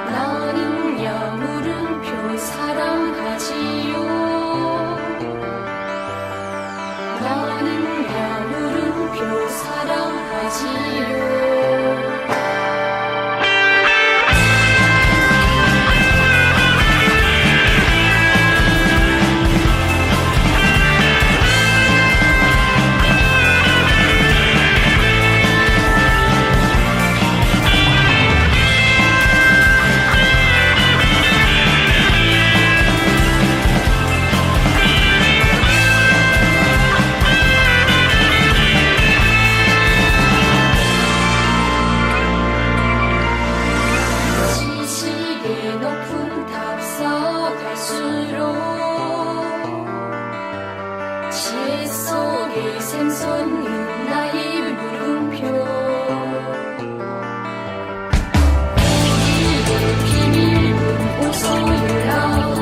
나는야 물음표 사랑하지요. 나는야 물음표 사랑하지요. 지식의 높은 탑사 갈수록 지혜 속에 샘솟는 나의 물음표. 우리의 비밀은 오소율라오.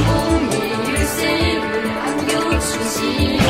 공공의 일세를 안겨주지요.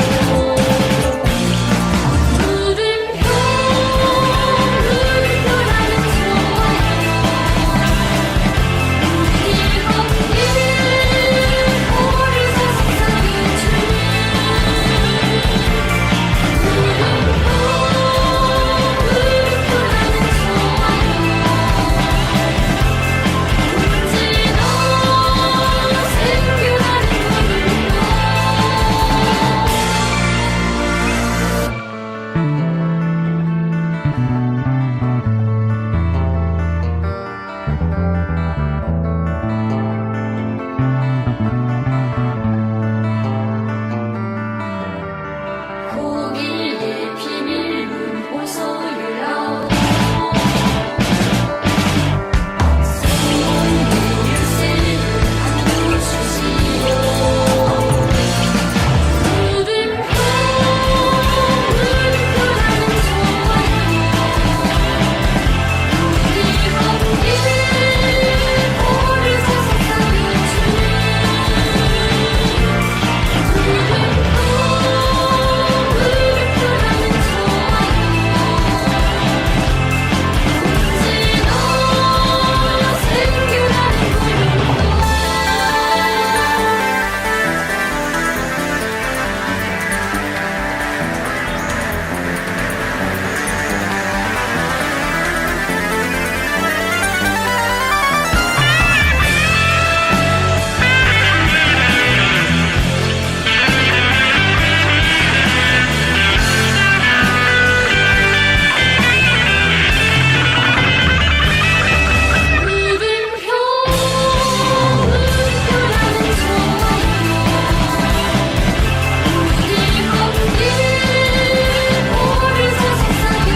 고기의 비밀은 오소율라오. 성원의 일세를 안겨주지요. 물음표 물음표라는 좋아요. 우리 함께 오를 세상에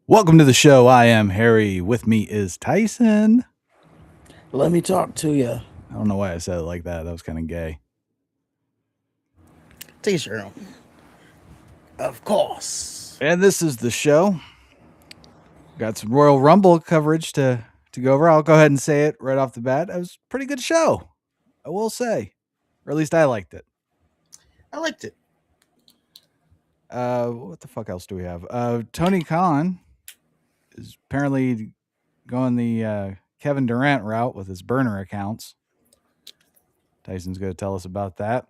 Welcome to the show. I am Harry. With me is Tyson. Let me talk to you. I don't know why I said it like that. That was kind of gay. Take your shirt off. Of course. And this is the show. Got some Royal Rumble coverage to go over. I'll go ahead and say it right off the bat. It was a pretty good show, I will say. Or at least I liked it. I liked it. What the fuck else do we have? Tony Khan is apparently going the Kevin Durant route with his burner accounts. Tyson's going to tell us about that.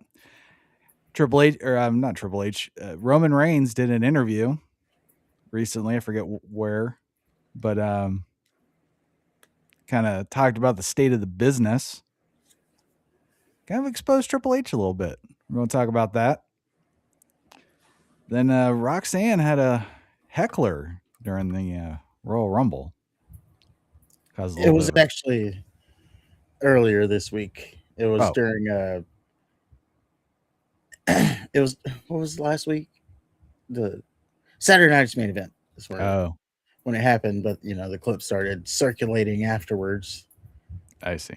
Triple H, or not Triple H, Roman Reigns did an interview recently. I forget where, but kind of talked about the state of the business. Kind of exposed Triple H a little bit. We're going to talk about that. Then Roxeanne had a heckler during the Royal Rumble. Caused a It little was bit of actually earlier this week. It was Oh. during it was what was last week? The Saturday night's main event. That's when it happened, but the clip started circulating afterwards. I see.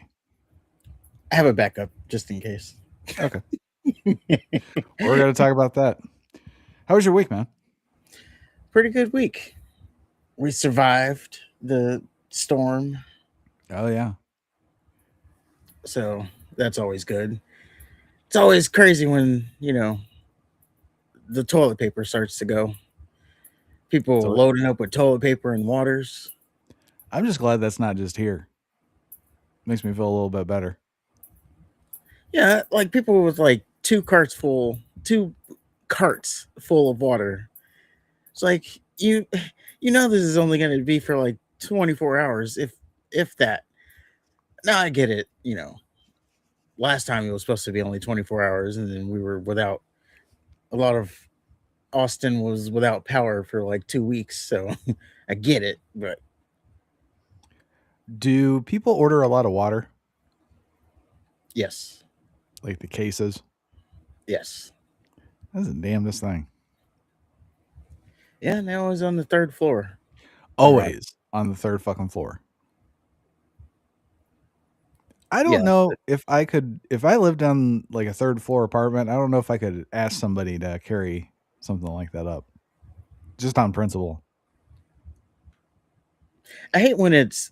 I have a backup just in case. Okay. We're going to talk about that. How was your week, man? Pretty good week. We survived the storm, Oh, yeah. so that's always good. It's always crazy when, the toilet paper starts to go. People So loading up with toilet paper and waters. I'm just glad that's not just here. Makes me feel a little bit better. Yeah, like people with like two carts full of water. It's like this is only going to be for like 24 hours if that. Now I get it, last time it was supposed to be only 24 hours and then we were without a lot of Austin was without power for like 2 weeks, so I get it, but Do people order a lot of water? yes. Like the cases? Yes. That's the damnedest thing. Yeah, now I was on the 3rd floor. Always on the 3rd fucking floor. I don't Yes. know if I lived on like a 3rd floor apartment, I don't know if I could ask somebody to carry something like that up. Just on principle. I hate when it's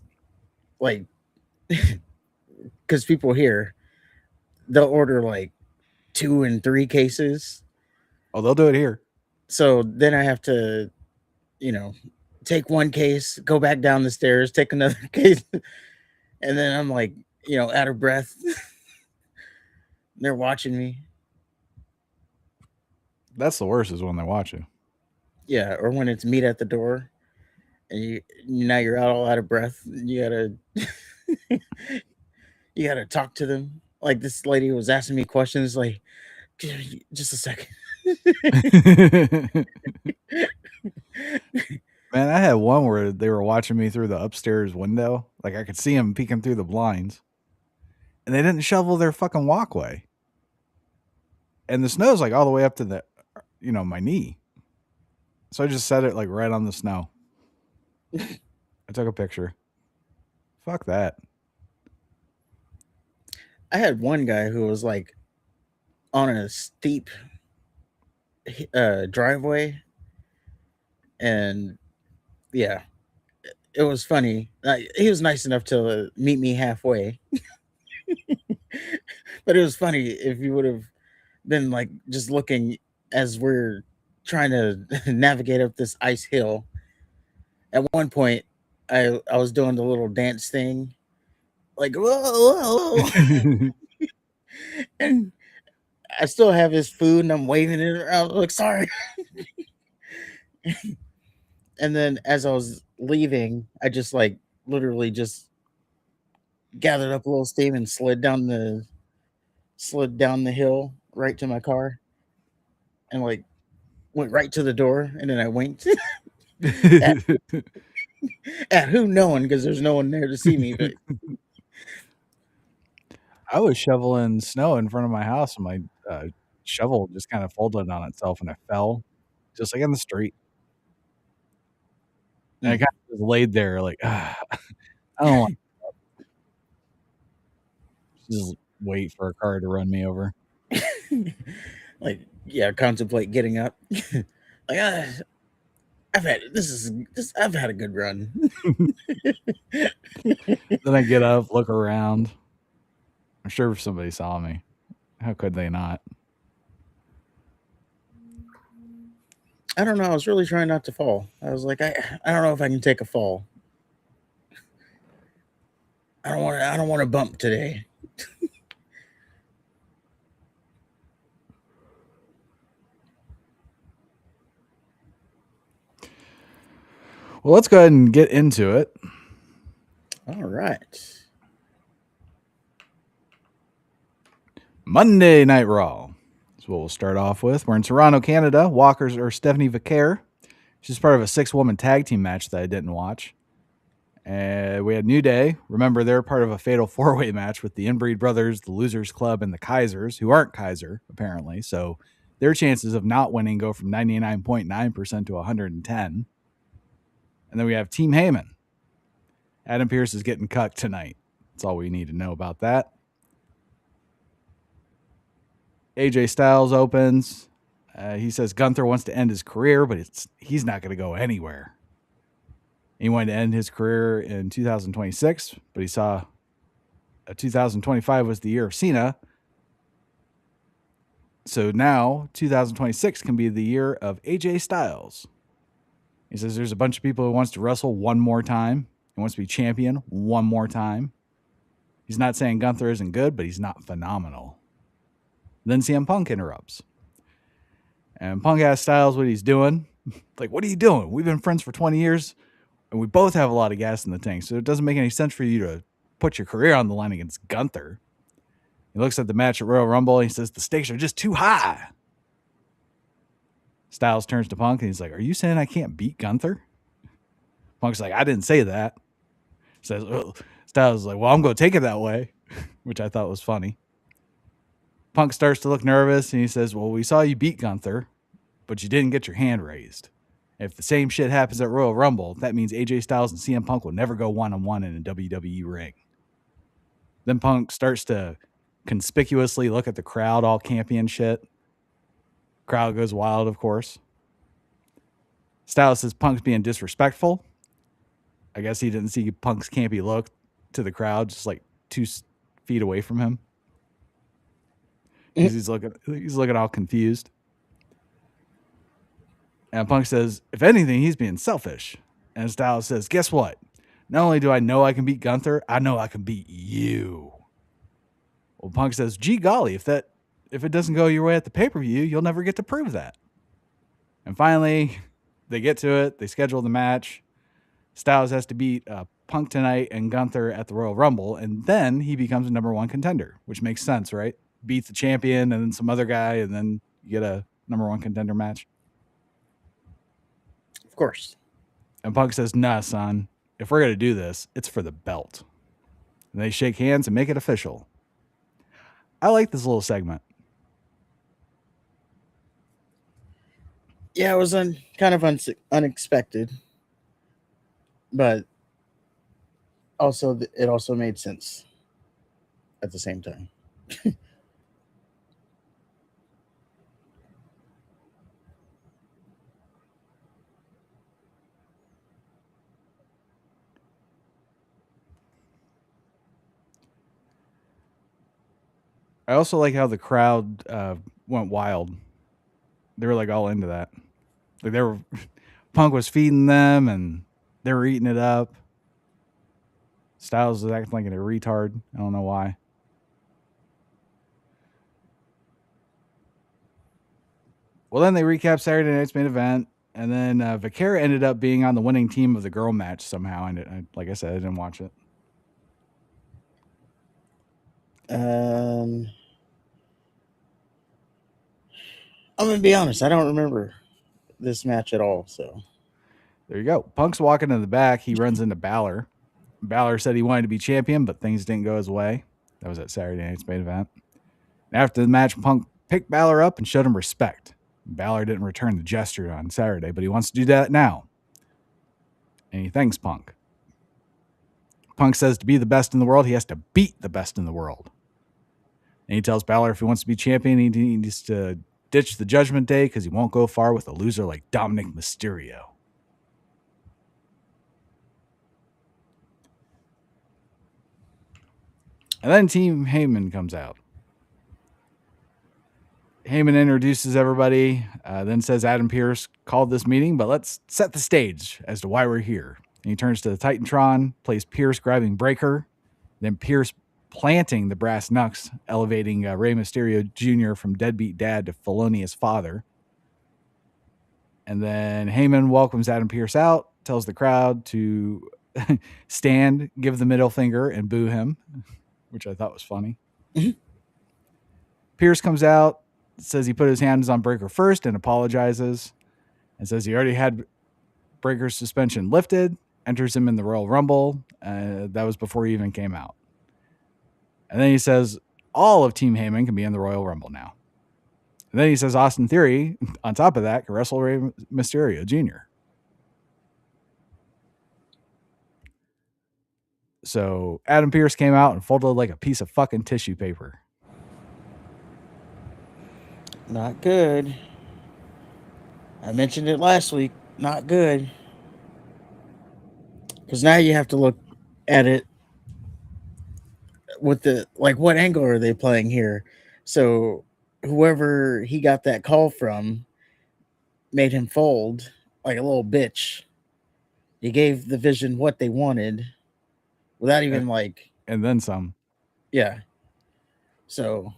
like because people here they'll order like 2 and 3 cases. Oh, they'll do it here. So then I have to, take one case, go back down the stairs, take another case, and then I'm like, out of breath. They're watching me. That's the worst is when they watch you. Yeah, or when it's meat at the door and now you're all out of breath. You gotta talk to them. Like this lady was asking me questions like, just a second. Man, I had one where they were watching me through the upstairs window. Like I could see them peeking through the blinds. And they didn't shovel their fucking walkway. And the snow's like all the way up to my knee. So I just set it like right on the snow. I took a picture. Fuck that. I had one guy who was like on a steep driveway, and yeah, it was funny. He was nice enough to meet me halfway, but it was funny if you would have been like just looking as we're trying to navigate up this ice hill. At one point, I was doing the little dance thing, like whoa, whoa. And I still have his food, and I'm waving it around. Like sorry. And then as I was leaving, I just like literally just gathered up a little steam and slid down the hill right to my car, and like went right to the door, and then I winked at who knowing because there's no one there to see me. But I was shoveling snow in front of my house and my shovel just kind of folded on itself and it fell just like in the street. And I kind of just laid there like, I don't want to just wait for a car to run me over. like yeah, contemplate getting up. Like I've had a good run. Then I get up, look around. I'm sure if somebody saw me. How could they not? I don't know. I was really trying not to fall. I was like, I don't know if I can take a fall. I don't want to bump today. Well, let's go ahead and get into it. All right. Monday Night Raw. That's what we'll start off with. We're in Toronto, Canada. Walkers are Stephanie Vicaire. She's part of a 6-woman tag team match that I didn't watch. We had New Day. Remember, they're part of a fatal four-way match with the Inbreed Brothers, the Losers Club, and the Kaisers, who aren't Kaiser, apparently. So their chances of not winning go from 99.9% to 110. And then we have Team Heyman. Adam Pearce is getting cut tonight. That's all we need to know about that. AJ Styles opens. He says Gunther wants to end his career, but he's not going to go anywhere. He wanted to end his career in 2026, but he saw 2025 was the year of Cena. So now 2026 can be the year of AJ Styles. He says there's a bunch of people who wants to wrestle one more time. He wants to be champion one more time. He's not saying Gunther isn't good, but he's not phenomenal. Then CM Punk interrupts. And Punk asks Styles what he's doing. Like, what are you doing? We've been friends for 20 years, and we both have a lot of gas in the tank, so it doesn't make any sense for you to put your career on the line against Gunther. He looks at the match at Royal Rumble, and he says the stakes are just too high. Styles turns to Punk, and he's like, are you saying I can't beat Gunther? Punk's like, I didn't say that. Styles is like, well, I'm going to take it that way, which I thought was funny. Punk starts to look nervous, and he says, well, we saw you beat Gunther, but you didn't get your hand raised. If the same shit happens at Royal Rumble, that means AJ Styles and CM Punk will never go one-on-one in a WWE ring. Then Punk starts to conspicuously look at the crowd all campy and shit. Crowd goes wild, of course. Styles says Punk's being disrespectful. I guess he didn't see Punk's campy look to the crowd, just like 2 feet away from him. He's looking all confused. And Punk says, if anything, he's being selfish. And Styles says, guess what? Not only do I know I can beat Gunther, I know I can beat you. Well, Punk says, gee golly, if it doesn't go your way at the pay-per-view, you'll never get to prove that. And finally, they get to it. They schedule the match. Styles has to beat Punk tonight and Gunther at the Royal Rumble, and then he becomes a number 1 contender, which makes sense, right? Beats the champion and then some other guy, and then you get a number 1 contender match. Of course. And Punk says, nah, son, if we're going to do this, it's for the belt. And they shake hands and make it official. I like this little segment. Yeah, it was kind of unexpected, but also it also made sense at the same time. I also like how the crowd went wild. They were like all into that. Like Punk was feeding them and they were eating it up. Styles was acting like a retard. I don't know why. Well, then they recap Saturday night's main event, and then Vaquera ended up being on the winning team of the girl match somehow. And like I said, I didn't watch it. I'm gonna be honest, I don't remember this match at all. So there you go. Punk's walking in the back. He runs into Balor. Balor said he wanted to be champion, but things didn't go his way. That was at Saturday night's main event. And after the match, Punk picked Balor up and showed him respect. Balor didn't return the gesture on Saturday, but he wants to do that now. And he thanks Punk. Punk says to be the best in the world, he has to beat the best in the world. And he tells Balor if he wants to be champion, he needs to ditch the Judgment Day because he won't go far with a loser like Dominic Mysterio. And then Team Heyman comes out. Heyman introduces everybody, then says Adam Pearce called this meeting, but let's set the stage as to why we're here. And he turns to the Titantron, plays Pearce grabbing Breaker, then Pearce planting the brass knucks, elevating Rey Mysterio Jr. from deadbeat dad to felonious father. And then Heyman welcomes Adam Pearce out, tells the crowd to stand, give the middle finger, and boo him, which I thought was funny. Mm-hmm. Pearce comes out, says he put his hands on Breaker first and apologizes, and says he already had Breaker's suspension lifted, enters him in the Royal Rumble. That was before he even came out. And then he says all of Team Heyman can be in the Royal Rumble now. And then he says Austin Theory, on top of that, can wrestle Rey Mysterio Jr. So Adam Pearce came out and folded like a piece of fucking tissue paper. Not good. I mentioned it last week. Not good. Because now you have to look at it with the, like, what angle are they playing here? So whoever he got that call from made him fold like a little bitch. He gave the Vision what they wanted without even like, And then some. yeah. So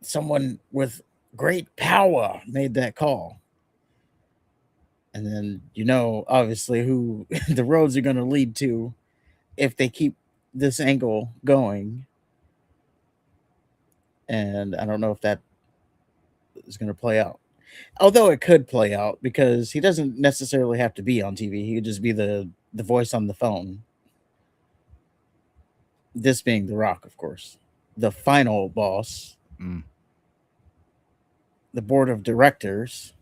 someone with great power made that call. And then, you know, obviously who the roads are going to lead to if they keep this angle going. And I don't know if that is going to play out. Although it could play out because he doesn't necessarily have to be on TV. He could just be the voice on the phone. This being The Rock, of course. The final boss. Mm. The board of directors.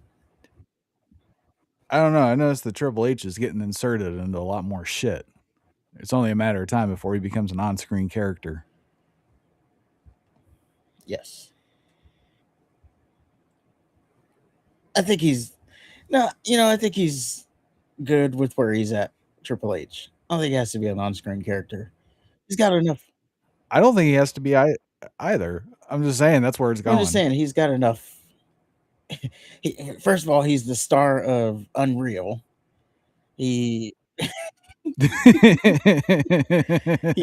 I don't know. I noticed that Triple H is getting inserted into a lot more shit. It's only a matter of time before he becomes an on-screen character. Yes. I think he's I think he's good with where he's at, Triple H. I don't think he has to be an on-screen character. He's got enough. I don't think he has to be either. I'm just saying that's where it's going. I'm just saying he's got enough. First of all, he's the star of Unreal. He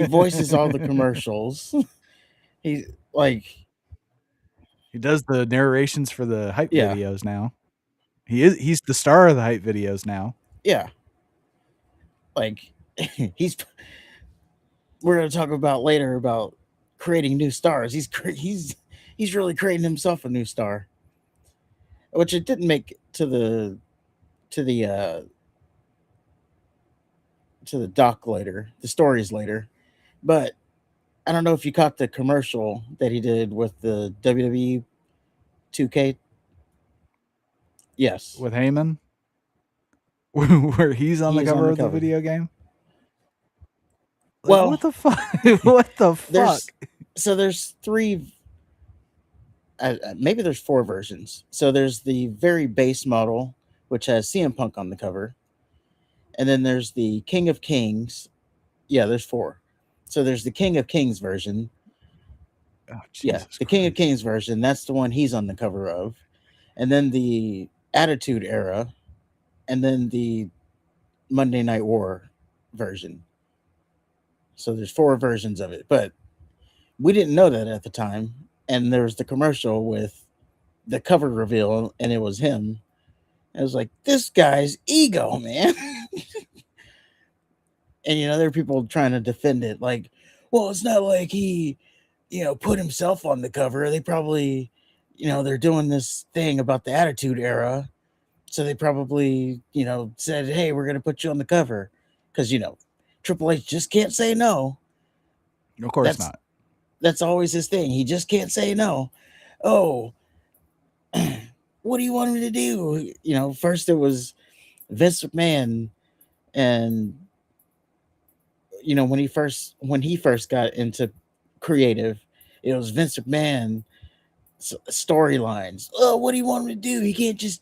voices all the commercials. He's like, he does the narrations for the hype Yeah. videos now. He's the star of the hype videos now. yeah, like we're going to talk about later about creating new stars. He's really creating himself a new star, which it didn't make to the doc later, the stories later. But I don't know if you caught the commercial that he did with the WWE 2K. Yes. With Heyman, where he's on the cover of the video game. Like, Well, what the fuck? What the fuck? There's three, maybe there's four versions. So there's the very base model, which has CM Punk on the cover. And then there's the King of Kings. Yeah, there's four. So there's the King of Kings version. Oh, The King of Kings version. That's the one he's on the cover of. And then the Attitude Era. And then the Monday Night War version. So there's four versions of it. But we didn't know that at the time. And there was the commercial with the cover reveal, and it was him. I was like, this guy's ego, man. And, there are people trying to defend it. Like, well, it's not like he, put himself on the cover. They probably, they're doing this thing about the Attitude Era. So they probably, said, hey, we're going to put you on the cover. Because, Triple H just can't say no. Of course not. That's always his thing. He just can't say no. Oh, what do you want me to do? First it was Vince McMahon, and when he first got into creative, it was Vince McMahon storylines. Oh, what do you want him to do? He can't just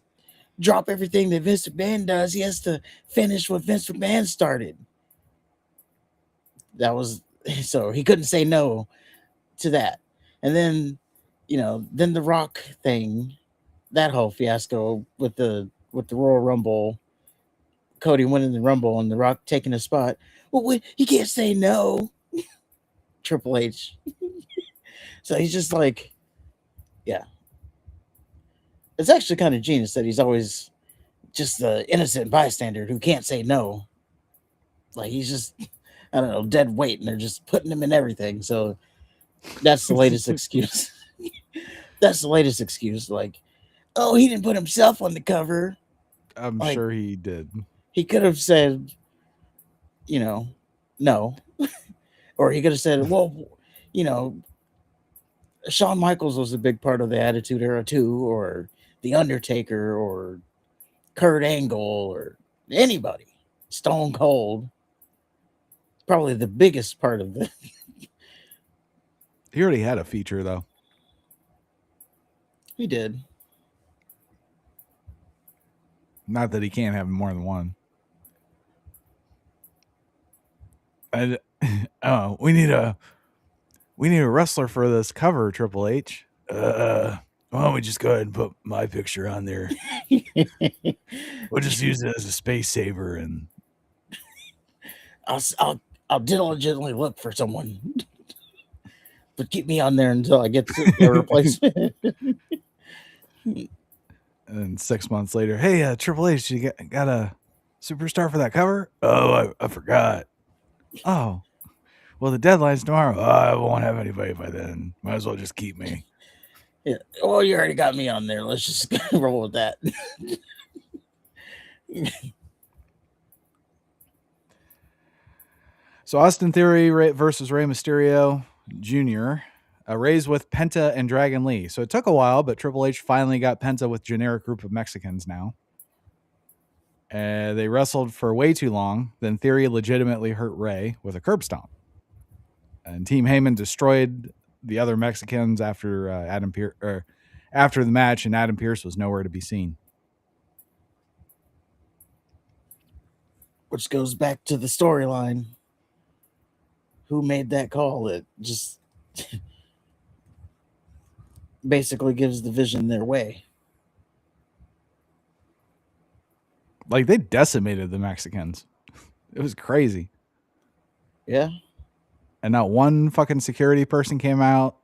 drop everything that Vince McMahon does. He has to finish what Vince McMahon started. That was so he couldn't say no to that. And then, then the Rock thing, that whole fiasco with the Royal Rumble, Cody winning the Rumble and the Rock taking a spot. Well, he can't say no. Triple H. So he's just like, yeah. It's actually kind of genius that he's always just the innocent bystander who can't say no. Like he's just, I don't know, dead weight, and they're just putting him in everything. So that's the latest excuse. That's the latest excuse. Like, oh, he didn't put himself on the cover. I'm Like, sure he did. He could have said, no. Or he could have said, well, you know, Shawn Michaels was a big part of the Attitude Era too, or The Undertaker, or Kurt Angle, or anybody. Stone Cold. Probably the biggest part of the. He already had a feature though. He did. Not that he can't have more than one. And oh, we need a wrestler for this cover, Triple H. Why don't we just go ahead and put my picture on there? We'll just use it as a space saver, and I'll diligently look for someone, but keep me on there until I get a replacement. then 6 months later, hey, Triple H, you got a superstar for that cover? Oh, I forgot. Oh, well, the deadline's tomorrow. Oh, I won't have anybody by then. Might as well just keep me. Yeah. Well, you already got me on there. Let's just roll with that. So Austin Theory versus Rey Mysterio Jr. Rey's with Penta and Dragon Lee. So it took a while, but Triple H finally got Penta with generic group of Mexicans now. They wrestled for way too long. Then Theory legitimately hurt Rey with a curb stomp. And Team Heyman destroyed the other Mexicans after after the match, and Adam Pearce was nowhere to be seen. Which goes back to the storyline. Who made that call? It just basically gives the Vision their way. Like, they decimated the Mexicans. It was crazy. Yeah. And not one fucking security person came out.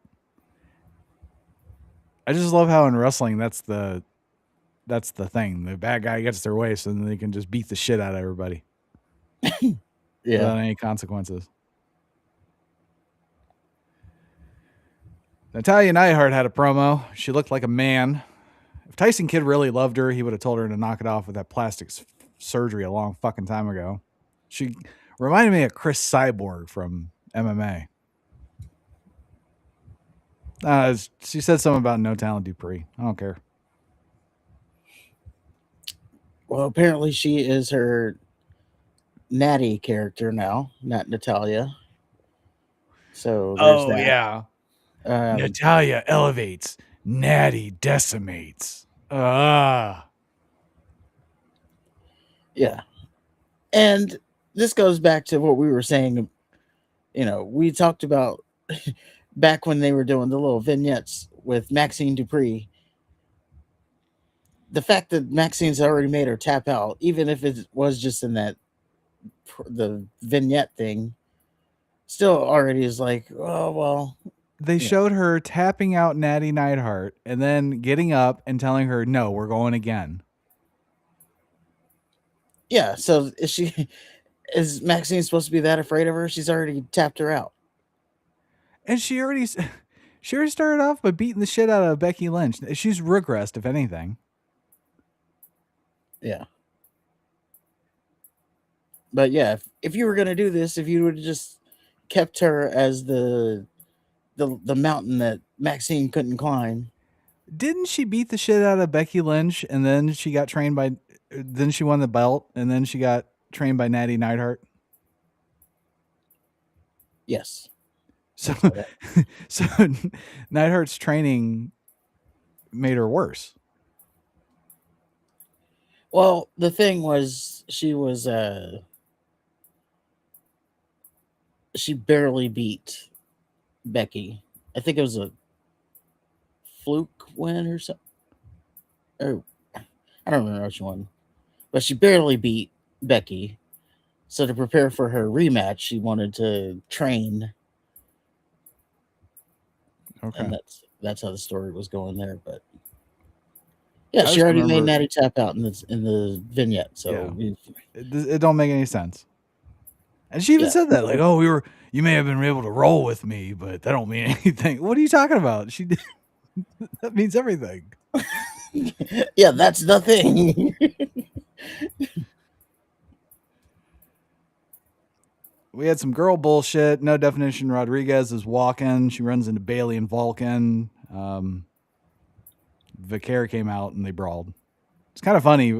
I just love how in wrestling that's the thing. The bad guy gets their way, so then they can just beat the shit out of everybody. Yeah. Without any consequences. Natalya Neidhart had a promo. She looked like a man. If Tyson Kidd really loved her, he would have told her to knock it off with that plastic surgery a long fucking time ago. She reminded me of Chris Cyborg from MMA. She said something about No Talent Dupree. I don't care. Well, apparently she is her Natty character now, not Natalia. So there's that. Yeah. Natalya elevates. Natty decimates. Yeah. And this goes back to what we were saying. We talked about back when they were doing the little vignettes with Maxine Dupree. The fact that Maxine's already made her tap out, even if it was just in the vignette thing, still already is like, oh, well. They showed her tapping out Natty Neidhart and then getting up and telling her, no, we're going again. Yeah, so is Maxine supposed to be that afraid of her? She's already tapped her out. And she already started off by beating the shit out of Becky Lynch. She's regressed, if anything. Yeah. But yeah, if you were going to do this, if you would have just kept her as the mountain that Maxine couldn't climb. Didn't she beat the shit out of Becky Lynch and then she got trained by, then she won the belt and then she got trained by Natty Neidhart? Yes. So Neidhart's training made her worse. Well, the thing was, she barely beat Becky. I think it was a fluke win or something. Or I don't remember which one. But she barely beat Becky. So to prepare for her rematch, she wanted to train. Okay. And that's how the story was going there. But yeah, I she just already remember- made Natty tap out in the vignette. So It don't make any sense. And she even said that, like, oh, you may have been able to roll with me, but that don't mean anything. What are you talking about? She did. That means everything. yeah, that's the thing. We had some girl bullshit. No Definition Rodriguez is walking. She runs into Bailey and Vulcan. Vicaire came out and they brawled. It's kind of funny.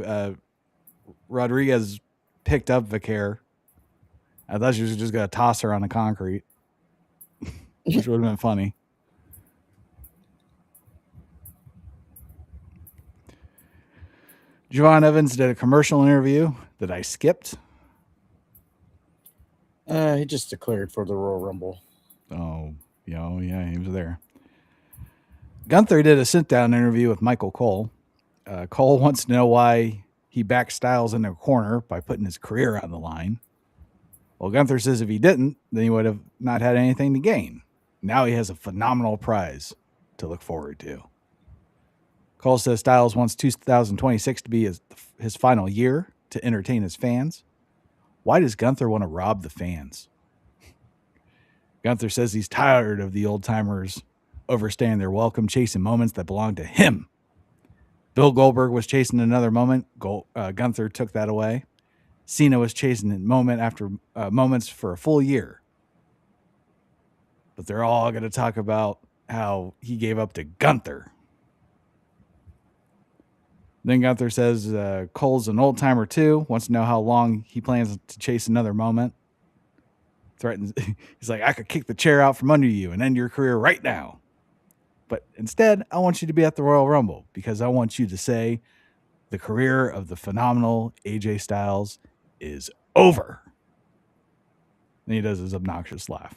Rodriguez picked up Vicaire. I thought she was just going to toss her on the concrete, which would have been funny. Javon Evans did a commercial interview that I skipped. He just declared for the Royal Rumble. Oh, yeah, he was there. Gunther did a sit-down interview with Michael Cole. Cole wants to know why he backed Styles in a corner by putting his career on the line. Well, Gunther says if he didn't, then he would have not had anything to gain. Now he has a phenomenal prize to look forward to. Cole says Styles wants 2026 to be his final year to entertain his fans. Why does Gunther want to rob the fans? Gunther says he's tired of the old-timers overstaying their welcome, chasing moments that belong to him. Bill Goldberg was chasing another moment. Gunther took that away. Cena was chasing it moment after moments for a full year. But they're all going to talk about how he gave up to Gunther. Then Gunther says Cole's an old-timer too, wants to know how long he plans to chase another moment. Threatens, he's like, I could kick the chair out from under you and end your career right now. But instead, I want you to be at the Royal Rumble because I want you to say the career of the phenomenal AJ Styles is over. Then he does his obnoxious laugh.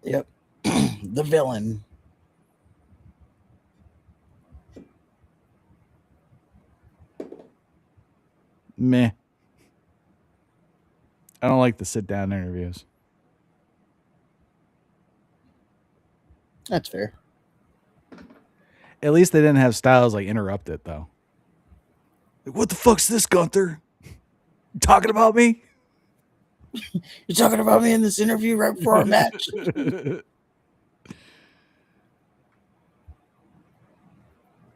Yep. The villain. Meh. I don't like the sit-down interviews. That's fair. At least they didn't have Styles like interrupt it though. Like, what the fuck's this, Gunther? You talking about me? You're talking about me in this interview right before our match?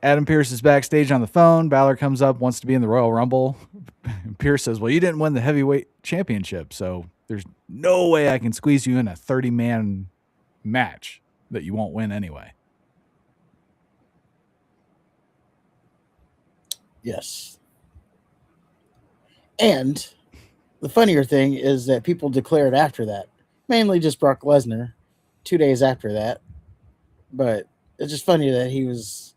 Adam Pearce is backstage on the phone. Balor comes up, wants to be in the Royal Rumble. Pearce says, well, you didn't win the heavyweight championship, so there's no way I can squeeze you in a 30-man match that you won't win anyway. Yes. And the funnier thing is that people declared after that, mainly just Brock Lesnar, 2 days after that. But it's just funny that he was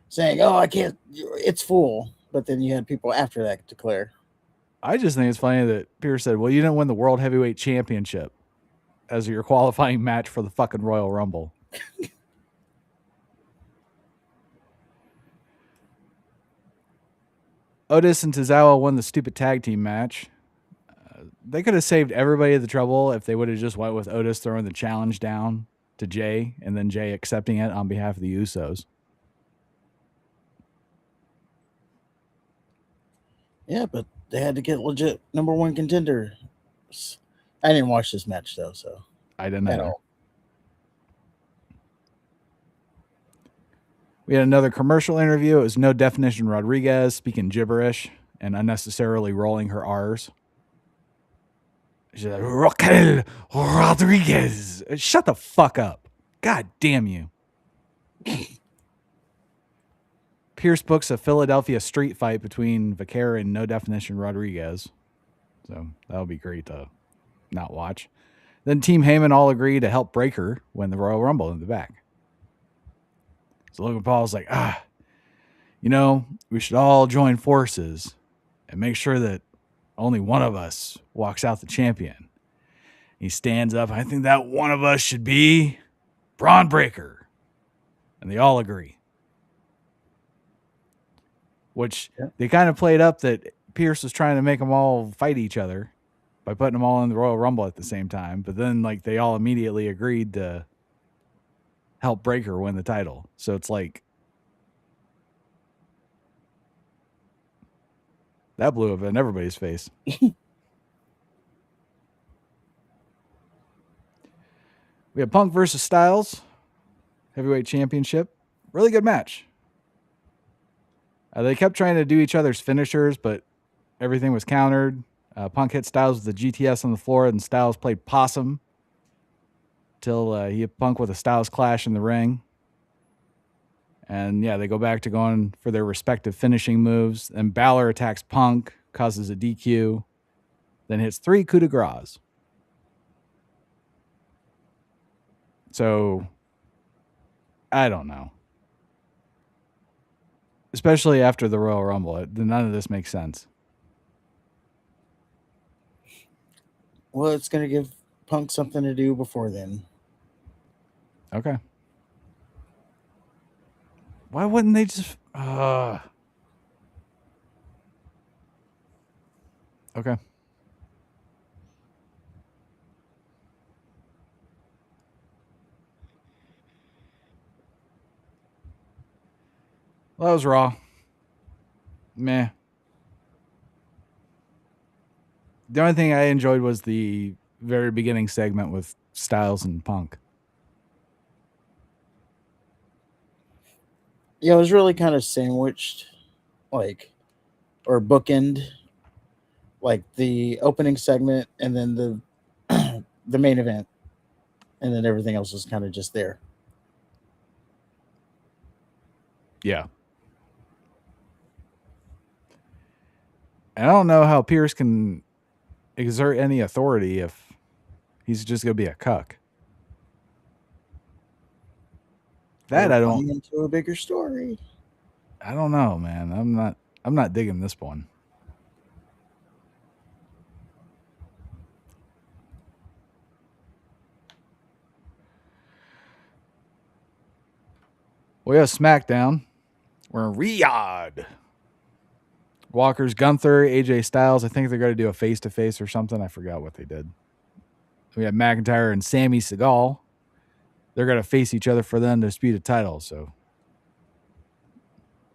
saying, oh, I can't, it's full. But then you had people after that declare. I just think it's funny that Pearce said, well, you didn't win the World Heavyweight Championship as your qualifying match for the fucking Royal Rumble. Otis and Tozawa won the stupid tag team match. They could have saved everybody the trouble if they would have just went with Otis throwing the challenge down to Jay and then Jay accepting it on behalf of the Usos. Yeah, but they had to get legit number one contender. I didn't watch this match though, so I didn't at know. all. We had another commercial interview. It was No Definition Rodriguez speaking gibberish and unnecessarily rolling her R's. She's like, Raquel Rodriguez. Shut the fuck up. God damn you. Pierce books a Philadelphia street fight between Vicaire and No Definition Rodriguez. So that would be great to not watch. Then Team Heyman all agree to help Breaker win the Royal Rumble in the back. So Logan Paul's like, we should all join forces and make sure that only one of us walks out the champion. He stands up. I think that one of us should be Braun Breaker. And they all agree. Which they kind of played up that Pierce was trying to make them all fight each other by putting them all in the Royal Rumble at the same time. But then they all immediately agreed to help Breaker win the title. So it's like that blew up in everybody's face. We have Punk versus Styles, heavyweight championship. Really good match. They kept trying to do each other's finishers, but everything was countered. Punk hit Styles with the GTS on the floor, and Styles played possum till he hit Punk with a Styles clash in the ring. And yeah, they go back to going for their respective finishing moves. And Balor attacks Punk, causes a DQ, then hits 3 coup de grace. So, I don't know. Especially after the Royal Rumble, none of this makes sense. Well, it's going to give Punk something to do before then. Okay. Why wouldn't they just... Okay. Well, that was Raw. Meh. The only thing I enjoyed was the very beginning segment with Styles and Punk. Yeah, it was really kind of sandwiched, like, or bookend, like the opening segment and then the the main event, and then everything else was kind of just there. Yeah. And I don't know how Pierce can exert any authority if he's just going to be a cuck. That I don't... Into a bigger story. I don't know, man. I'm not digging this one. We have SmackDown. We're in Riyadh. Walker's Gunther, AJ Styles. I think they're going to do a face-to-face or something. I forgot what they did. We have McIntyre and Sammy Seagal. They're going to face each other for the undisputed title. So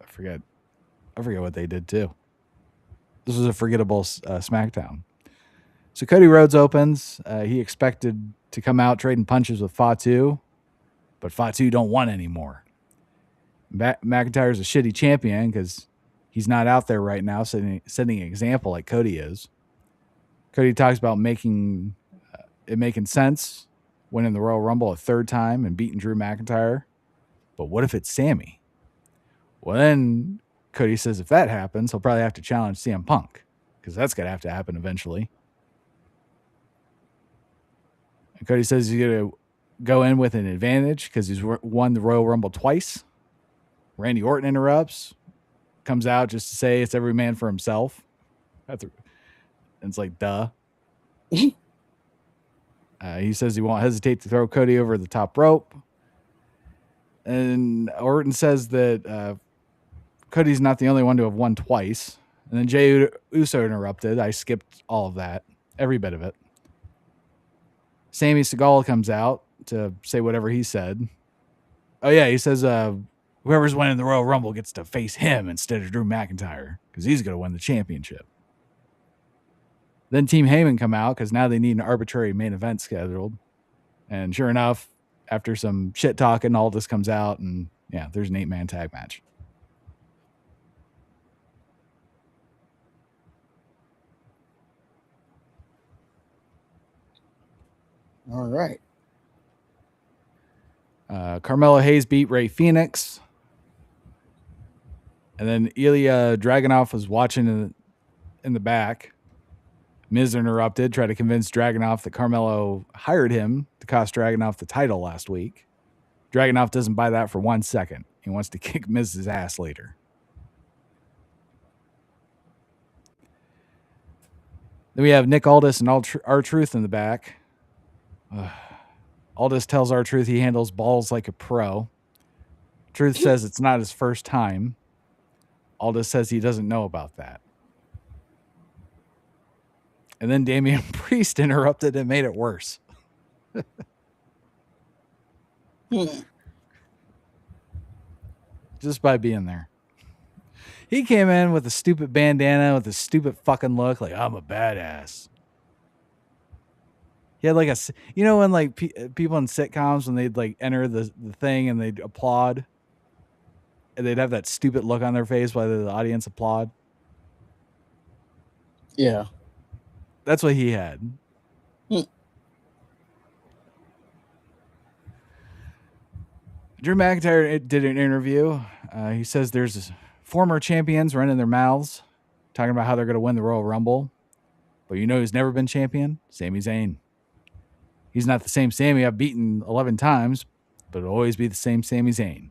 I forget what they did too. This was a forgettable SmackDown. So Cody Rhodes opens. He expected to come out trading punches with Fatu, but Fatu don't want anymore. McIntyre's a shitty champion because he's not out there right now setting an example like Cody is. Cody talks about making sense, winning the Royal Rumble a third time and beating Drew McIntyre. But what if it's Sammy? Well, then Cody says if that happens, he'll probably have to challenge CM Punk because that's going to have to happen eventually. And Cody says he's going to go in with an advantage because he's won the Royal Rumble twice. Randy Orton interrupts, comes out just to say it's every man for himself. It's like, duh. He says he won't hesitate to throw Cody over the top rope. And Orton says that Cody's not the only one to have won twice. And then Jey Uso interrupted. I skipped all of that, every bit of it. Sammy Seagal comes out to say whatever he said. Oh, yeah, he says whoever's winning the Royal Rumble gets to face him instead of Drew McIntyre because he's going to win the championship. Then Team Heyman come out because now they need an arbitrary main event scheduled. And sure enough, after some shit talking, all this comes out and yeah, there's an 8-man tag match. All right. Carmelo Hayes beat Rey Fenix. And then Ilya Dragunov was watching in the back. Miz interrupted, tried to convince Dragunov that Carmelo hired him to cost Dragunov the title last week. Dragunov doesn't buy that for 1 second. He wants to kick Miz's ass later. Then we have Nick Aldis and R-Truth in the back. Aldis tells R-Truth he handles balls like a pro. Truth says it's not his first time. Aldis says he doesn't know about that. And then Damian Priest interrupted and made it worse. Just by being there. He came in with a stupid bandana with a stupid fucking look like, I'm a badass. He had like a, you know, when like people in sitcoms, when they'd like enter the thing and they'd applaud and they'd have that stupid look on their face while the audience applaud. Yeah. That's what he had. Hmm. Drew McIntyre did an interview. He says there's former champions running their mouths, talking about how they're going to win the Royal Rumble. But you know who's never been champion? Sami Zayn. He's not the same Sami I've beaten 11 times, but it'll always be the same Sami Zayn.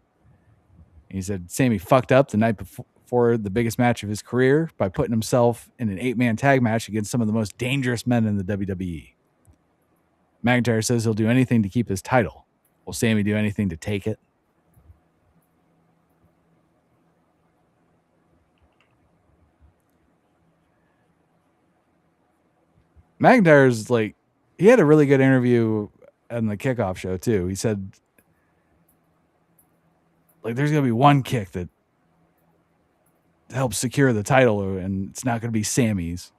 He said Sami fucked up the night before the biggest match of his career by putting himself in an 8-man tag match against some of the most dangerous men in the WWE. McIntyre says he'll do anything to keep his title. Will Sami do anything to take it? McIntyre's like, he had a really good interview on the kickoff show too. He said, like, there's going to be one kick that helps secure the title, and it's not going to be Sami's.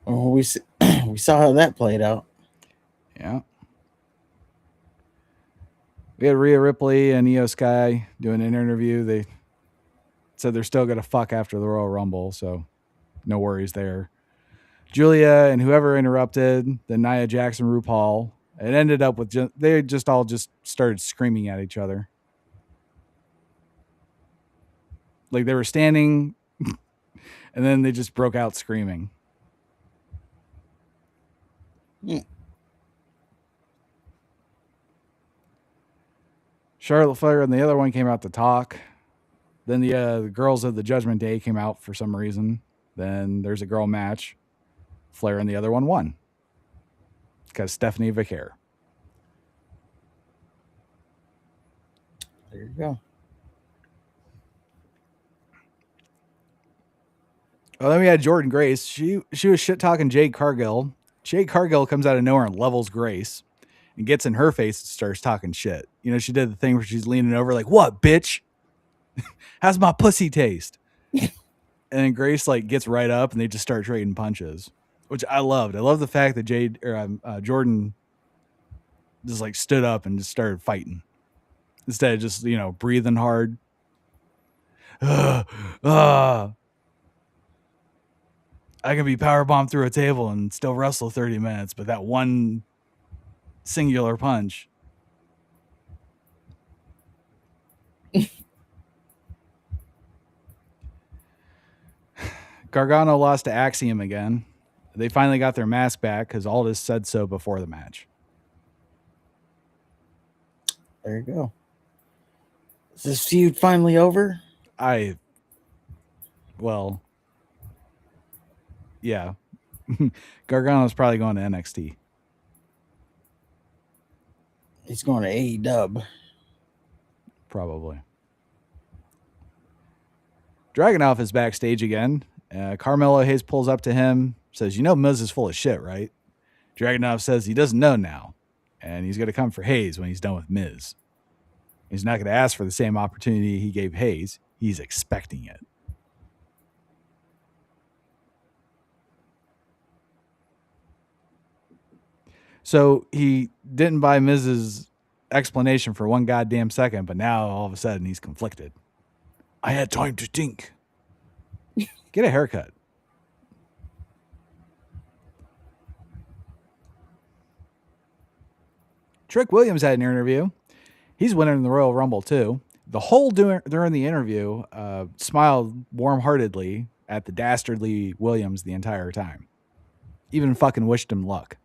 Well, we saw how that played out. Yeah. We had Rhea Ripley and Io Sky doing an interview. They said they're still going to fuck after the Royal Rumble, so no worries there. Julia and whoever interrupted, then Nia Jackson, RuPaul. It ended up with they just all started screaming at each other. Like they were standing and then they just broke out screaming. Charlotte Flair and the other one came out to talk. Then the girls of the Judgment Day came out for some reason. Then there's a girl match. Flair and the other one won. Because Stephanie Vicaire. There you go. Well, then we had Jordan Grace. She was shit talking Jade Cargill. Jade Cargill comes out of nowhere and levels Grace and gets in her face and starts talking shit. You know, she did the thing where she's leaning over like, "What, bitch? How's my pussy taste?" And then Grace like gets right up and they just start trading punches, which I loved. I love the fact that Jordan just like stood up and just started fighting instead of just, you know, breathing hard. I can be powerbombed through a table and still wrestle 30 minutes, but that one singular punch. Gargano lost to Axiom again. They finally got their mask back because Aldis said so before the match. There you go. Is this feud finally over? Well, yeah. Gargano's probably going to NXT. He's going to AEW. Probably. Dragunov is backstage again. Carmelo Hayes pulls up to him, says, "You know Miz is full of shit, right?" Dragunov says he doesn't know now, and he's going to come for Hayes when he's done with Miz. He's not going to ask for the same opportunity he gave Hayes. He's expecting it. So he didn't buy Miz's explanation for one goddamn second, but now all of a sudden he's conflicted. I had time to think. Get a haircut. Trick Williams had an interview. He's winning the Royal Rumble too. The whole during the interview smiled warm-heartedly at the dastardly Williams the entire time. Even fucking wished him luck.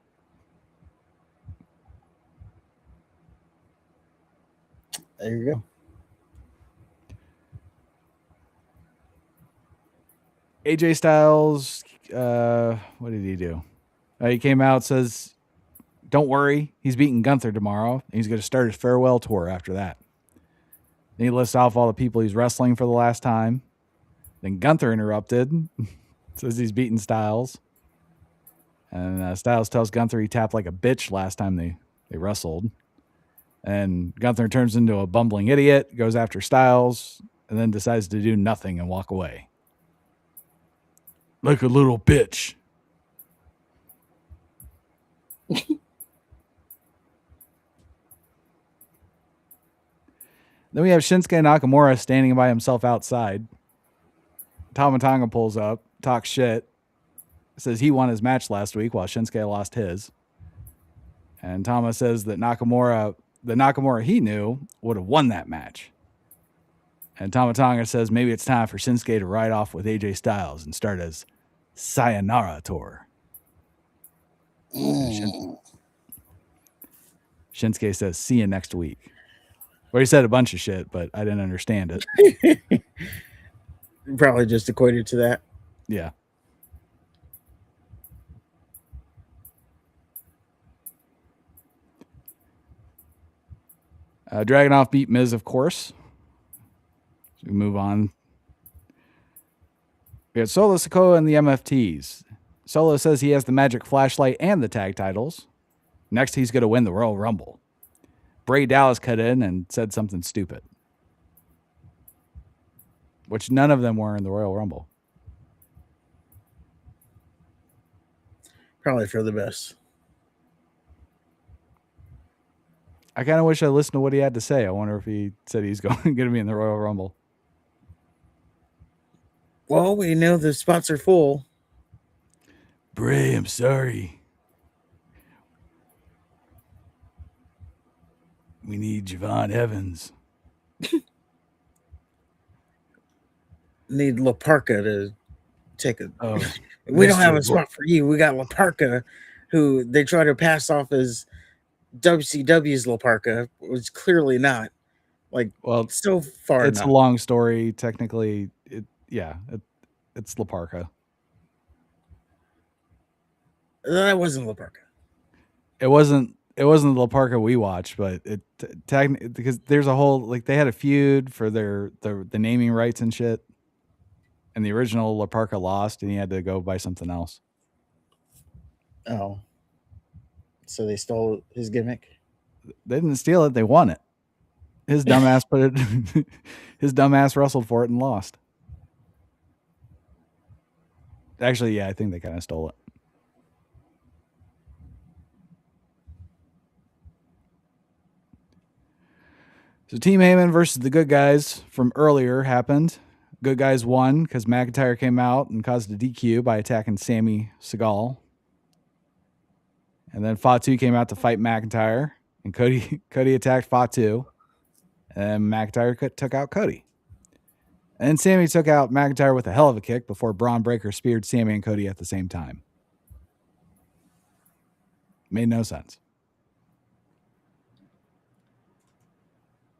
There you go. AJ Styles, what did he do? He came out, says, don't worry, he's beating Gunther tomorrow. He's going to start his farewell tour after that. Then he lists off all the people he's wrestling for the last time. Then Gunther interrupted, says he's beating Styles. And Styles tells Gunther he tapped like a bitch last time they wrestled. And Gunther turns into a bumbling idiot, goes after Styles, and then decides to do nothing and walk away. Like a little bitch. Then we have Shinsuke Nakamura standing by himself outside. Tama Tonga pulls up, talks shit, says he won his match last week while Shinsuke lost his. And Tama says that the Nakamura he knew would have won that match. And Tama Tonga says maybe it's time for Shinsuke to ride off with AJ Styles and start his Sayonara tour. Shinsuke says, see you next week. Well, he said a bunch of shit, but I didn't understand it. Probably just equated to that. Yeah. Dragunov beat Miz, of course. So we move on. We had Solo Sikoa and the MFTs. Solo says he has the magic flashlight and the tag titles. Next, he's going to win the Royal Rumble. Bray Dallas cut in and said something stupid, which none of them were in the Royal Rumble. Probably for the best. I kind of wish I listened to what he had to say. I wonder if he said he's going to be in the Royal Rumble. Well, we know the spots are full. Bray, I'm sorry. We need Javon Evans. Need La Parka to take a. Oh, We don't have Mr. a spot for you. We got La Parka, who they try to pass off as WCW's La Parka, was clearly not. Like, well, so far it's not. a long story. Technically, it's La Parka. That wasn't La Parka. It wasn't the La Parka we watched, but it because there's a whole like they had a feud for the naming rights and shit, and the original La Parka lost, and he had to go buy something else. Oh, so they stole his gimmick. They didn't steal it; they won it. His dumbass put it. His dumbass wrestled for it and lost. Actually, yeah, I think they kind of stole it. So Team Heyman versus the Good Guys from earlier happened. Good Guys won because McIntyre came out and caused a DQ by attacking Sammy Seagal. And then Fatu came out to fight McIntyre, and Cody attacked Fatu, and McIntyre took out Cody. And then Sammy took out McIntyre with a hell of a kick before Braun Breaker speared Sammy and Cody at the same time. Made no sense.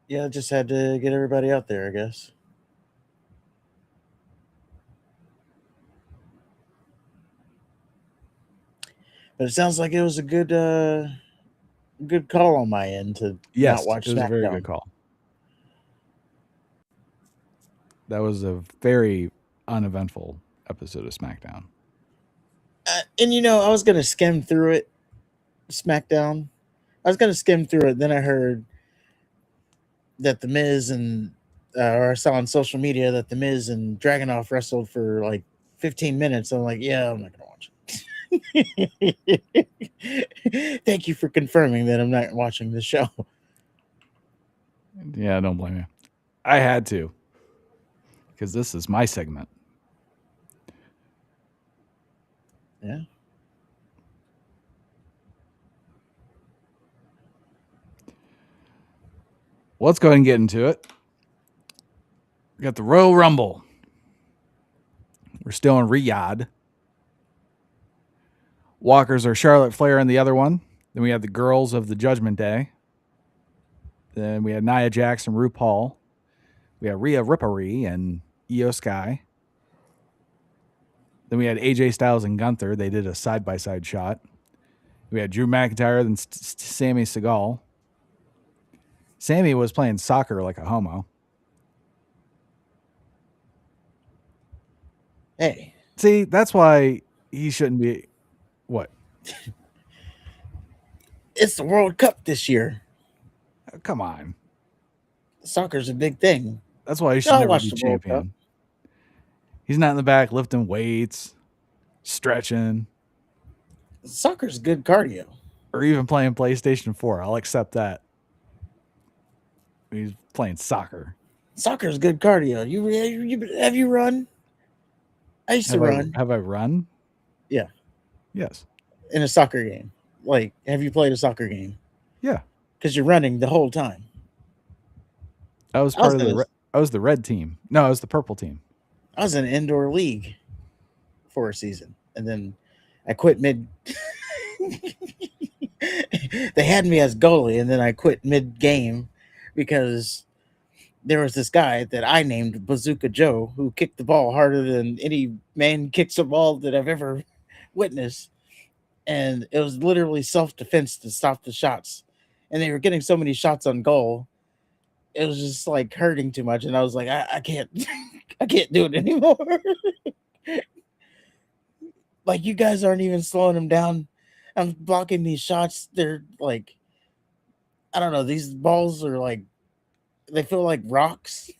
Yeah, just had to get everybody out there, I guess. But it sounds like it was a good call on my end to Yes, not watch it was a very SmackDown. good call. That was a very uneventful episode of SmackDown. And you know, I was gonna skim through it, SmackDown. I was gonna skim through it. Then I heard that the Miz and or I saw on social media that the Miz and Dragunov wrestled for like 15 minutes. I'm like, yeah, I'm not gonna watch it. Thank you for confirming that I'm not watching the show. Yeah, don't blame you. I had to, because this is my segment. Yeah. Well, let's go ahead and get into it. We got the Royal Rumble. We're still in Riyadh. Walkers are Charlotte Flair and the other one. Then we have the girls of the Judgment Day. Then we had Nia Jax and RuPaul. We had Rhea Ripley and Io Sky. Then we had AJ Styles and Gunther. They did a side-by-side shot. We had Drew McIntyre and Sammy Seagal. Sammy was playing soccer like a homo. Hey, See, that's why he shouldn't be. What? it's the World Cup this year. Come on. Soccer's a big thing. That's why he should I'll never watch be the World Cup. champion. He's not in the back lifting weights, stretching, Soccer's good cardio. or even playing PlayStation 4. I'll accept that. He's playing soccer. Soccer's good cardio. Have you run? I used to run. Have I run? Yeah, Yes. in a soccer game. Like, have you played a soccer game? Yeah. Because you're running the whole time. I was I was part of in a, I was the red team. No, I was the purple team. I was in an indoor league for a season, and then I quit mid. They had me as goalie, and then I quit mid game because there was this guy that I named Bazooka Joe who kicked the ball harder than any man kicks a ball that I've ever witnessed. And it was literally self defense to stop the shots. And they were getting so many shots on goal, it was just like hurting too much. And I was like, I can't, I can't do it anymore. Like, you guys aren't even slowing them down. I'm blocking these shots. They're like, I don't know. These balls are like, they feel like rocks.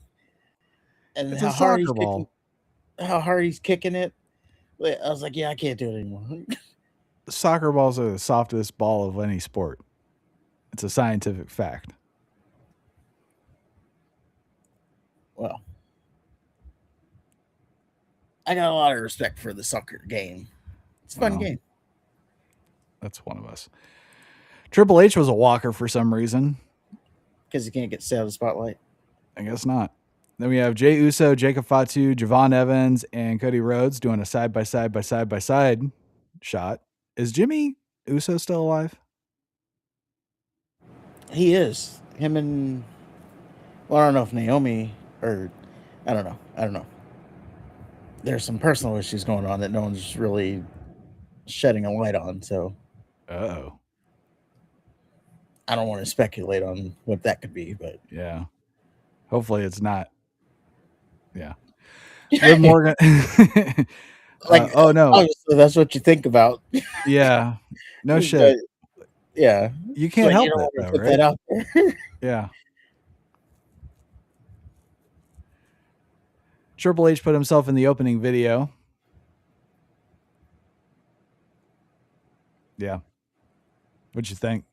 And It's a soccer ball. how hard he's kicking it. I was like, yeah, I can't do it anymore. Soccer balls are the softest ball of any sport. It's a scientific fact. Well, I got a lot of respect for the soccer game. It's a fun Well. game. That's one of us. Triple H was a walker for some reason. Because you can't get stay out of the spotlight. I guess not. Then we have Jey Uso, Jacob Fatu, Javon Evans, and Cody Rhodes doing a side by side shot. Is Jimmy Uso still alive? He is. Him and, well, I don't know if Naomi or, I don't know. There's some personal issues going on that no one's really shedding a light on. So Oh. I don't want to speculate on what that could be, but Yeah. Hopefully it's not. Yeah. Liv Morgan. like, oh no. obviously that's what you think about. Yeah. No But, shit. yeah. You can't But help you don't it want to though, put right? that out there. Yeah. Triple H put himself in the opening video. Yeah. What'd you think?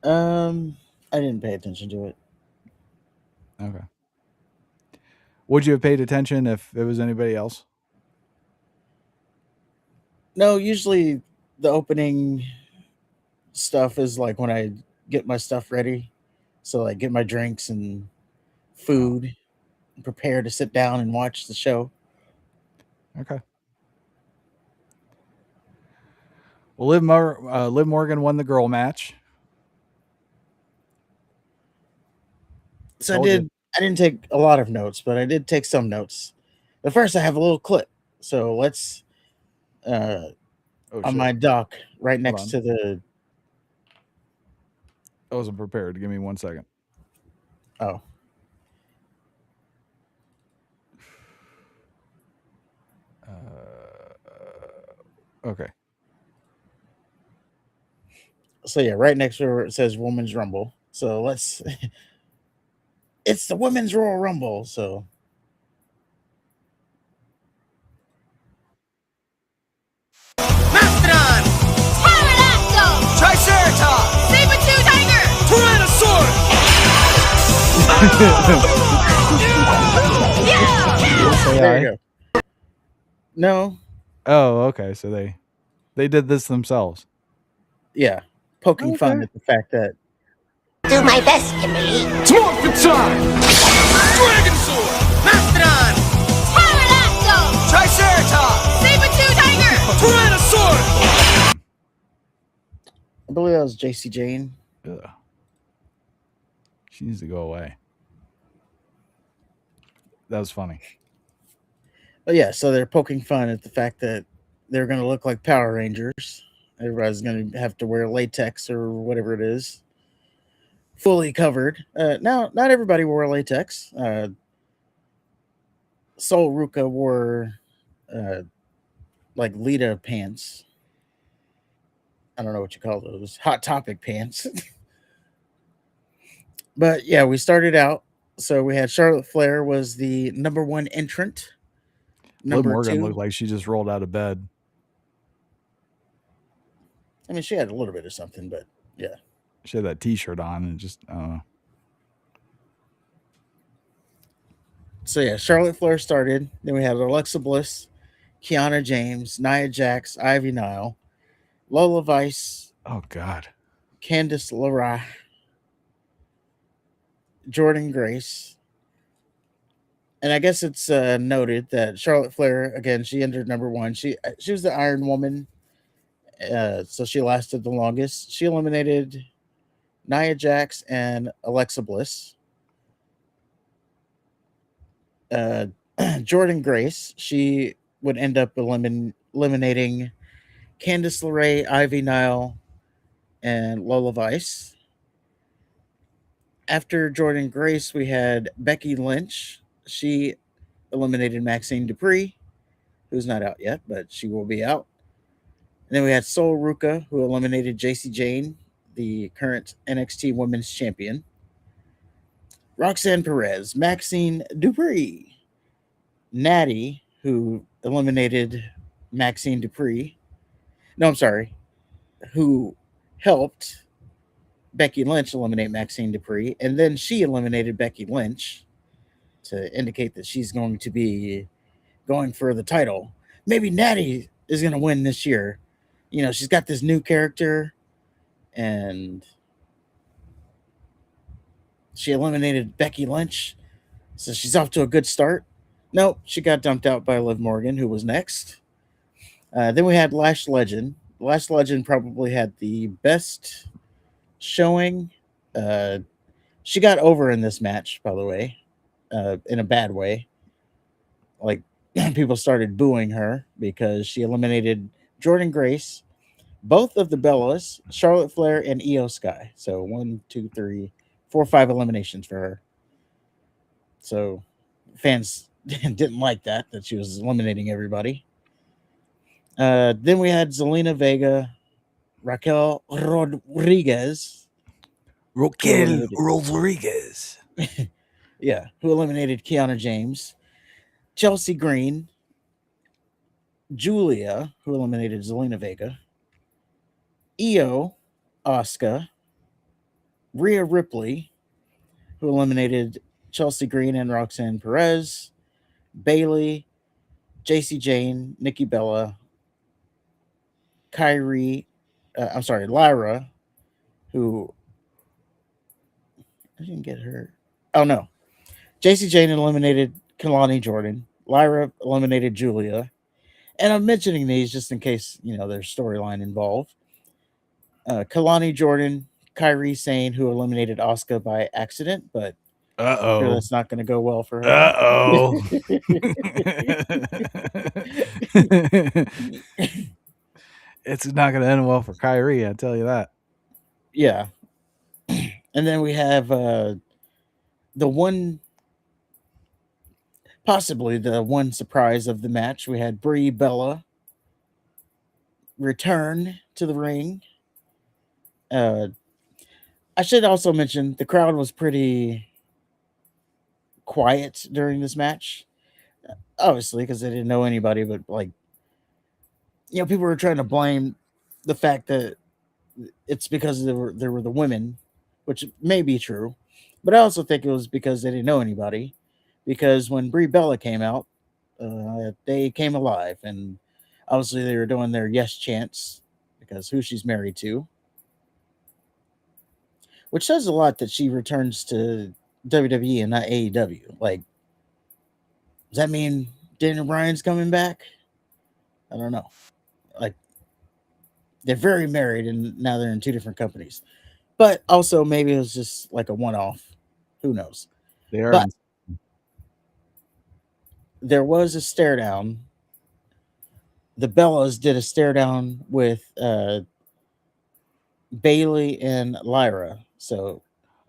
I didn't pay attention to it. Okay. Would you have paid attention if it was anybody else? No, usually the opening stuff is like when I get my stuff ready. So like get my drinks and food, prepare to sit down and watch the show. Okay. Well, Liv Morgan won the girl match. So Told you. I didn't take a lot of notes, but I did take some notes. But first I have a little clip. So let's Oh, on shit. my dock right next on. to the I wasn't prepared. Give me 1 second. oh. Okay. So yeah, right next to where it says Women's Rumble. So let's it's the Women's Royal Rumble. So Mastodon, Pterodactyl! Triceratops, Saber-tooth tiger! Tyrannosaurus, Say there aye. you go. No, Oh, okay. So they did this themselves. yeah. Poking fun Okay. at the fact that Do my best, Kimberly. Morphin time, Dragonsaur, Mastodon, Pterodactyl! Triceratops, Saber-tooth tiger! Tyrannosaurus. I believe that was JC Jane. Ugh. She needs to go away. That was funny. But yeah, so they're poking fun at the fact that they're going to look like Power Rangers. Everybody's going to have to wear latex or whatever it is, fully covered. Now, not everybody wore latex. Sol Ruka wore like Lita pants. I don't know what you call those. Hot Topic pants. But yeah, we started out. So we had Charlotte Flair was the number one entrant. Liv Number Morgan two, looked like she just rolled out of bed. I mean, she had a little bit of something, but yeah. She had that T-shirt on and just I don't know. So yeah, Charlotte Flair started. Then we had Alexa Bliss, Kiana James, Nia Jax, Ivy Nile, Lola Vice, Oh God. Candice LeRae, Jordan Grace. And I guess it's noted that Charlotte Flair, again, she entered number one. She was the Iron Woman, so she lasted the longest. She eliminated Nia Jax and Alexa Bliss. Uh, Jordan Grace, she would end up eliminating Candice LeRae, Ivy Nile, and Lola Vice. After Jordan Grace, we had Becky Lynch. She eliminated Maxine Dupree, who's not out yet, but she will be out. And then we had Sol Ruka, who eliminated JC Jane, the current NXT Women's Champion. Roxanne Perez, Maxine Dupree, Natty, who eliminated Maxine Dupree. No, I'm sorry, who helped Becky Lynch eliminate Maxine Dupree, and then she eliminated Becky Lynch to indicate that she's going to be going for the title. Maybe Natty is going to win this year. You know, she's got this new character, and she eliminated Becky Lynch, so she's off to a good start. Nope, she got dumped out by Liv Morgan, who was next. Then we had Lash Legend. Lash Legend probably had the best showing. She got over in this match, by the way, in a bad way. Like, people started booing her because she eliminated Jordan Grace, both of the Bellas, Charlotte Flair, and Io Sky. So 1, 2, 3, 4, 5 eliminations for her. So fans didn't like that she was eliminating everybody. Then we had Zelina Vega, Raquel Rodriguez. Raquel Rodriguez. Yeah, who eliminated Kiana James. Chelsea Green, Julia, who eliminated Zelina Vega. Io, Asuka, Rhea Ripley, who eliminated Chelsea Green and Roxanne Perez. Bailey, JC Jane, Nikki Bella, Lyra, who I didn't get her. Oh no, JC Jane eliminated Kalani Jordan. Lyra eliminated Julia, and I'm mentioning these just in case there's storyline involved. Kalani Jordan, Kyrie Sane, who eliminated Asuka by accident, but sure that's not going to go well for her. It's not going to end well for Kyrie, I tell you that. Yeah. And then we have possibly the one surprise of the match. We had Brie Bella return to the ring. I should also mention the crowd was pretty quiet during this match. Obviously, because they didn't know anybody, but people were trying to blame the fact that it's because there were the women, which may be true, but I also think it was because they didn't know anybody. Because when Brie Bella came out, they came alive, and obviously they were doing their yes chants because who she's married to, which says a lot that she returns to WWE and not AEW. Like, does that mean Daniel Bryan's coming back? I don't know. Like, they're very married, and now they're in two different companies. But also, maybe it was just like a one-off. Who knows? They are. But there was a stare down. The Bellas did a stare down with Bailey and Lyra. So,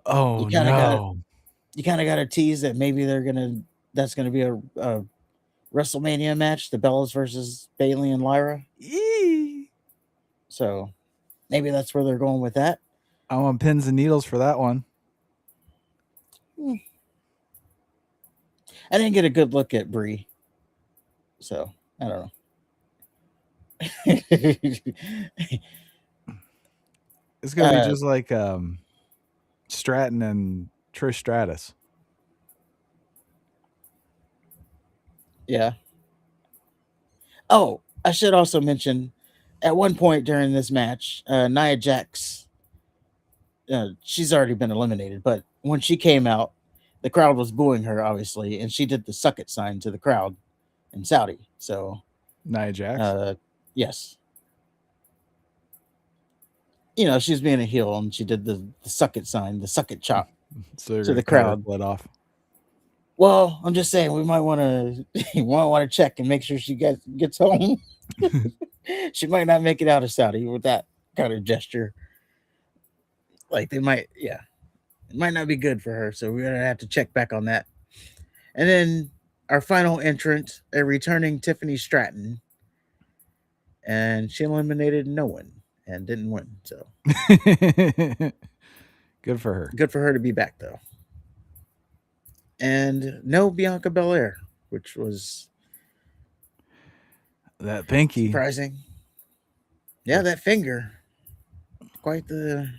you kind of got to tease that maybe that's gonna be a WrestleMania match, the Bellas versus Bailey and Lyra. Yee. So maybe that's where they're going with that. I want pins and needles for that one. I didn't get a good look at Brie, so I don't know. It's gonna be just like Stratton and Trish Stratus. Yeah. Oh, I should also mention, at one point during this match, Nia Jax, she's already been eliminated, but when she came out, the crowd was booing her, obviously, and she did the suck it sign to the crowd in Saudi. So, Nia Jax. yes. She was being a heel and she did the suck it sign, the suck it chop So to the crowd. Let off. Well, I'm just saying we might want to check and make sure she gets home. She might not make it out of Saudi with that kind of gesture. Like it might not be good for her. So we're gonna have to check back on that. And then our final entrant, a returning Tiffany Stratton, and she eliminated no one and didn't win. So good for her. Good for her to be back though. And no Bianca Belair, which was that pinky surprising. Yeah, that finger. Quite the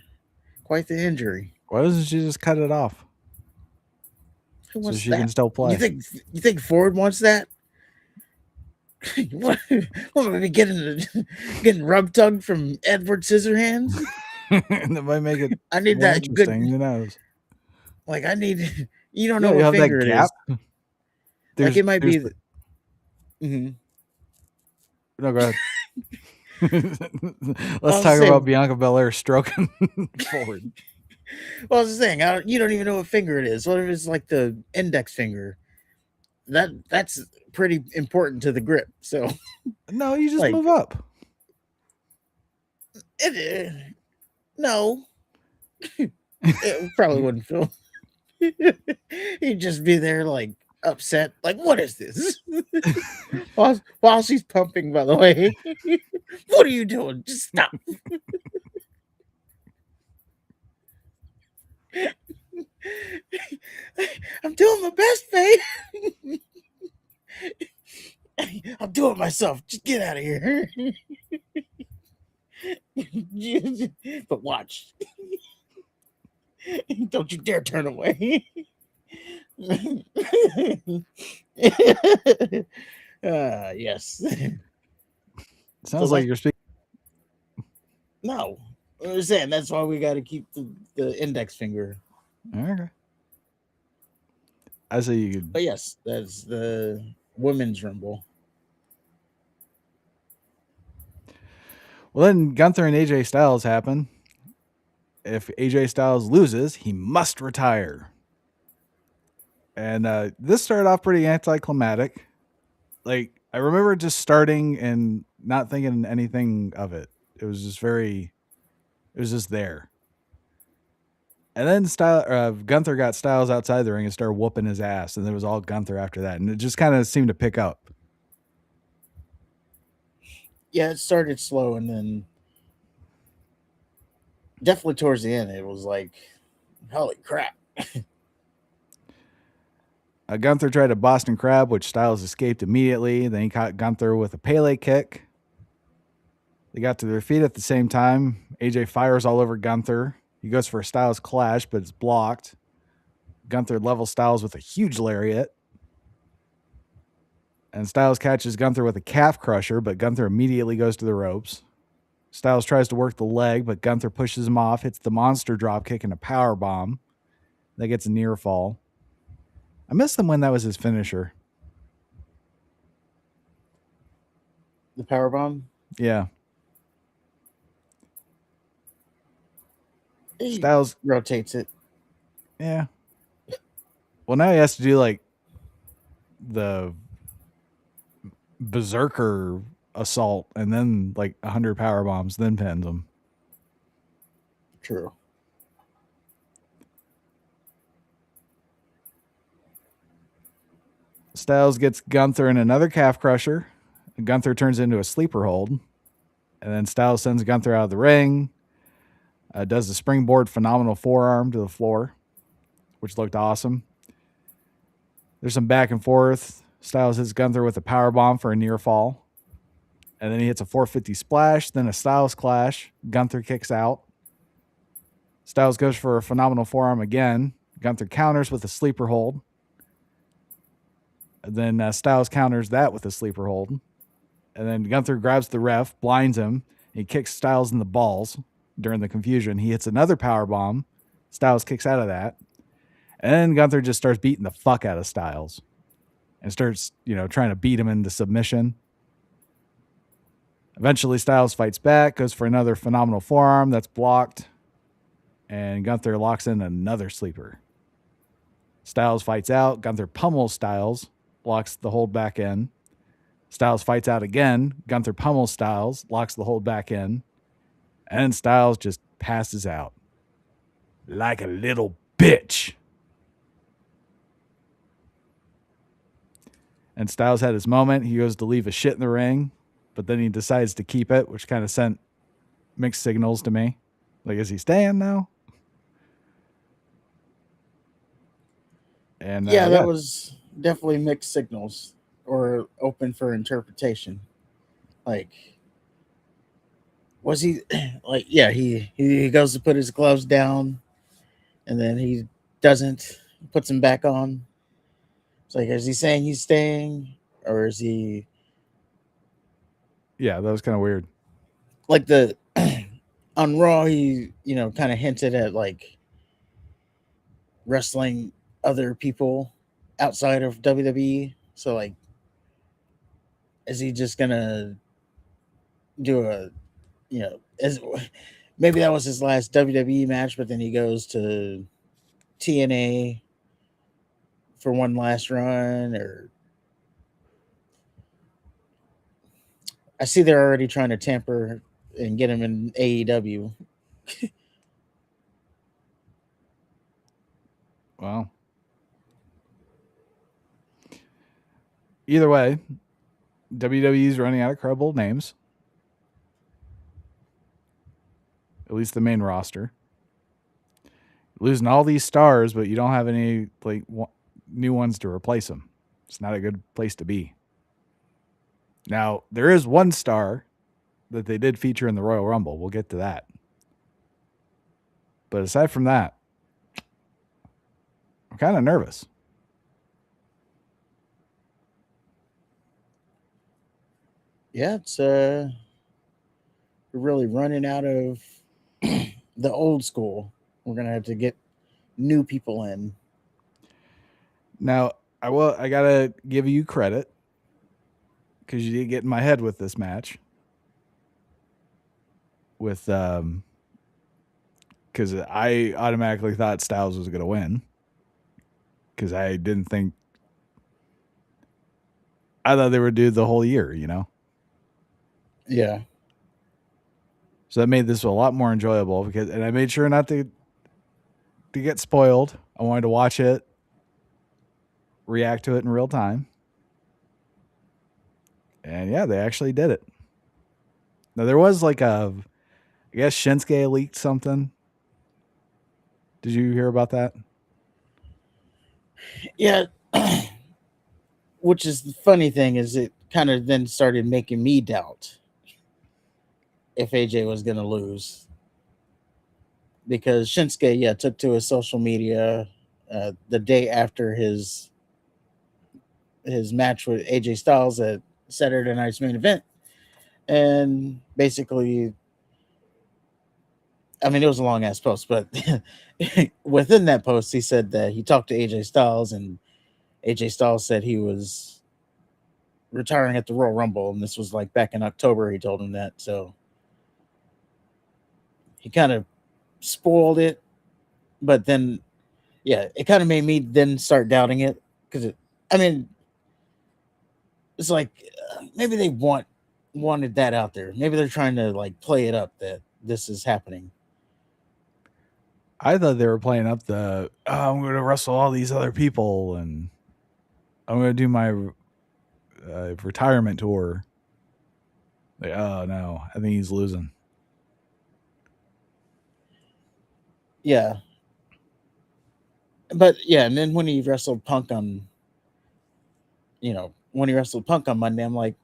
injury. Why doesn't she just cut it off? So she can still play. You think Ford wants that? What am I getting rub tugged from Edward Scissorhands? That might make it. I need that good. Who knows? Like I need. You don't know what finger it is. Like it might be. Mm-hmm. No, go ahead. Let's talk about Bianca Belair stroking forward. Well, I was saying, you don't even know what finger it is. What if it's like the index finger? That's pretty important to the grip. So no, you just move up. No, it probably wouldn't feel. He'd just be there like upset, like what is this? while she's pumping, by the way. What are you doing? Just stop. I'm doing my best, babe. I'll do it myself. Just get out of here. But watch. Don't you dare turn away. Yes. Sounds like you're speaking. No. I was saying that's why we got to keep the index finger. Okay. I say you could. But yes, that's the women's rumble. Well, then Gunther and AJ Styles happen. If AJ Styles loses, he must retire. And this started off pretty anticlimactic. Like, I remember just starting and not thinking anything of it. It was just there. And then Gunther got Styles outside the ring and started whooping his ass. And it was all Gunther after that. And it just kind of seemed to pick up. Yeah, it started slow and then definitely towards the end, it was like, holy crap. Gunther tried a Boston Crab, which Styles escaped immediately. Then he caught Gunther with a Pele kick. They got to their feet at the same time. AJ fires all over Gunther. He goes for a Styles clash, but it's blocked. Gunther levels Styles with a huge lariat. And Styles catches Gunther with a calf crusher, but Gunther immediately goes to the ropes. Styles tries to work the leg, but Gunther pushes him off, hits the monster drop kick and a power bomb. That gets a near fall. I missed him when that was his finisher. The power bomb? Yeah. Styles rotates it. Yeah. Well, now he has to do like the berserker assault and then like 100 power bombs, then pins him. True. Styles gets Gunther in another calf crusher. Gunther turns into a sleeper hold. And then Styles sends Gunther out of the ring. Does the springboard phenomenal forearm to the floor, which looked awesome. There's some back and forth. Styles hits Gunther with a power bomb for a near fall. And then he hits a 450 splash, then a Styles clash. Gunther kicks out. Styles goes for a phenomenal forearm again. Gunther counters with a sleeper hold. And then Styles counters that with a sleeper hold. And then Gunther grabs the ref, blinds him. He kicks Styles in the balls during the confusion. He hits another power bomb. Styles kicks out of that. And then Gunther just starts beating the fuck out of Styles and starts, trying to beat him into submission. Eventually, Styles fights back, goes for another phenomenal forearm that's blocked. And Gunther locks in another sleeper. Styles fights out. Gunther pummels Styles, locks the hold back in. Styles fights out again. Gunther pummels Styles, locks the hold back in. And Styles just passes out. Like a little bitch. And Styles had his moment. He goes to leave a shit in the ring, but then he decides to keep it, which kind of sent mixed signals to me. Like, is he staying now? And that was definitely mixed signals or open for interpretation. Like, was he like, he goes to put his gloves down and then he doesn't, puts them back on. It's like, is he saying he's staying or is he? Yeah, that was kind of weird. Like on Raw, he, kind of hinted at like wrestling other people outside of WWE. So like, is he just gonna do maybe that was his last WWE match, but then he goes to TNA for one last run, or I see they're already trying to tamper and get him in AEW. Wow. Either way, WWE's running out of credible names. At least the main roster. Losing all these stars, but you don't have any new ones to replace them. It's not a good place to be. Now, there is one star that they did feature in the Royal Rumble. We'll get to that. But aside from that, I'm kind of nervous. Yeah, it's we're really running out of the old school. We're gonna have to get new people in. Now, I gotta give you credit because you did get in my head with this match. With because I automatically thought Styles was gonna win because I didn't think. I thought they would do the whole year, Yeah. So that made this a lot more enjoyable and I made sure not to get spoiled. I wanted to watch it, react to it in real time. And yeah, they actually did it. Now there was I guess Shinsuke leaked something. Did you hear about that? Yeah. Which is the funny thing is it kind of then started making me doubt if AJ was going to lose. Because Shinsuke, took to his social media the day after his match with AJ Styles at Saturday Night's Main Event. And basically, I mean, it was a long-ass post, but within that post, he said that he talked to AJ Styles, and AJ Styles said he was retiring at the Royal Rumble, and this was like back in October. He told him that, so he kind of spoiled it. But then, it kind of made me then start doubting it because it's like maybe they wanted that out there. Maybe they're trying to like play it up that this is happening. I thought they were playing up I'm going to wrestle all these other people and I'm going to do my retirement tour. Like, oh no, I think he's losing. Yeah. But and then when he wrestled Punk on Monday, I'm like,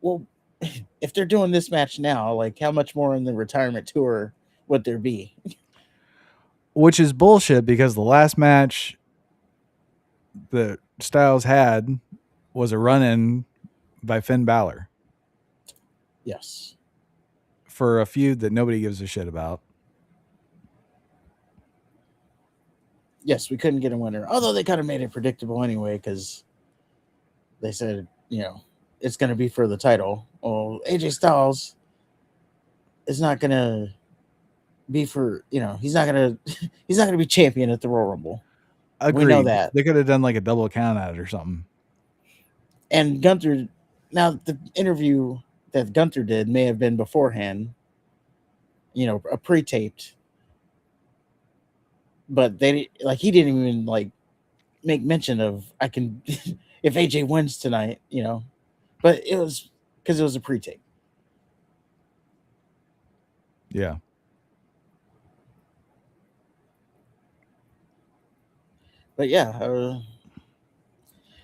well, if they're doing this match now, like how much more in the retirement tour would there be? Which is bullshit because the last match that Styles had was a run-in by Finn Balor Yes. for a feud that nobody gives a shit about. Yes, we couldn't get a winner. Although they kind of made it predictable anyway, because they said, it's going to be for the title. Well, AJ Styles is not going to be for, he's not going to be champion at the Royal Rumble. Agreed. We know that. They could have done like a double count at it or something. And Gunther, now the interview that Gunther did may have been beforehand, a pre-taped, but he didn't even make mention of I can if AJ wins tonight, but it was because it was a pre-tape. Yeah. But yeah,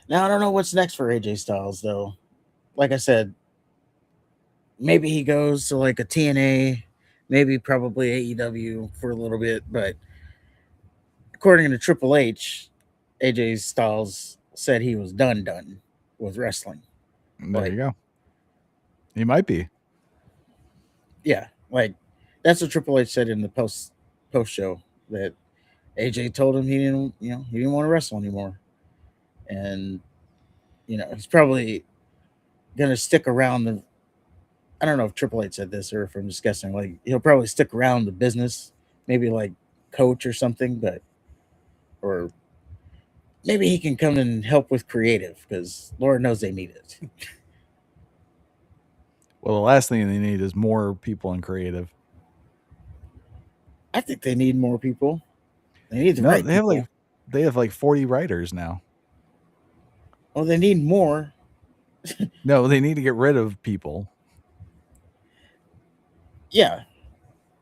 now I don't know what's next for AJ Styles though. Like I said, maybe he goes to like a TNA, maybe probably AEW for a little bit, but according to Triple H, AJ Styles said he was done with wrestling. There you go. He might be. Yeah, that's what Triple H said in the post show, that AJ told him he didn't want to wrestle anymore, and he's probably gonna stick around I don't know if Triple H said this or if I'm just guessing. He'll probably stick around the business, maybe like coach or something, or maybe he can come and help with creative, because Lord knows they need it. Well, the last thing they need is more people in creative. I think they need more people. They need the right people. They have like 40 writers now. Well, they need more. No, they need to get rid of people. Yeah.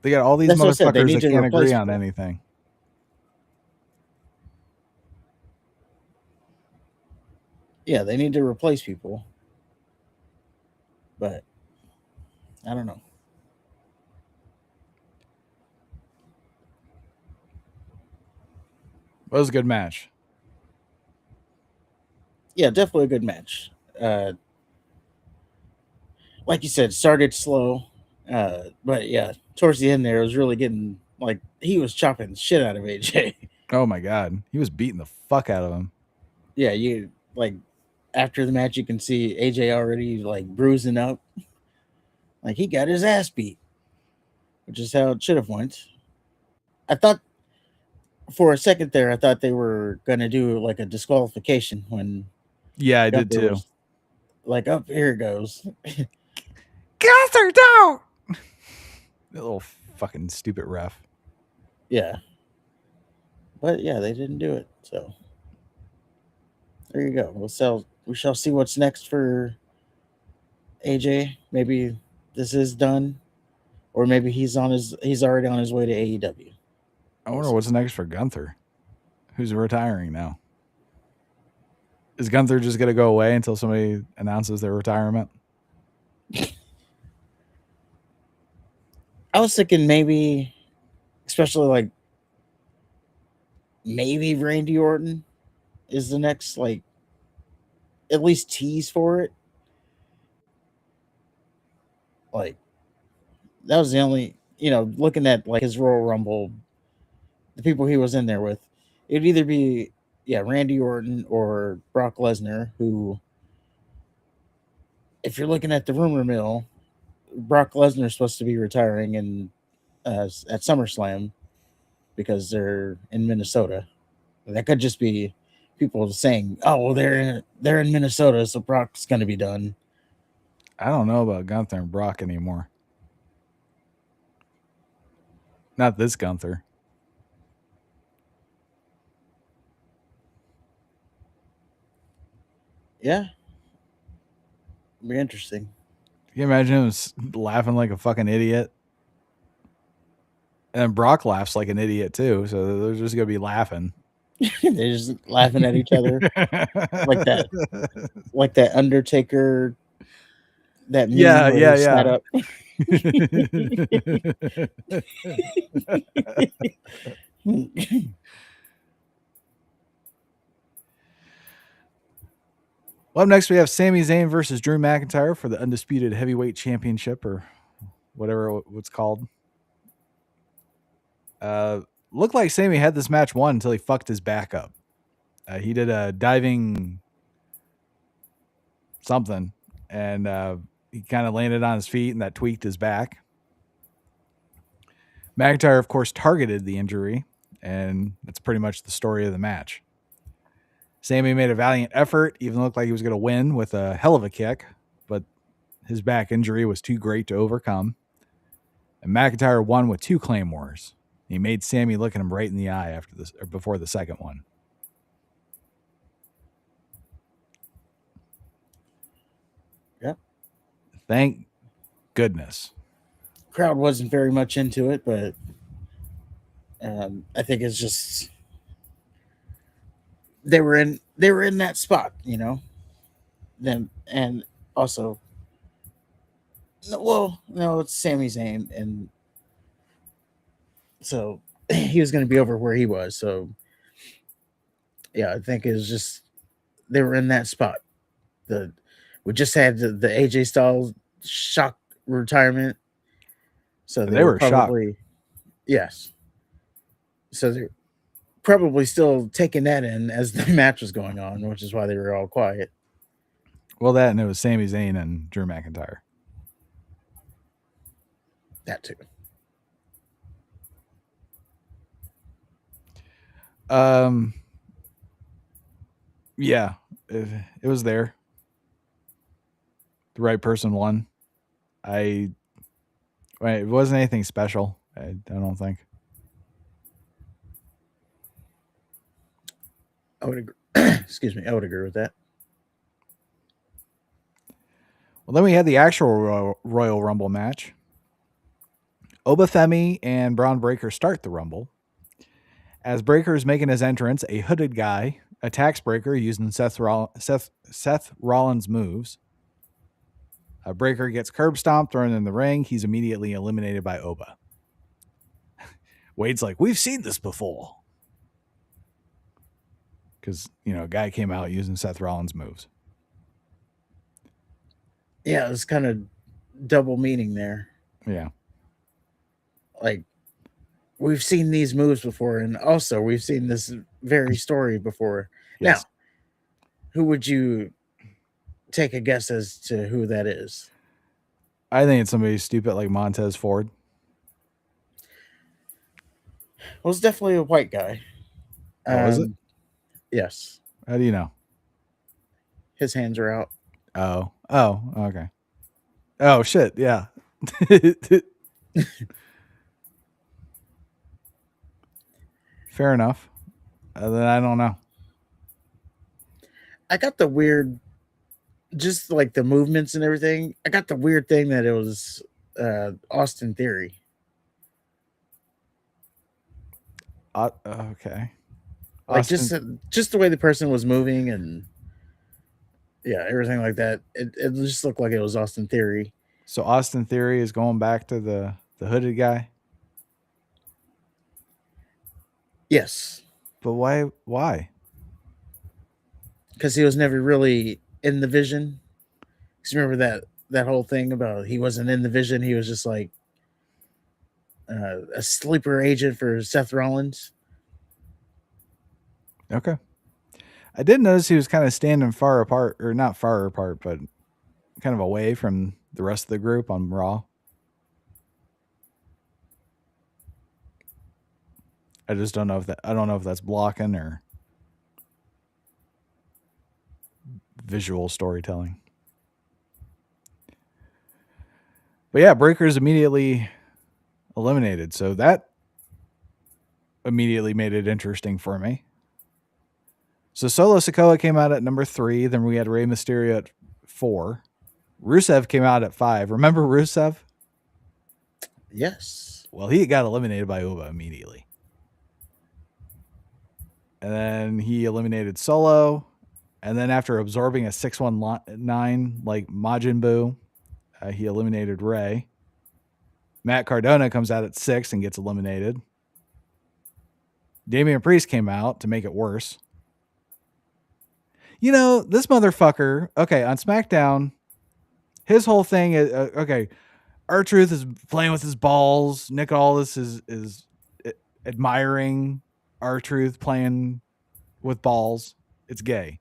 They got all these motherfuckers that can't agree on anything. Yeah, they need to replace people. But I don't know. It was a good match. Yeah, definitely a good match. Like you said, started slow. But yeah, towards the end there, it was really getting he was chopping the shit out of AJ. Oh my God. He was beating the fuck out of him. Yeah, you after the match, you can see AJ already bruising up. He got his ass beat, which is how it should have went. I thought for a second there, I thought they were going to do a disqualification when. Yeah, I did too. Up here it goes. Gunther, don't! That little fucking stupid ref. Yeah. But yeah, they didn't do it. So there you go. We shall see what's next for AJ. Maybe this is done, or maybe he's already on his way to AEW. I wonder what's next for Gunther, who's retiring now. Is Gunther just going to go away until somebody announces their retirement? I was thinking maybe, especially maybe Randy Orton is the next, at least tease for it. That was the only, looking at his Royal Rumble, the people he was in there with, it'd either be, Randy Orton or Brock Lesnar, who, if you're looking at the rumor mill, Brock Lesnar is supposed to be retiring at SummerSlam because they're in Minnesota. That could just be people saying, "Oh, well, they're in Minnesota, so Brock's going to be done." I don't know about Gunther and Brock anymore. Not this Gunther. Yeah, it'd be interesting. Can you imagine him laughing like a fucking idiot? And Brock laughs like an idiot too, so they're just gonna be laughing. They're just laughing at each other like that Undertaker. That meme where he sat up. Well, up next we have Sami Zayn versus Drew McIntyre for the Undisputed Heavyweight Championship, or whatever it's called. Looked like Sami had this match won until he fucked his back up. He did a diving something, and he kind of landed on his feet, and that tweaked his back. McIntyre, of course, targeted the injury, and that's pretty much the story of the match. Sami made a valiant effort, even looked like he was going to win with a hell of a kick, but his back injury was too great to overcome. And McIntyre won with 2 claymores. He made Sami look at him right in the eye after this, or before the second one. Yep. Thank goodness. Crowd wasn't very much into it, but I think it's just they were in that spot, you know. Them and also, no, it's Sami Zayn, and so he was going to be over where he was. So yeah, I think it was just they were in that spot. We just had the AJ Styles shock retirement, so They were probably shocked. Yes. So they're probably still taking that in as the match was going on, which is why they were all quiet. Well, that, and it was Sami Zayn and Drew McIntyre. That too. Yeah, it was there. The right person won. It wasn't anything special. I don't think. I would agree. Excuse me. I would agree with that. Well, then we had the actual Royal Rumble match. Obafemi and Braun Breaker start the Rumble. As Breaker is making his entrance, a hooded guy attacks Breaker using Seth Rollins' moves. Breaker gets curb stomped, thrown in the ring. He's immediately eliminated by Oba. Wade's like, we've seen this before. Because, a guy came out using Seth Rollins' moves. Yeah, it was kind of double meaning there. Yeah. Like, we've seen these moves before, and also we've seen this very story before. Yes. Now, who would you take a guess as to who that is? I think it's somebody stupid like Montez Ford. Well, it's definitely a white guy. Oh, is it? Yes. How do you know? His hands are out. Oh, okay. Oh, shit, yeah. Fair enough. Then I don't know. I got the weird, just like the movements and everything. I got the weird thing that it was Austin Theory. Okay. Like just the way the person was moving and yeah, everything like that. It just looked like it was Austin Theory. So Austin Theory is going back to the hooded guy? Yes. But why? Because he was never really in the vision. Because remember that whole thing about he wasn't in the vision. He was just like a sleeper agent for Seth Rollins. Okay. I did notice he was kind of standing far apart, or not far apart, but kind of away from the rest of the group on Raw. I just don't know if that's blocking or visual storytelling. But yeah, Breaker's immediately eliminated. So that immediately made it interesting for me. So Solo Sikoa came out at number 3. Then we had Rey Mysterio at 4. Rusev came out at 5. Remember Rusev? Yes. Well, he got eliminated by Uba immediately. And then he eliminated Solo. And then after absorbing a 619 like Majin Buu, he eliminated Rey. Matt Cardona comes out at 6 and gets eliminated. Damian Priest came out to make it worse. You know, this motherfucker, okay, on SmackDown, his whole thing is, okay, R-Truth is playing with his balls. Nick Aldis is admiring R-Truth playing with balls. It's gay.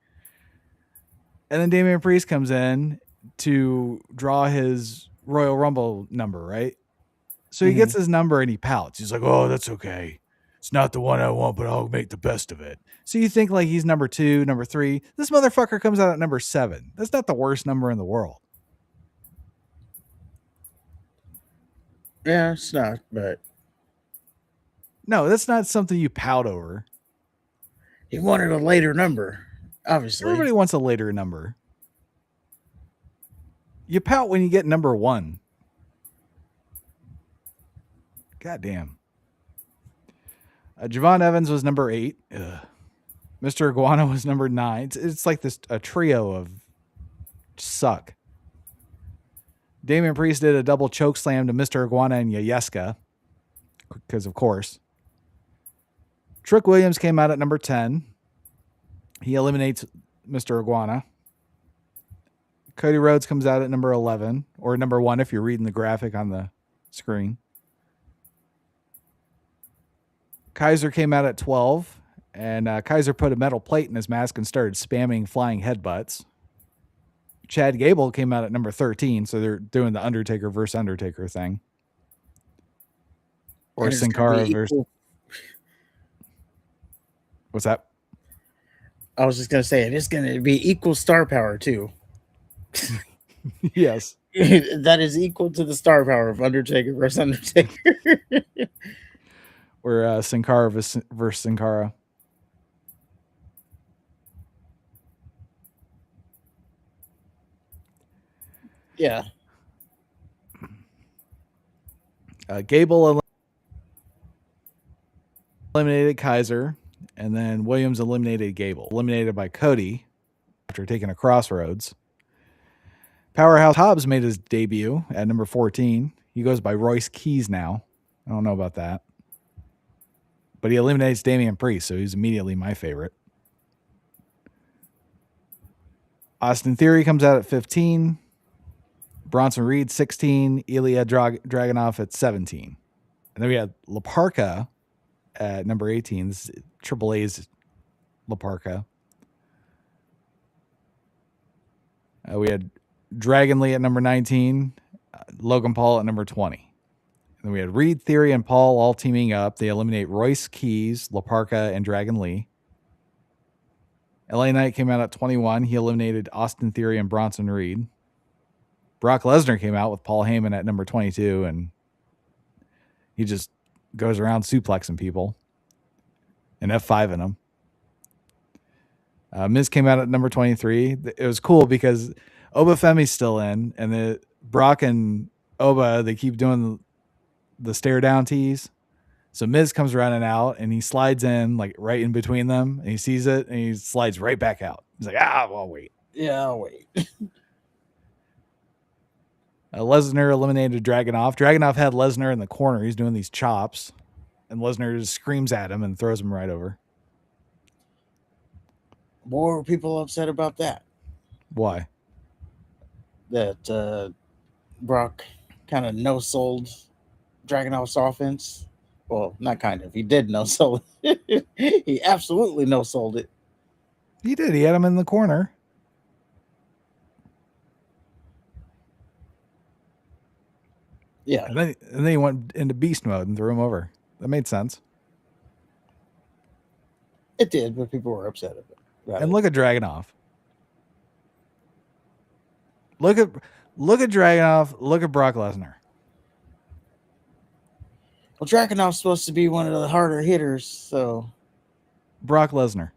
And then Damian Priest comes in to draw his Royal Rumble number, right? So he gets his number and he pouts. He's like, oh, that's okay. It's not the one I want, but I'll make the best of it. So you think like he's number 2, number 3. This motherfucker comes out at number 7. That's not the worst number in the world. Yeah, it's not, but No, that's not something you pout over. he wanted a later number, obviously. Everybody wants a later number. You pout when you get number 1. God damn. Javon Evans was number 8. Ugh. Mr. Iguana was number 9. It's like a trio of suck. Damian Priest did a double choke slam to Mr. Iguana and Yayeska, because of course. Trick Williams came out at number 10. He eliminates Mr. Iguana. Cody Rhodes comes out at number 11, or number 1 if you're reading the graphic on the screen. Kaiser came out at 12, and Kaiser put a metal plate in his mask and started spamming flying headbutts. Chad Gable came out at number 13, so they're doing the Undertaker versus Undertaker thing. Or Sin Cara versus... What's that? I was just going to say, it is going to be equal star power, too. Yes. That is equal to the star power of Undertaker versus Undertaker. Or Sin Cara versus Sin Cara. Yeah. Gable eliminated Kaiser, and then Williams eliminated Gable. Eliminated by Cody after taking a crossroads. Powerhouse Hobbs made his debut at number 14. He goes by Royce Keys now. I don't know about that. But he eliminates Damian Priest, so he's immediately my favorite. Austin Theory comes out at 15. Bronson Reed, 16. Ilya Dragunov at 17. And then we had La Parka at number 18. This is Triple A's La Parka. We had Dragon Lee at number 19. Logan Paul at number 20. And then we had Reed, Theory, and Paul all teaming up. They eliminate Royce Keys, La Parka, and Dragon Lee. LA Knight came out at 21. He eliminated Austin Theory and Bronson Reed. Brock Lesnar came out with Paul Heyman at number 22, and he just goes around suplexing people and F5 in them. Miz came out at number 23. It was cool because Oba Femi's still in, and the Brock and Oba, they keep doing the stare down tease. So Miz comes running out, and he slides in like right in between them, and he sees it, and he slides right back out. He's like, I'll wait. Yeah, I'll wait. Lesnar eliminated Dragunov. Dragunov had Lesnar in the corner. He's doing these chops, and Lesnar just screams at him and throws him right over. More people upset about that. Why? That Brock kind of no-sold Dragunov's offense. Well, not kind of. He did no-sold it. He absolutely no-sold it. He did. He had him in the corner. Yeah. And then he went into beast mode and threw him over. That made sense. It did, but people were upset about it. And look at Dragunov. Look at Dragunov. Look at Brock Lesnar. Well, Dragunov's supposed to be one of the harder hitters, so Brock Lesnar.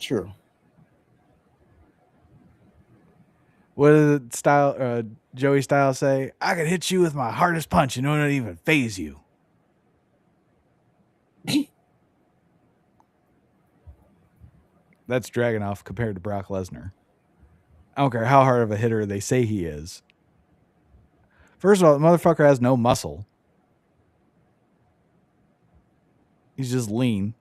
true. What did Joey Styles say? I could hit you with my hardest punch and it wouldn't even phase you. That's Dragunov compared to Brock Lesnar. I don't care how hard of a hitter they say he is. First of all, the motherfucker has no muscle. He's just lean.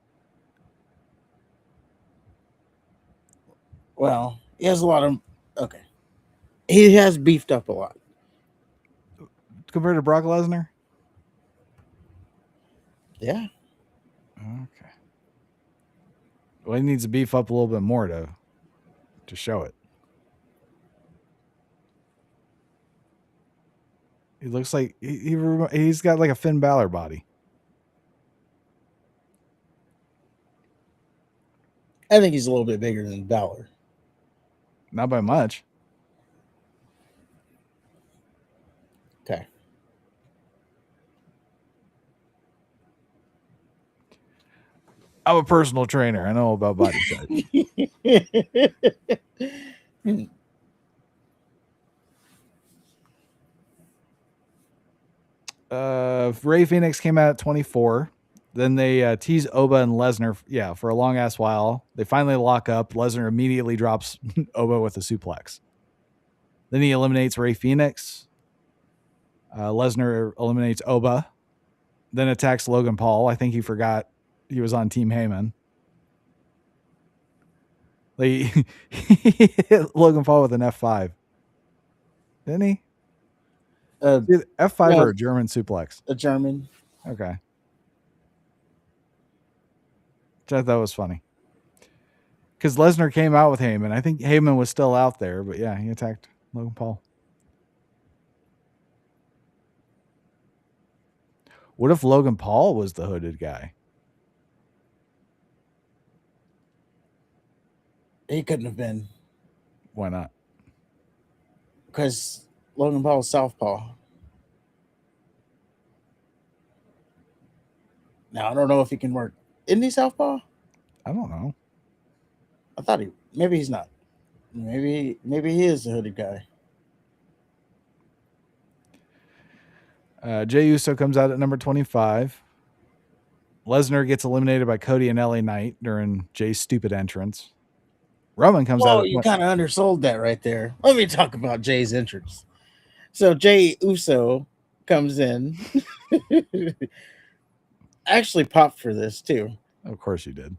Well, he has a lot of. Okay. He has beefed up a lot. compared to Brock Lesnar? Yeah. Okay. Well, he needs to beef up a little bit more to show it. He looks like he's got like a Finn Balor body. I think he's a little bit bigger than Balor. Not by much. Okay. I'm a personal trainer. I know about body type. Ray Phoenix came out at 24. Then they tease Oba and Lesnar, for a long ass while. They finally lock up. Lesnar immediately drops Oba with a suplex. Then he eliminates Ray Phoenix. Lesnar eliminates Oba. Then attacks Logan Paul. I think he forgot he was on Team Heyman. He hit Logan Paul with an F5. Didn't he? F5 or a German suplex? A German. Okay. Which I thought was funny. Because Lesnar came out with Heyman. I think Heyman was still out there, but yeah, he attacked Logan Paul. What if Logan Paul was the hooded guy? He couldn't have been. Why not? Because Logan Paul's southpaw. Now, I don't know if he can work. Isn't he southpaw? I don't know. I thought maybe he's not. Maybe he is the hooded guy. Jey Uso comes out at number 25. Lesnar gets eliminated by Cody and LA Knight during Jay's stupid entrance. Roman comes out. You kind of undersold that right there. Let me talk about Jay's entrance. So Jey Uso comes in. I actually popped for this too. Of course you did.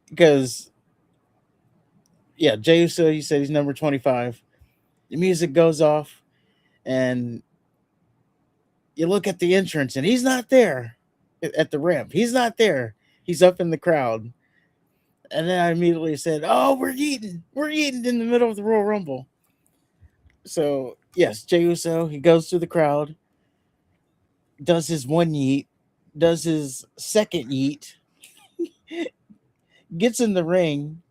Because, Jey Uso, you said he's number 25. The music goes off, and you look at the entrance, and he's not there at the ramp. He's not there. He's up in the crowd. And then I immediately said, "Oh, we're eating in the middle of the Royal Rumble." So, yes, Jey Uso, he goes through the crowd, does his one yeet, does his second yeet, gets in the ring,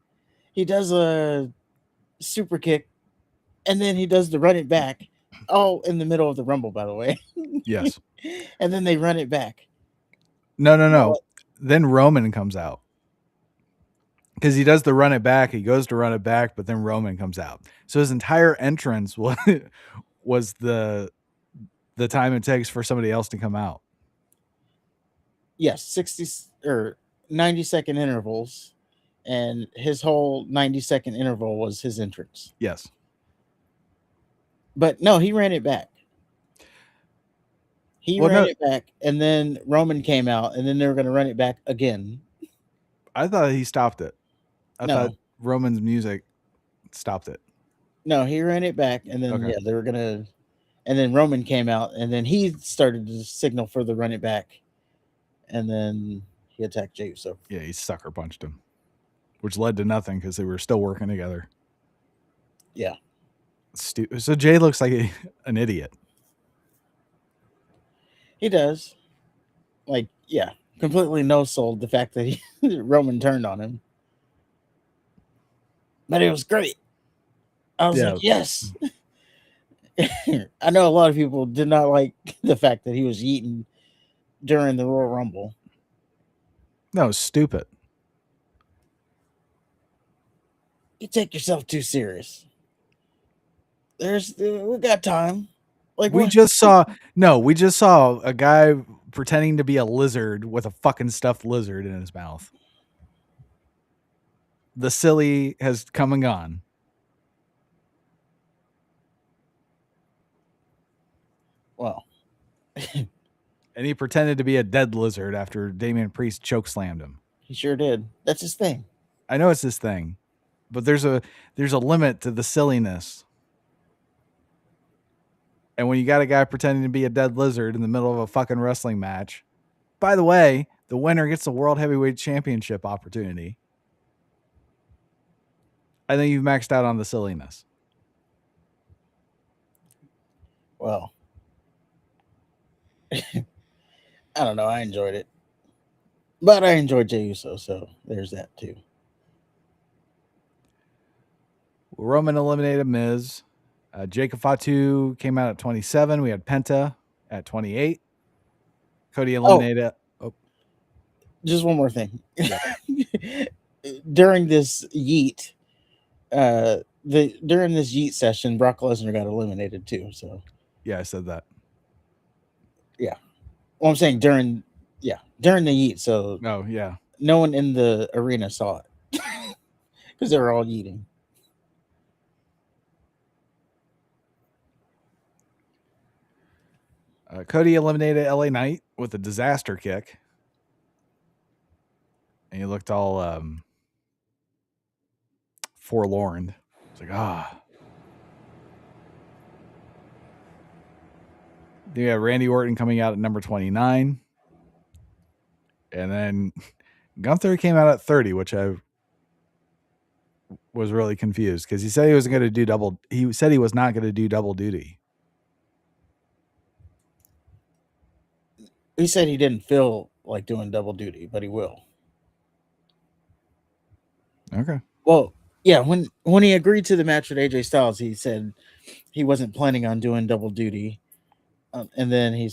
he does a super kick, and then he does the run it back, all in the middle of the Rumble, by the way. Yes. And then they run it back. No. Then Roman comes out. Because he does the run it back. He goes to run it back, but then Roman comes out. So his entire entrance was the time it takes for somebody else to come out. Yes, 60 or 90-second intervals. And his whole 90-second interval was his entrance. Yes. But no, he ran it back. He ran it back, and then Roman came out, and then they were going to run it back again. I thought he stopped it. I thought Roman's music stopped it. No, he ran it back, and then they were gonna, and then Roman came out, and then he started to signal for the run it back, and then he attacked Jey Uso. Yeah, he sucker punched him, which led to nothing because they were still working together. Yeah. So Jay looks like an idiot. He does. Like, completely no-sold the fact that Roman turned on him. But it was great. I was like, yes. I know a lot of people did not like the fact that he was eaten during the Royal Rumble. No, it's stupid. You take yourself too serious. We got time. Like we just saw a guy pretending to be a lizard with a fucking stuffed lizard in his mouth. The silly has come and gone. Well. And he pretended to be a dead lizard after Damian Priest chokeslammed him. He sure did. That's his thing. I know it's his thing. but there's a limit to the silliness. And when you got a guy pretending to be a dead lizard in the middle of a fucking wrestling match, by the way, the winner gets the World Heavyweight Championship opportunity. I think you've maxed out on the silliness. Well, I don't know. I enjoyed it. But I enjoyed Jey Uso, so there's that too. Roman eliminated Miz. Jacob Fatu came out at 27. We had Penta at 28. Cody eliminated. Just one more thing. Yeah. During this yeet, during this yeet session, Brock Lesnar got eliminated too. So Yeah, I said that. yeah. Well, I'm saying during the yeet. So Oh, yeah. no one in the arena saw it because they were all yeeting. Cody eliminated LA Knight with a disaster kick. And he looked all forlorn. It's like, You got Randy Orton coming out at number 29. And then Gunther came out at 30, which I was really confused because he said he was going to do double. He said he was not going to do double duty. He said he didn't feel like doing double duty, but he will. Okay. Well, yeah, when he agreed to the match with AJ Styles, he said he wasn't planning on doing double duty. And then he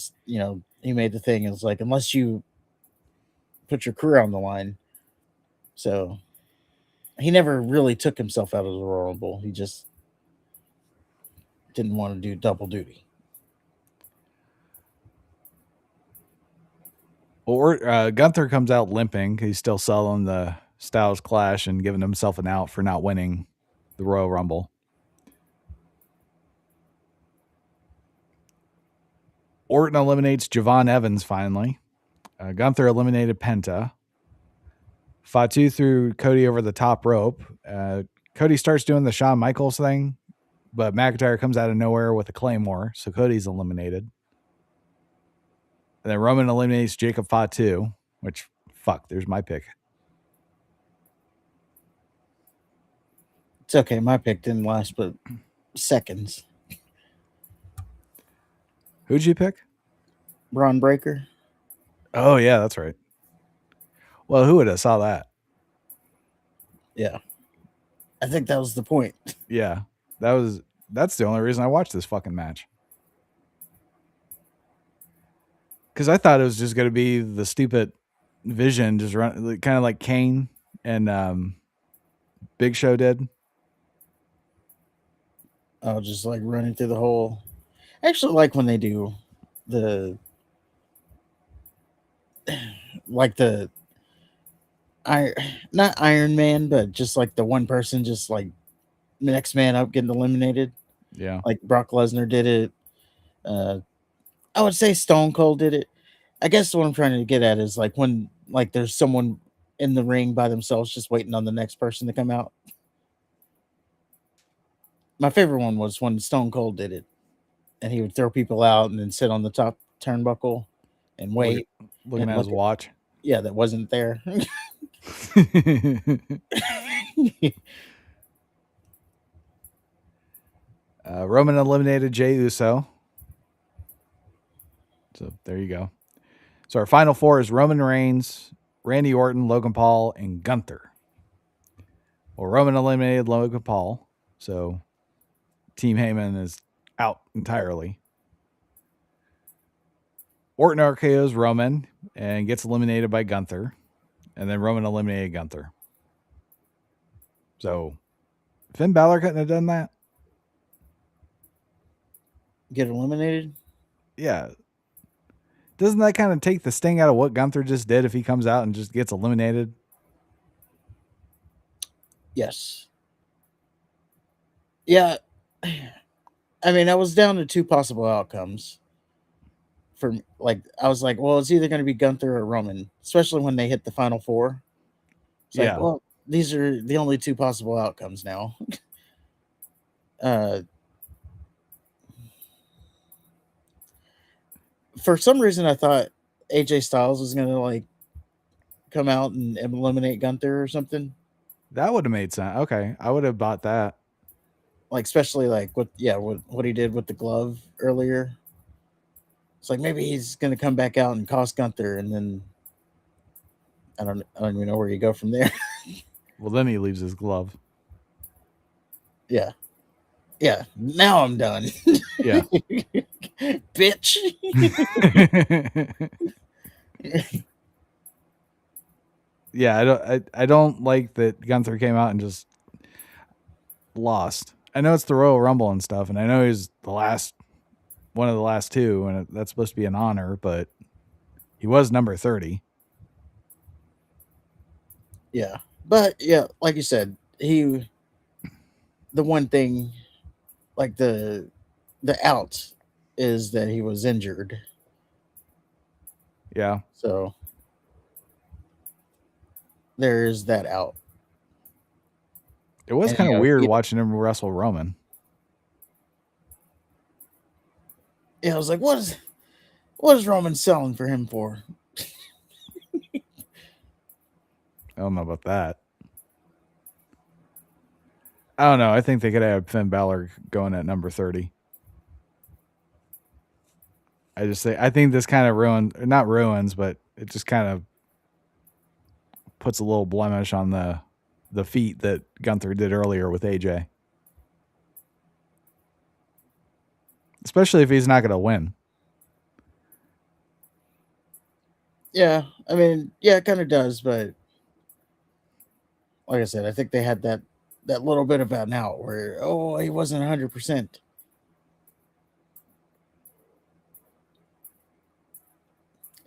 made the thing. It was like, unless you put your career on the line. So he never really took himself out of the Royal Rumble. He just didn't want to do double duty. Well, Gunther comes out limping. He's still selling the Styles Clash and giving himself an out for not winning the Royal Rumble. Orton eliminates Javon Evans finally. Gunther eliminated Penta. Fatu threw Cody over the top rope. Cody starts doing the Shawn Michaels thing, but McIntyre comes out of nowhere with a Claymore, so Cody's eliminated. And then Roman eliminates Jacob Fatu, which, there's my pick. It's okay. My pick didn't last but seconds. Who'd you pick? Braun Breaker. Oh, yeah, that's right. Well, who would have saw that? Yeah. I think that was the point. Yeah. That's the only reason I watched this fucking match. Because I thought it was just going to be the stupid Vision just run, kind of like Kane and Big Show did. Oh, just like running through the whole. I actually like when they do not Iron Man, but just like the one person, just like next man up getting eliminated. Yeah. Like Brock Lesnar did it. I would say Stone Cold did it. I guess what I'm trying to get at is like when like there's someone in the ring by themselves just waiting on the next person to come out. My favorite one was when Stone Cold did it. And he would throw people out and then sit on the top turnbuckle and wait. Looking at his watch. Yeah, that wasn't there. Roman eliminated Jey Uso. So there you go. So our final four is Roman Reigns, Randy Orton, Logan Paul, and Gunther. Well, Roman eliminated Logan Paul. So Team Heyman is out entirely. Orton RKO's Roman and gets eliminated by Gunther. And then Roman eliminated Gunther. So Finn Balor couldn't have done that. Get eliminated? Yeah. Doesn't that kind of take the sting out of what Gunther just did if he comes out and just gets eliminated? Yes. Yeah. I mean, I was down to two possible outcomes. I was like, well, it's either going to be Gunther or Roman, especially when they hit the final four. It's Yeah. like, well, these are the only two possible outcomes now. For some reason, I thought AJ Styles was gonna like come out and eliminate Gunther or something. That would have made sense. Okay, I would have bought that. Like especially like what he did with the glove earlier. It's like maybe he's gonna come back out and cost Gunther, and then I don't even know where you go from there. Well, then he leaves his glove. Yeah. Now I'm done. Yeah. Bitch. Yeah, I don't like that Gunther came out and just lost. I know it's the Royal Rumble and stuff, and I know he's one of the last two, and that's supposed to be an honor, but he was number 30. Yeah. But yeah, like you said, the one thing, like the out is that he was injured. Yeah. So there is that out. It was And, kind you of know, weird watching him wrestle Roman. Yeah, I was like, what is Roman selling for him for? I don't know about that. I don't know. I think they could have Finn Balor going at number 30. I think this kind of not ruins, but it just kind of puts a little blemish on the feat that Gunther did earlier with AJ. Especially if he's not going to win. Yeah, I mean, yeah, it kind of does, but like I said, I think they had that little bit of an out where, he wasn't 100%.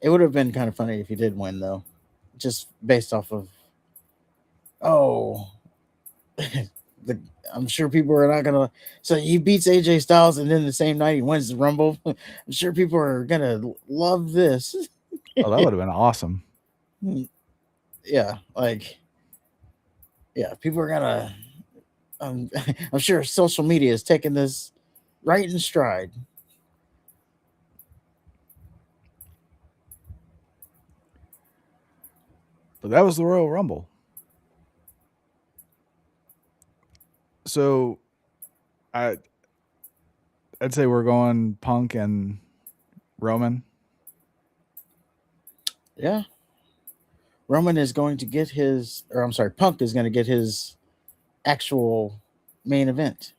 It would have been kind of funny if he did win, though, just based off of, I'm sure people are not gonna. So he beats AJ Styles, and then the same night he wins the Rumble. I'm sure people are gonna love this. Oh, that would have been awesome. Yeah, people are gonna. I'm sure social media is taking this right in stride. But that was the Royal Rumble. So I'd say we're going Punk and Roman. Yeah. Punk is going to get his actual main event.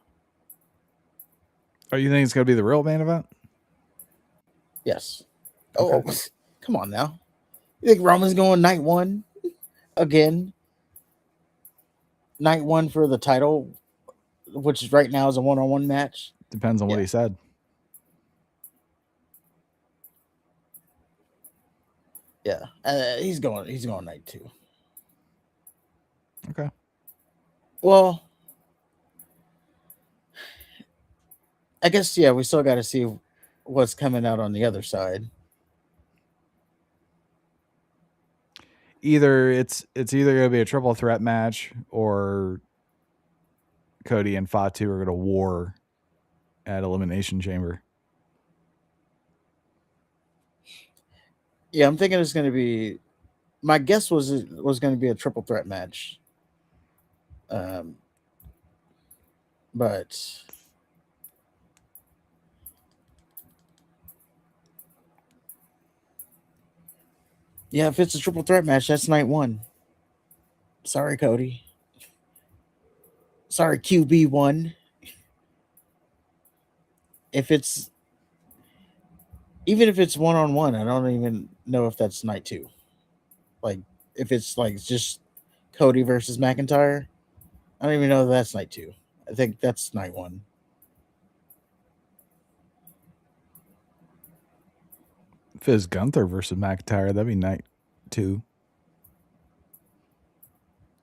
Oh, you think it's going to be the real main event? Yes. Okay. Oh, come on now. You think Roman's going night one again? Night one for the title, which is right now is a one-on-one match. Depends on what he said. Yeah, he's going night two. Okay. Well, I guess we still got to see what's coming out on the other side. It's either going to be a triple threat match or Cody and Fatu are going to war at Elimination Chamber. Yeah, I'm thinking it's going to be. My guess was it was going to be a triple threat match. But yeah, if it's a triple threat match, that's night one. Sorry, Cody. Sorry, QB1. Even if it's one-on-one, I don't even know if that's night two. Like, if it's like just Cody versus McIntyre, I don't even know if that's night two. I think that's night one. If it's Gunther versus McIntyre, that'd be night two.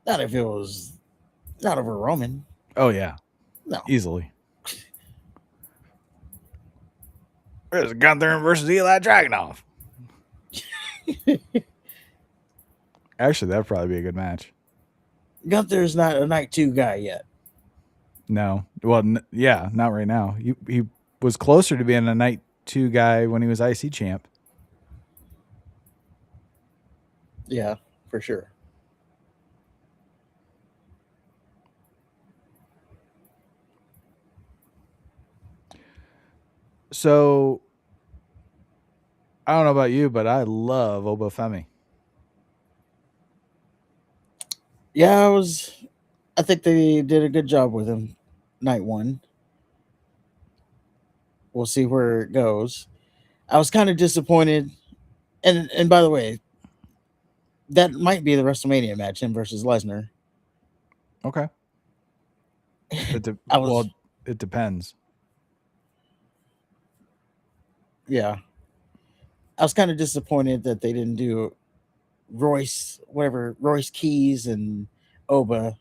Not if it was not over Roman. Oh, yeah. No. Easily. There's Gunther versus Eli Dragunov. Actually, that'd probably be a good match. Gunther's not a night 2 guy yet. No. Well, yeah, not right now. He was closer to being a night 2 guy when he was IC champ. Yeah, for sure. So I don't know about you, but I love Obafemi. Yeah, I think they did a good job with him night 1. We'll see where it goes. I was kind of disappointed, and by the way, that might be the WrestleMania match, him versus Lesnar. Okay. I was Well, it depends. Yeah, I was kind of disappointed that they didn't do Royce Keys and Oba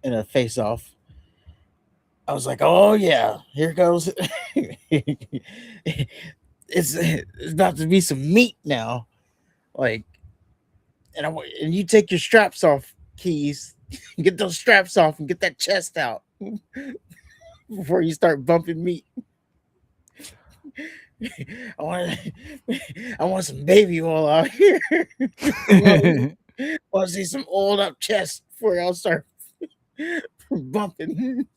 in a face off. I was like, oh yeah, here goes. It's about to be some meat now. Like, and you take your straps off, Keys. Get those straps off and get that chest out before you start bumping meat. I want I want some baby oil out here. I want to see some oiled up chest before I'll start bumping.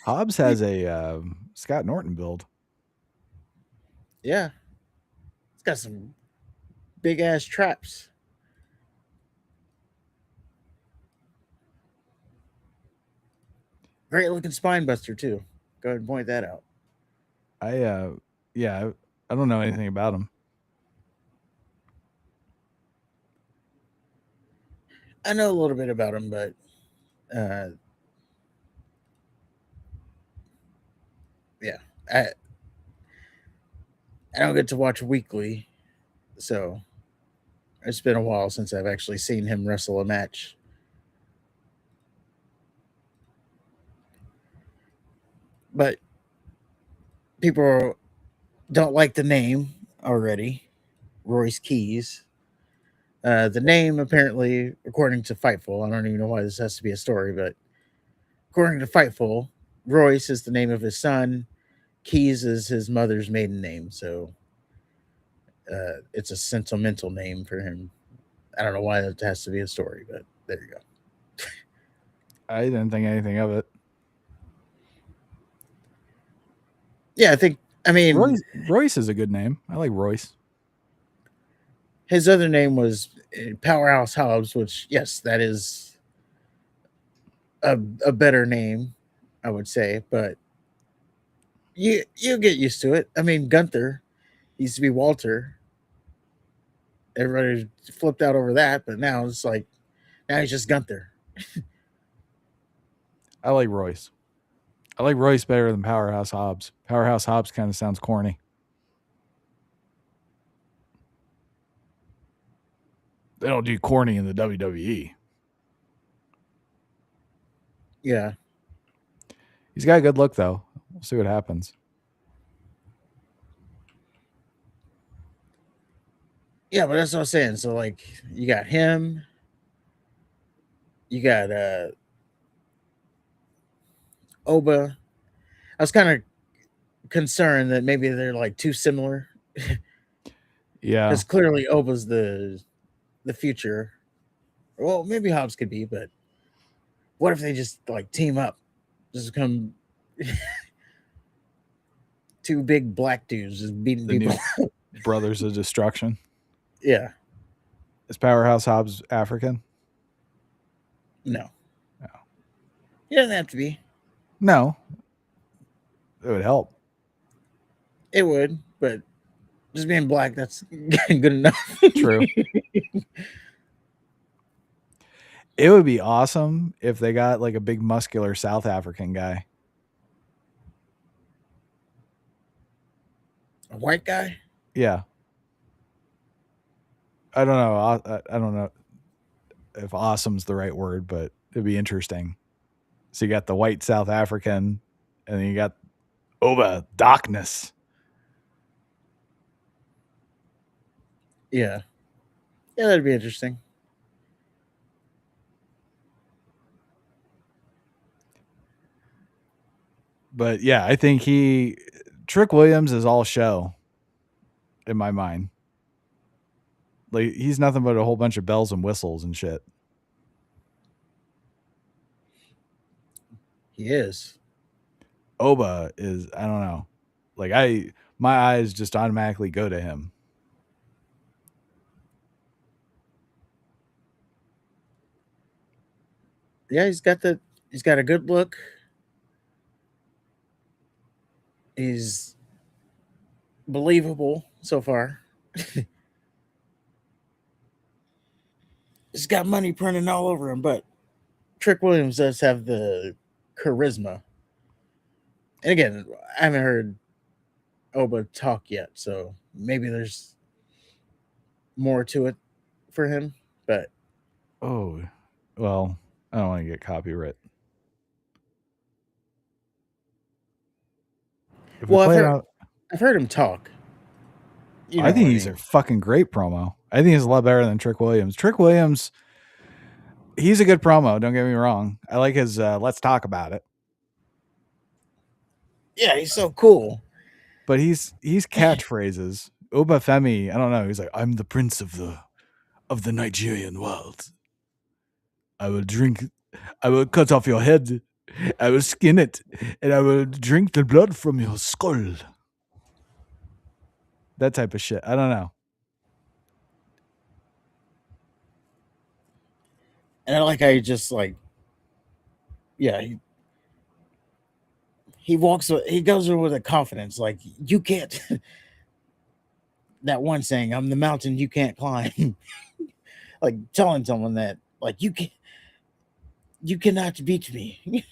Hobbs has a Scott Norton build. Yeah, it's got some big ass traps. Great looking spine buster too. Go ahead and point that out. Yeah, I don't know anything about him. I know a little bit about him, but yeah, I I don't get to watch weekly, so it's been a while since I've actually seen him wrestle a match. But people don't like the name already, Royce Keys. The name, apparently, according to Fightful, I don't even know why this has to be a story, but according to Fightful, Royce is the name of his son. Keys is his mother's maiden name, so it's a sentimental name for him. I don't know why that has to be a story, but there you go. I didn't think anything of it. Yeah, I mean, Royce is a good name. I like Royce. his other name was Powerhouse Hobbs, which, yes, that is a better name, I would say, but you get used to it. I mean, Gunther used to be Walter. Everybody flipped out over that, but now it's like now he's just Gunther. I like Royce. I like Royce better than Powerhouse Hobbs. Powerhouse Hobbs kind of sounds corny. They don't do corny in the WWE. Yeah. He's got a good look, though. We'll see what happens. Yeah, but that's what I'm saying. So, like, you got him, you got Oba. I was kind of concerned that maybe they're like too similar. Yeah. Because clearly Oba's the future. Well, maybe Hobbs could be, but what if they just like team up? Just become two big black dudes just beating The people. new Brothers of Destruction. Yeah. Is Powerhouse Hobbs African? No. No. He doesn't have to be. No. It would help. It would, but just being black, that's good enough. True. It would be awesome if they got like a big muscular South African guy. A white guy? Yeah. I don't know. I don't know if awesome's the right word, but it'd be interesting. So you got the white South African, and then you got Oba Darkness. Yeah. Yeah, that'd be interesting. But yeah, I think Trick Williams is all show in my mind. Like he's nothing but a whole bunch of bells and whistles and shit. He is. Oba is, I don't know. Like my eyes just automatically go to him. Yeah, he's got a good look. He's believable so far. He's got money printing all over him, but Trick Williams does have the charisma. And again, I haven't heard Oba talk yet, so maybe there's more to it for him. But Oh, well, I don't want to get copyright. If we well, play it out, I've heard him talk. You know I think what I he's mean. a fucking great promo. I think he's a lot better than Trick Williams. Trick Williams, he's a good promo. Don't get me wrong. I like his "Let's talk about it," Yeah, he's so cool. but he's catchphrases. Oba Femi, I don't know. He's like, "I'm the prince of the Nigerian world. I will drink. I will cut off your head. I will skin it, and I will drink the blood from your skull." That type of shit. I don't know. And I like how he just yeah, he goes over with a confidence. Like, you can't, that one saying, "I'm the mountain you can't climb." Like telling someone that, like, you cannot beat me.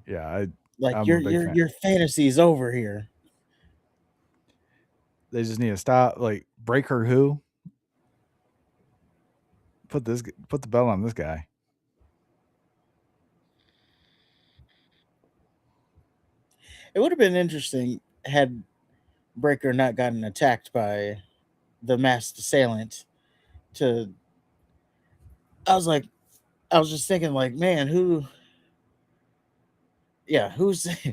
Yeah, Like I'm a your big fan. your fantasy is over here. They just need to stop. Like Breaker, who put the belt on this guy. It would have been interesting had Breaker not gotten attacked by the masked assailant. To I was like, I was just thinking, like, man, who's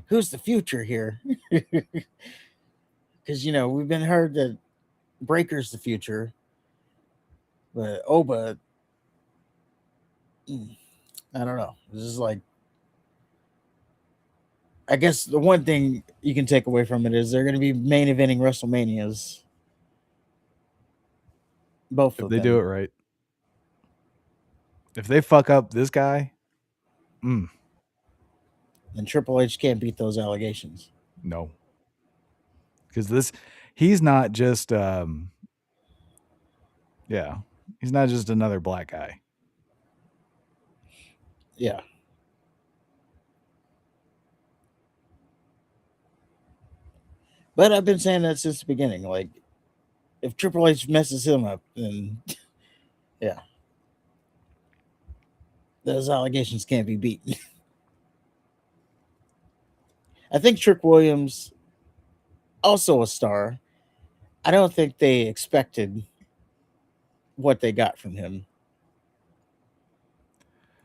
who's the future here? Because we've been heard that Breaker's the future, but Oba, I don't know. This is like, I guess the one thing you can take away from it is they're going to be main eventing WrestleManias, both If of they do it them. right. If they fuck up this guy, And Triple H can't beat those allegations. no. Because he's not just he's not just another black guy. Yeah. But I've been saying that since the beginning. Like, if Triple H messes him up, then yeah, those allegations can't be beaten. I think Trick Williams, also a star. I don't think they expected what they got from him.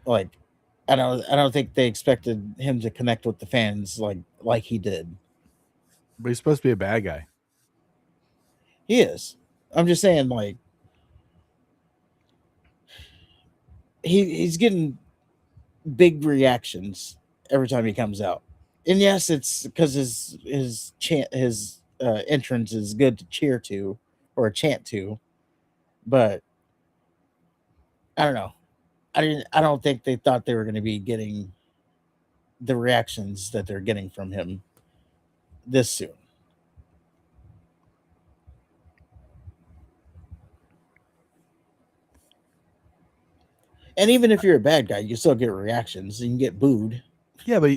Like, I don't think they expected him to connect with the fans like he did. But he's supposed to be a bad guy. He is. I'm just saying, like, he's getting big reactions every time he comes out. And yes, it's because his entrance is good to cheer to or chant to, but I don't know. I don't think they thought they were going to be getting the reactions that they're getting from him this soon. And even if you're a bad guy, you still get reactions. You can get booed. Yeah, but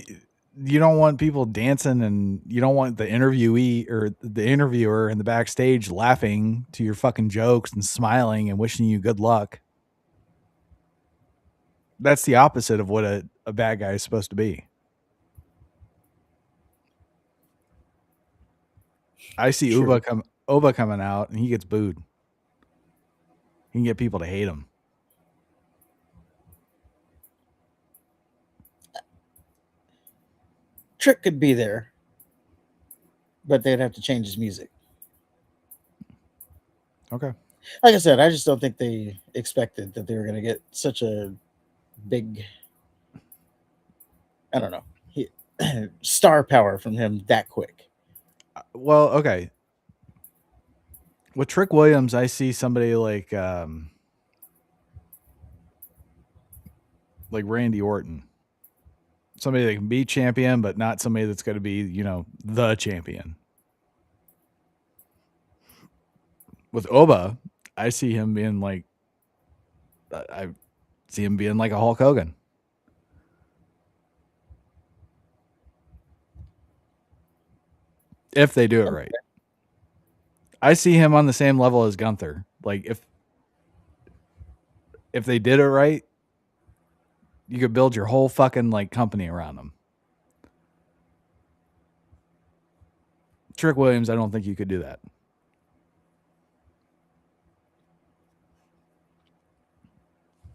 you don't want people dancing, and you don't want the interviewee or the interviewer in the backstage laughing to your fucking jokes and smiling and wishing you good luck. That's the opposite of what a bad guy is supposed to be. I see True. Oba coming out, and he gets booed. He can get people to hate him. Trick could be there, but they'd have to change his music. Okay. Like I said, I just don't think they expected that they were going to get such a big, I don't know, star power from him that quick. Well, okay. With Trick Williams, I see somebody like Randy Orton. Somebody that can be champion, but not somebody that's going to be, the champion. With Oba, I see him being like a Hulk Hogan. If they do it right. I see him on the same level as Gunther. Like if they did it right, you could build your whole fucking company around him. Trick Williams, I don't think you could do that.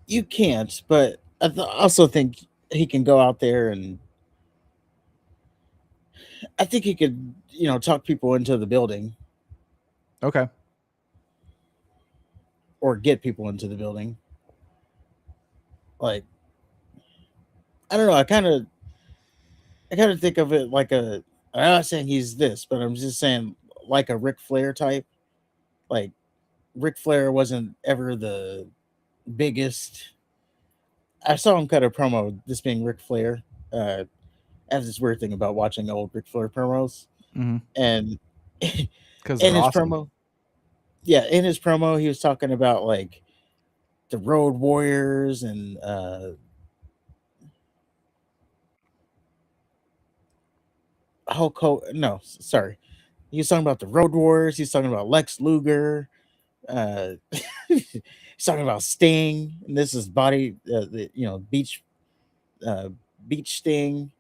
You can't, but I also think he can go out there and I think he could, talk people into the building. Okay. Or get people into the building. Like, I don't know. I kind of think of it like I'm not saying he's this, but I'm just saying like a Ric Flair type. Like, Ric Flair wasn't ever the biggest. I saw him cut a promo, this being Ric Flair. I have this weird thing about watching old Ric Flair promos. Mm-hmm. And because in his awesome. promo, in his promo, he was talking about like the Road Warriors and Hulk Hogan. No, sorry. He was talking about the Road Warriors. He's talking about Lex Luger. He's talking about Sting. And this is beach Sting.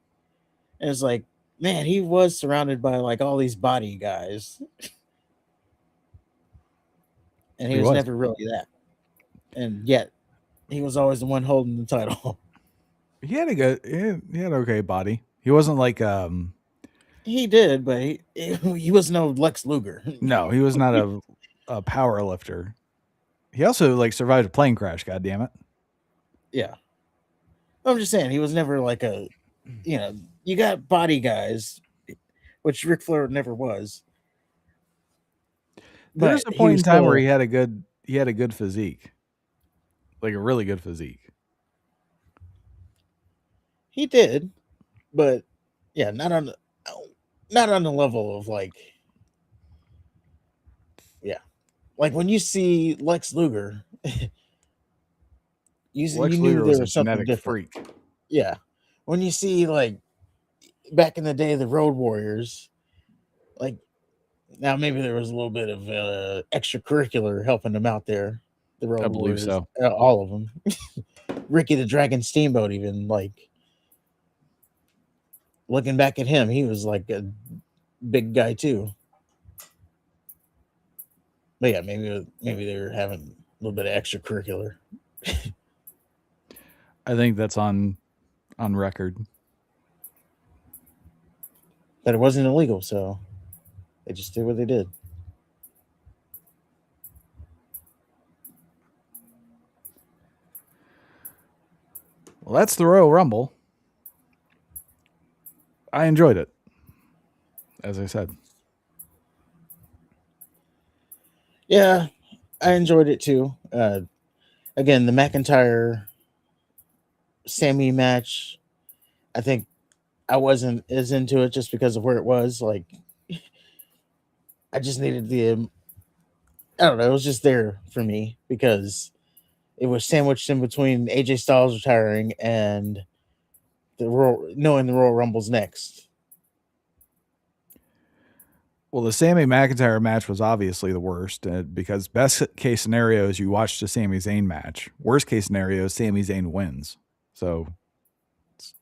And it's like, man, he was surrounded by like all these body guys. And he was never really that. And yet he was always the one holding the title. He had an okay body. He wasn't like he did, but he was no Lex Luger. No, he was not a power lifter. He also survived a plane crash, god damn it. Yeah. I'm just saying he was never like you got body guys, which Ric Flair never was. There's a point in time where he had a good physique. Like a really good physique. He did, but yeah, not on the level of like when you see Lex Luger, you knew there was something different. Freak. Yeah, when you see like back in the day the Road Warriors, like now maybe there was a little bit of extracurricular helping them out there. The Road Warriors, so. All of them. Ricky the Dragon Steamboat, even like looking back at him, he was like a big guy too. But yeah, maybe they were having a little bit of extracurricular. I think that's on record. But it wasn't illegal, so they just did what they did. Well, that's the Royal Rumble. I enjoyed it, as I said. Yeah, I enjoyed it too. Again, the McIntyre Sammy match, I think I wasn't as into it just because of where it was. Like, I just needed I don't know, it was just there for me because it was sandwiched in between AJ Styles retiring and knowing the Royal Rumble's next. Well, the Sami McIntyre match was obviously the worst because best case scenario is you watch the Sami Zayn match. Worst case scenario is Sami Zayn wins. So it's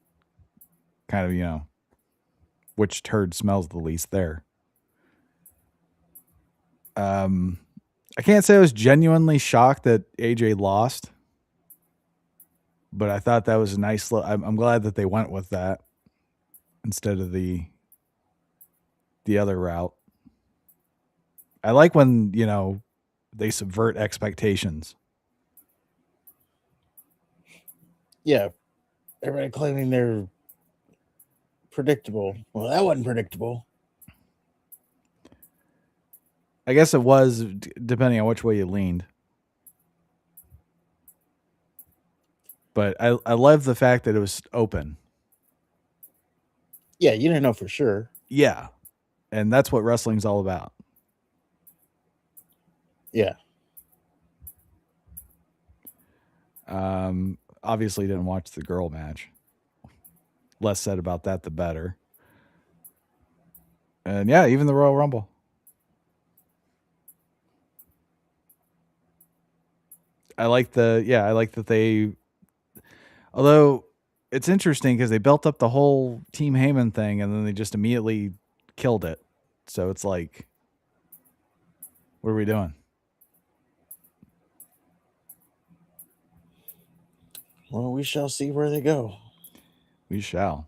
kind of, which turd smells the least there. I can't say I was genuinely shocked that AJ lost, but I thought that was a nice. I'm glad that they went with that. instead of the other route. I like when, they subvert expectations. Yeah. Everybody claiming they're predictable. Well, that wasn't predictable. I guess it was, depending on which way you leaned. But I love the fact that it was open. Yeah, you didn't know for sure. Yeah. And that's what wrestling's all about. Yeah. Obviously didn't watch the girl match. Less said about that, the better. And yeah, even the Royal Rumble. I like that they, although it's interesting because they built up the whole Team Heyman thing and then they just immediately killed it. So it's like, what are we doing? Well, we shall see where they go. We shall.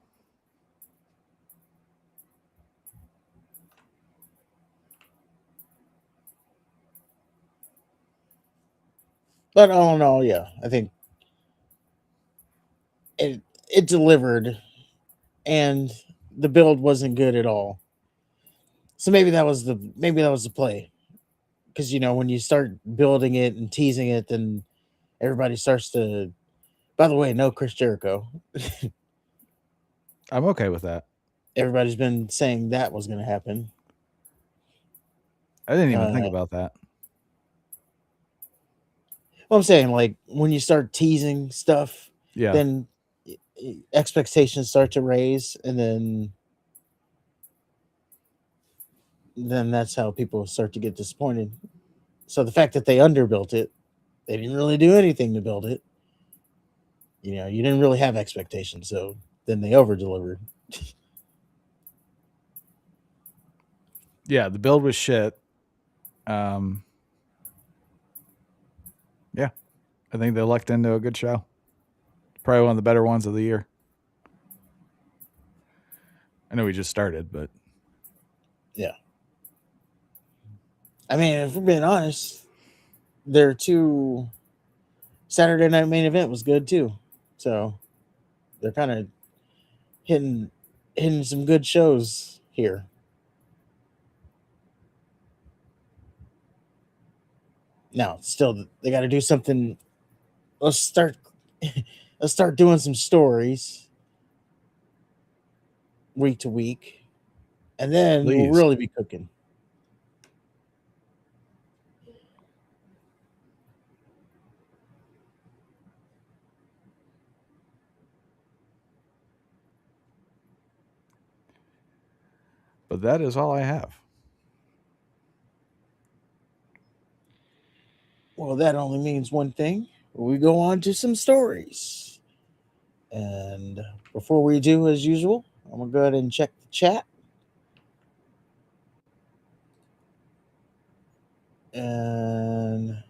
But all in all, yeah, I think it delivered, and the build wasn't good at all. So maybe that was the play, because when you start building it and teasing it, then everybody starts to. By the way, no Chris Jericho. I'm okay with that. Everybody's been saying that was going to happen. I didn't even think about that. Well, I'm saying, like, when you start teasing stuff, Yeah. then expectations start to raise, and then that's how people start to get disappointed. So the fact that they underbuilt it, they didn't really do anything to build it. You didn't really have expectations, so then they over delivered. Yeah, the build was shit. Yeah, I think they lucked into a good show. Probably one of the better ones of the year. I know we just started, but Yeah. I mean, if we're being honest, their two Saturday night main event was good too. So they're kind of hitting some good shows here. Now, still, they got to do something. Let's start doing some stories week to week, and then we'll Please. really be cooking. But that is all I have. Well, that only means one thing. We go on to some stories. And before we do, as usual, I'm going to go ahead and check the chat. And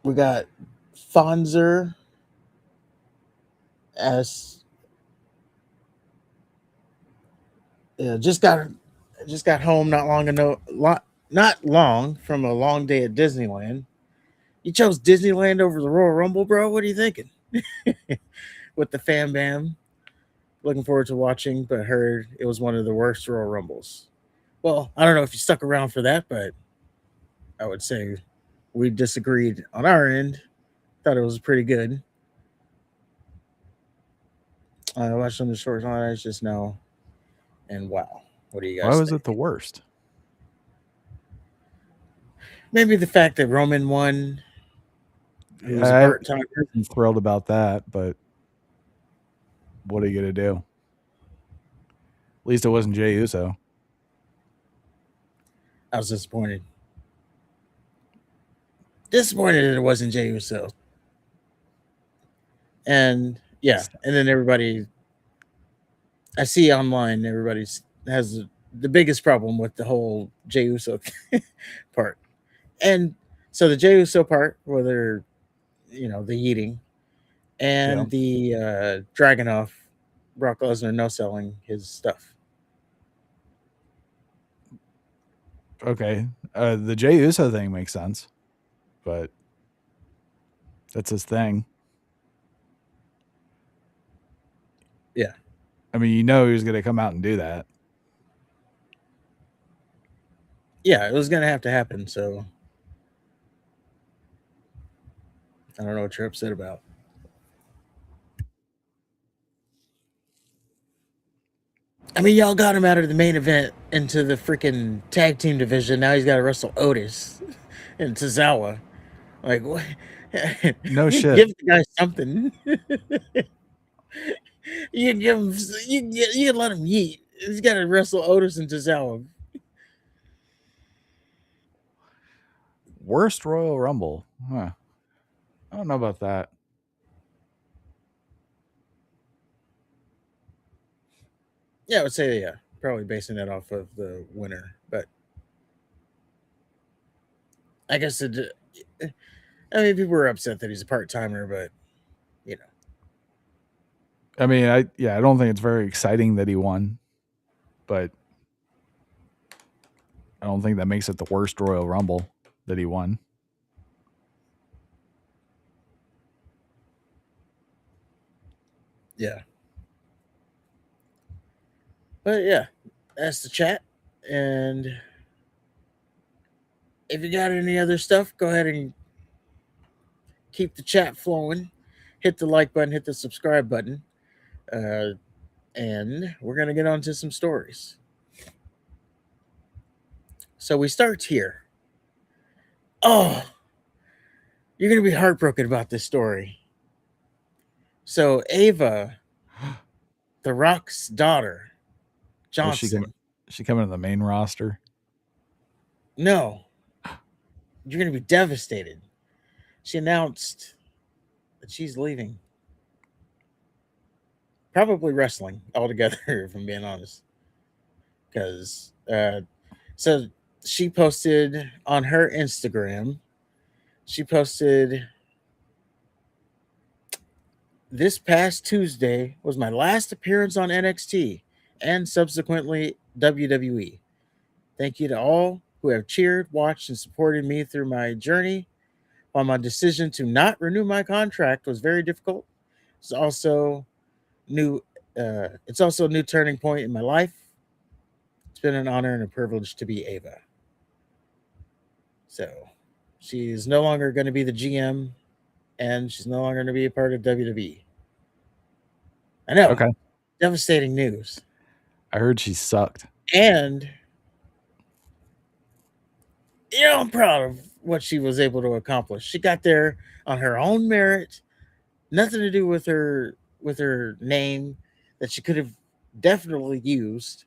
we got Fonzer as just got home not long from a long day at Disneyland. You chose Disneyland over the Royal Rumble, bro? What are you thinking? With the Fam Bam. Looking forward to watching, but heard it was one of the worst Royal Rumbles. Well, I don't know if you stuck around for that, but I would say we disagreed on our end. Thought it was pretty good. I watched some of the short highlights just now, and wow, what do you guys Why was think? it the worst? Maybe the fact that Roman won. He was a part-timer. I'm thrilled about that, but what are you going to do? At least it wasn't Jey Uso. I was disappointed. Disappointed that it wasn't Jey Uso. And yeah, and then everybody, I see online, everybody has the biggest problem with the whole Jey Uso part. And so the Jey Uso part, whether, the eating and the Dragunov Brock Lesnar no selling his stuff. Okay. The Jey Uso thing makes sense, but that's his thing. Yeah. I mean, you know, he was going to come out and do that. Yeah, it was going to have to happen. So I don't know what you're upset about. I mean, y'all got him out of the main event into the freaking tag team division. Now he's got to wrestle Otis and Tozawa. Like, what? No shit. Give the guy something. You can give him. You can let him eat. He's got to wrestle Otis and Tozawa. Worst Royal Rumble. Huh. I don't know about that. Yeah, I would say yeah. Probably basing it off of the winner, but I guess it. I mean, people were upset that he's a part timer, but you know, I mean, I don't think it's very exciting that he won, but I don't think that makes it the worst Royal Rumble that he won. yeah. But yeah, that's the chat. And if you got any other stuff, go ahead and keep the chat flowing. Hit the like button, hit the subscribe button. And we're going to get on to some stories. So we start here. Oh, you're going to be heartbroken about this story. So Ava, The Rock's daughter, Johnson. She coming to the main roster? No, you're going to be devastated. She announced that she's leaving. Probably wrestling altogether, if I'm being honest. Because, so she posted on her Instagram, she posted, "This past Tuesday was my last appearance on NXT and subsequently WWE. Thank you to all who have cheered, watched, and supported me through my journey. While my decision to not renew my contract was very difficult, it's also new. It's also a new turning point in my life. It's been an honor and a privilege to be Ava." So she's no longer going to be the GM, and she's no longer going to be a part of WWE. I know. Okay. Devastating news. I heard she sucked. And you know, I'm proud of what she was able to accomplish. She got there on her own merit, nothing to do with her name that she could have definitely used,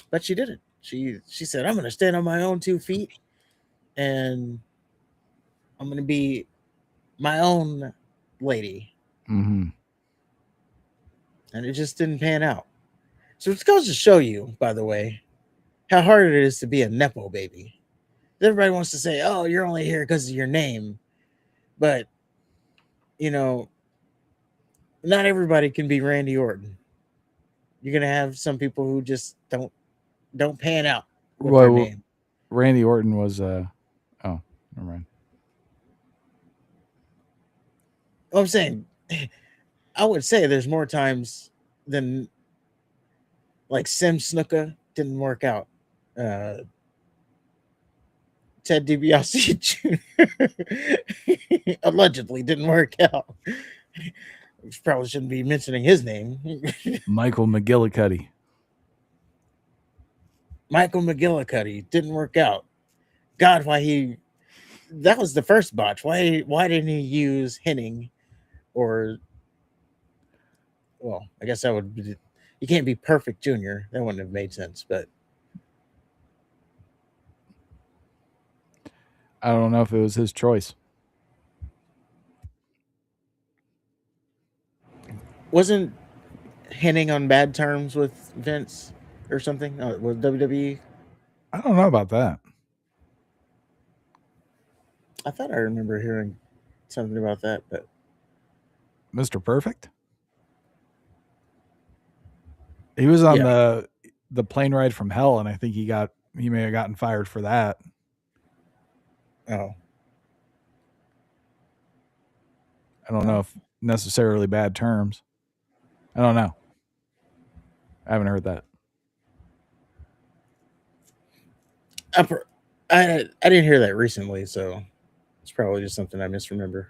but she didn't. She said, "I'm going to stand on my own 2 feet, and I'm going to be my own lady." Mm-hmm. And it just didn't pan out. So it goes to show you, by the way, how hard it is to be a Nepo baby. Everybody wants to say, "Oh, you're only here because of your name." But, you know, not everybody can be Randy Orton. You're going to have some people who just don't pan out with their name. Randy Orton was oh, never mind. Well, I'm saying, I would say there's more times than, like, Sim Snuka didn't work out. Ted DiBiase Jr. allegedly didn't work out. Probably shouldn't be mentioning his name. Michael McGillicuddy. Michael McGillicuddy didn't work out. God, that was the first botch. Why didn't he use Henning? Or, well, I guess that would be, you can't be Perfect Junior. That wouldn't have made sense, but I don't know if it was his choice. wasn't Henning on bad terms with Vince or something? With WWE? I don't know about that. I thought I remember hearing something about that, but Mr. Perfect? He was on Yeah. the plane ride from hell, and I think he may have gotten fired for that. Oh, I don't know if necessarily bad terms. I don't know. I haven't heard that. I didn't hear that recently, so it's probably just something I misremember.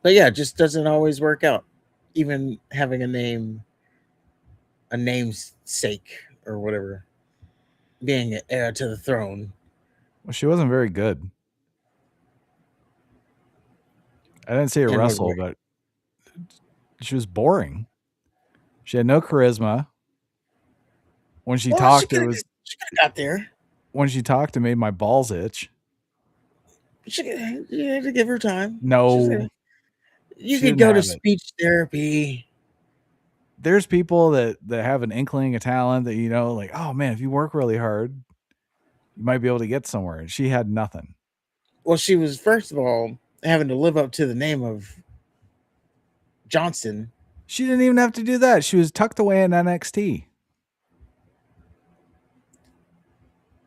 But yeah, it just doesn't always work out. Even having a namesake or whatever, being an heir to the throne. Well, she wasn't very good. I didn't say her In what wrestle, way? but she was boring. She had no charisma. When she Well, talked, she could have got there. when she talked, it made my balls itch. You had to give her time. No, You she could didn't go to have it. speech therapy. There's people that have an inkling of talent that like, oh man, if you work really hard, you might be able to get somewhere. And she had nothing. Well, she was first of all having to live up to the name of Johnson. She didn't even have to do that. She was tucked away in NXT.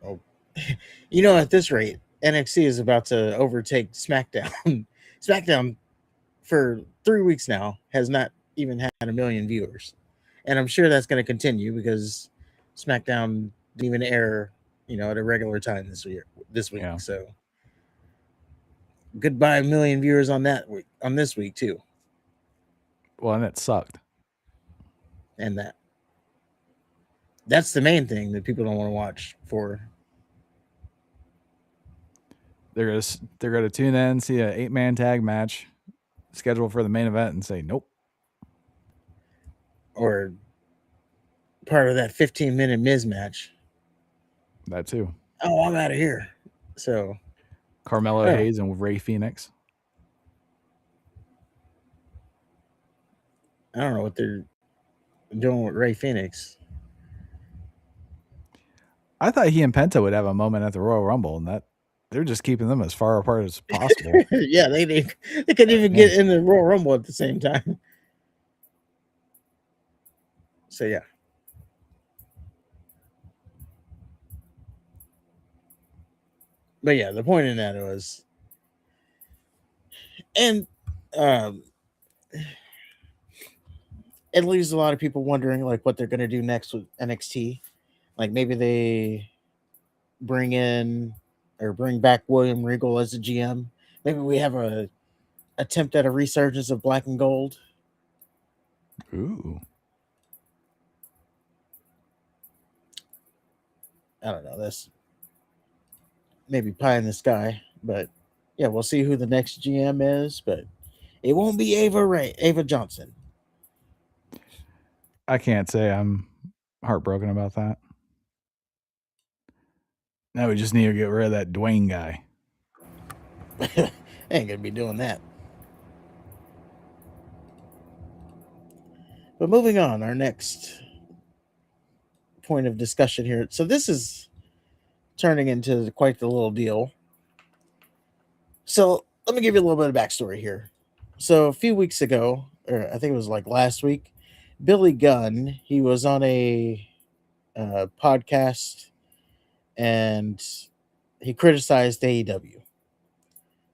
Oh, at this rate, NXT is about to overtake SmackDown. SmackDown for 3 weeks now has not even had 1 million viewers, and I'm sure that's going to continue because SmackDown didn't even air, at a regular time this week. Yeah. So goodbye 1 million viewers on this week too, Well, and it sucked. and that's the main thing that people don't want to watch for. They're gonna tune in, see an 8-man tag match scheduled for the main event, and say nope. Or part of that 15-minute Miz match. That too. Oh, I'm out of here. So Carmelo Hayes and Ray Phoenix. I don't know what they're doing with Ray Phoenix. I thought he and Penta would have a moment at the Royal Rumble, and that they're just keeping them as far apart as possible. Yeah, they couldn't even get in the Royal Rumble at the same time. So yeah. But yeah, the point in that was, and it leaves a lot of people wondering like what they're gonna do next with NXT. Like maybe they bring back William Regal as a GM. Maybe we have a attempt at a resurgence of Black and Gold. Ooh. I don't know. That's maybe pie in the sky, but yeah, we'll see who the next GM is. But it won't be Ava Johnson. I can't say I'm heartbroken about that. Now we just need to get rid of that Dwayne guy. Ain't gonna be doing that. But moving on, our next point of discussion here. So this is turning into quite the little deal. So let me give you a little bit of backstory here. So a few weeks ago, or I think it was like last week, Billy Gunn, he was on a podcast and he criticized AEW.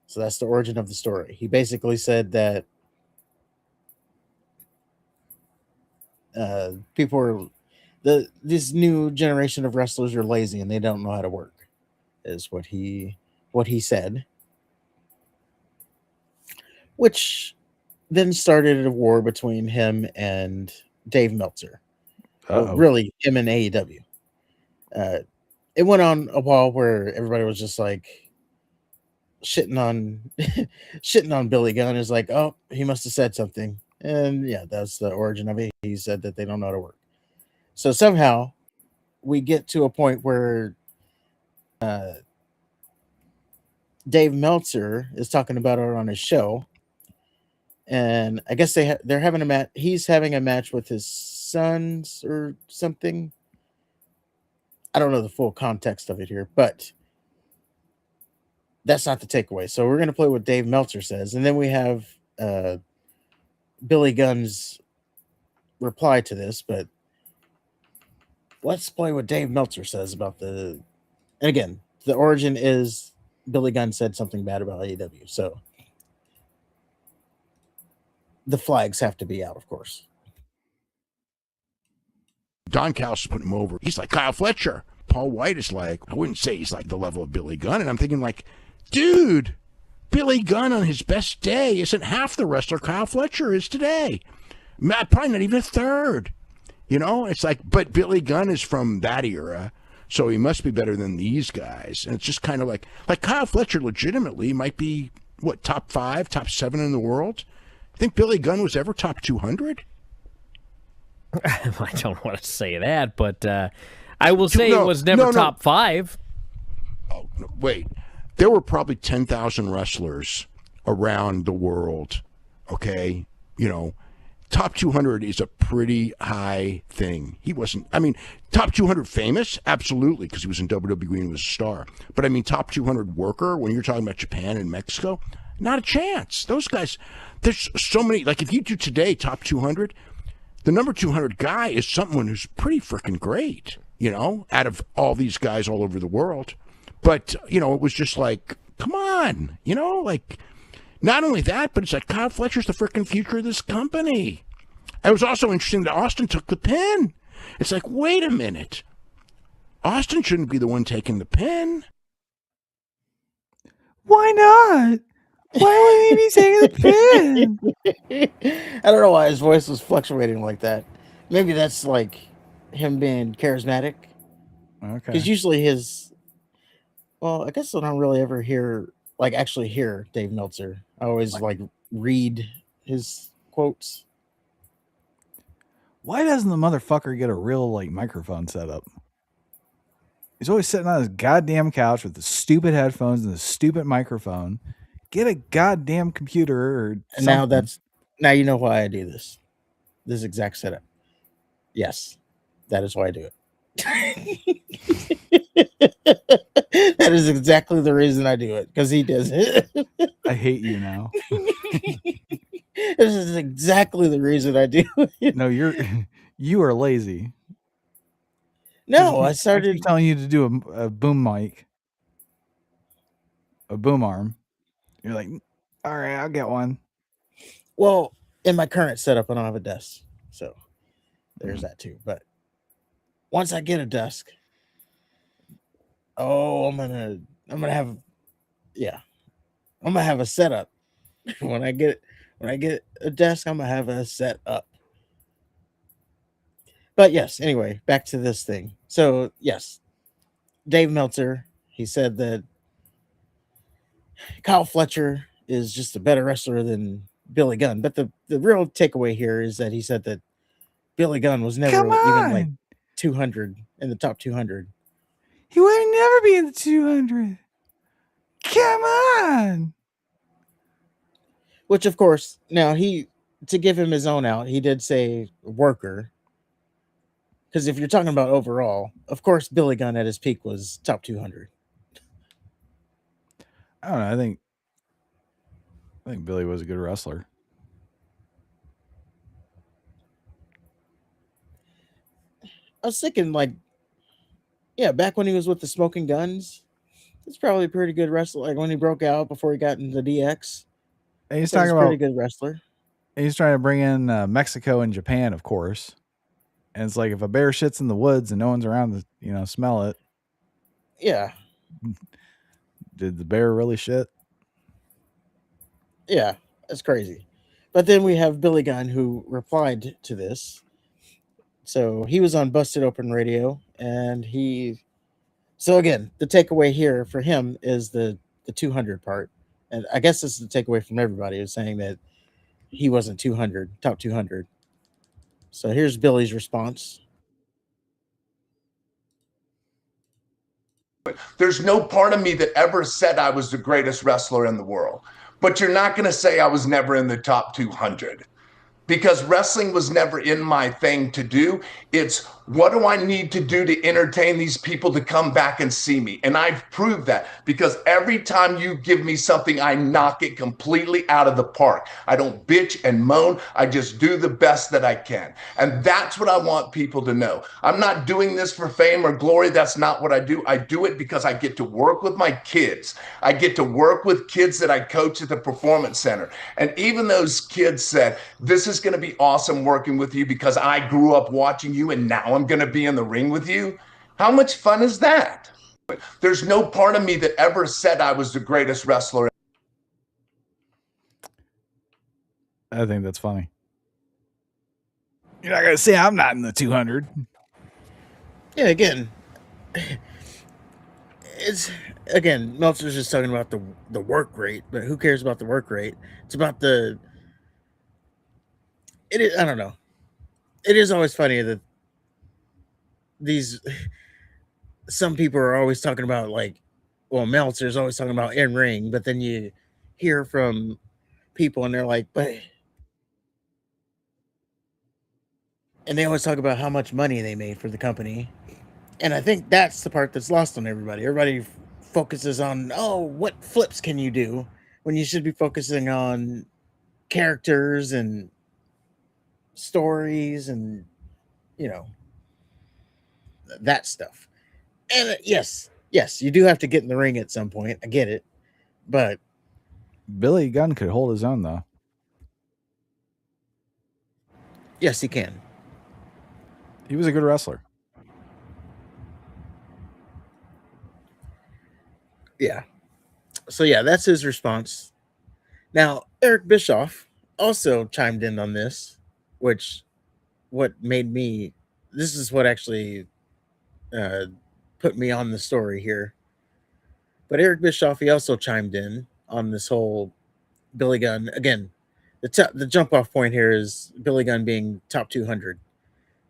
So that's the origin of the story. He basically said that people are this new generation of wrestlers are lazy and they don't know how to work, is what he said. Which then started a war between him and Dave Meltzer. Well, really, him and AEW. It went on a while where everybody was just like shitting on Billy Gunn. Is like, oh, he must have said something, and yeah, that's the origin of it. He said that they don't know how to work. So somehow we get to a point where Dave Meltzer is talking about it on his show. And I guess they're having a match. He's having a match with his sons or something. I don't know the full context of it here, but that's not the takeaway. So we're going to play what Dave Meltzer says. And then we have Billy Gunn's reply to this, but let's play what Dave Meltzer says about the. And again, the origin is Billy Gunn said something bad about AEW, so the flags have to be out, of course. Don Callis is putting him over. He's like Kyle Fletcher. Paul White is like, I wouldn't say he's like the level of Billy Gunn. And I'm thinking like, dude, Billy Gunn on his best day isn't half the wrestler Kyle Fletcher is today. Probably not even a third. You know, it's like, but Billy Gunn is from that era, so he must be better than these guys. And it's just kind of like Kyle Fletcher legitimately might be, what, top 5, top 7 in the world? I think Billy Gunn was ever top 200? I don't want to say that, but I will say it was never top 5. Oh, no, wait. There were probably 10,000 wrestlers around the world, okay? You know, top 200 is a pretty high thing. He wasn't, I mean, top 200 famous? Absolutely, because he was in WWE and was a star. But I mean, top 200 worker, when you're talking about Japan and Mexico, not a chance. Those guys, there's so many, like if you do today top 200, the number 200 guy is someone who's pretty freaking great, you know, out of all these guys all over the world. But, you know, it was just like, come on, you know, like, not only that, but it's like Kyle Fletcher's the freaking future of this company. It was also interesting that Austin took the pin. It's like, wait a minute. Austin shouldn't be the one taking the pin. Why not? Why would he be taking the pin? I don't know why his voice was fluctuating like that. Maybe that's like him being charismatic. Okay. Because usually well, I guess I don't really ever actually hear Dave Meltzer. I always like read his quotes. Why doesn't the motherfucker get a real like microphone set up? He's always sitting on his goddamn couch with the stupid headphones and the stupid microphone. Get a goddamn computer or something. And now you know why I do this. This exact setup. Yes, that is why I do it. That is exactly the reason I do it, because he does it. I hate you now. This is exactly the reason I do it. No, you are lazy. No, I keep started telling you to do a boom mic, a boom arm. You're like, all right, I'll get one. Well, in my current setup, I don't have a desk, so there's that too. But once I get a desk, I'm gonna have a setup. When I get a desk, I'm gonna have a setup. But yes, anyway, back to this thing. So yes, Dave Meltzer, he said that Kyle Fletcher is just a better wrestler than Billy Gunn. But the real takeaway here is that he said that Billy Gunn was never even like 200 in the top 200. He would never be in the 200. Come on. Which, of course, now to give him his own out, he did say worker. Because if you're talking about overall, of course, Billy Gunn at his peak was top 200. I don't know. I think Billy was a good wrestler. I was thinking, like, yeah, back when he was with the Smoking Guns, he's probably a pretty good wrestler. Like when he broke out before he got into the DX. And he's He's talking a about pretty good wrestler. he's trying to bring in Mexico and Japan, of course. And it's like if a bear shits in the woods and no one's around to, smell it. Yeah. Did the bear really shit? Yeah, that's crazy. But then we have Billy Gunn who replied to this. So he was on Busted Open Radio, and so again, the takeaway here for him is the 200 part. And I guess this is the takeaway from everybody, is saying that he wasn't top 200. So here's Billy's response. There's no part of me that ever said I was the greatest wrestler in the world. But you're not going to say I was never in the top 200. Because wrestling was never in my thing to do. It's What do I need to do to entertain these people to come back and see me? And I've proved that because every time you give me something, I knock it completely out of the park. I don't bitch and moan. I just do the best that I can. And that's what I want people to know. I'm not doing this for fame or glory. That's not what I do. I do it because I get to work with my kids. I get to work with kids that I coach at the Performance Center. And even those kids said, this is going to be awesome working with you because I grew up watching you and now I'm going to be in the ring with you. How much fun is that? There's no part of me that ever said I was the greatest wrestler. I think that's funny. You're not going to say I'm not in the 200. Yeah, again, Meltzer's just talking about the work rate, but who cares about the work rate? It's about I don't know. It is always funny that some people are always talking about Meltzer's always talking about in ring, but then you hear from people and they're like, and they always talk about how much money they made for the company. And I think that's the part that's lost on everybody. Everybody focuses on, what flips can you do, when you should be focusing on characters and stories and, that stuff. And yes, you do have to get in the ring at some point. I get it. But Billy Gunn could hold his own, though. yes, he can. He was a good wrestler. Yeah. So yeah, that's his response. Now, Eric Bischoff also chimed in on this, this is what actually put me on the story here. But Eric Bischoff, he also chimed in on this whole Billy Gunn. Again, the jump off point here is Billy Gunn being top 200.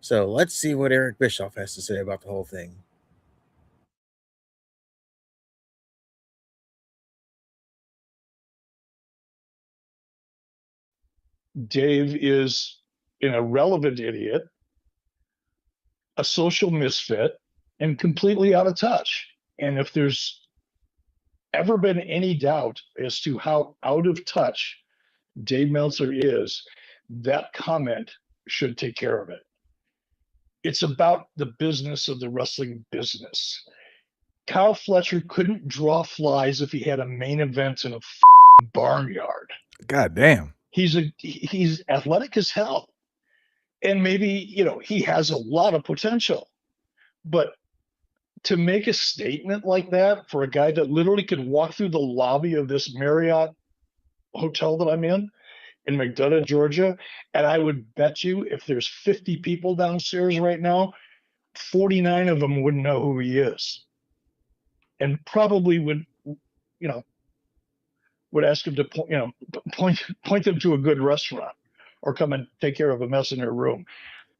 So let's see what Eric Bischoff has to say about the whole thing. Dave is an irrelevant idiot, a social misfit, and completely out of touch. And if there's ever been any doubt as to how out of touch Dave Meltzer is, that comment should take care of it. It's about the business of the wrestling business. Kyle Fletcher couldn't draw flies if he had a main event in a barnyard. God damn. He's athletic as hell. And maybe, he has a lot of potential. But to make a statement like that for a guy that literally could walk through the lobby of this Marriott hotel that I'm in McDonough, Georgia, and I would bet you if there's 50 people downstairs right now, 49 of them wouldn't know who he is. And probably would ask him to point them to a good restaurant or come and take care of a mess in their room.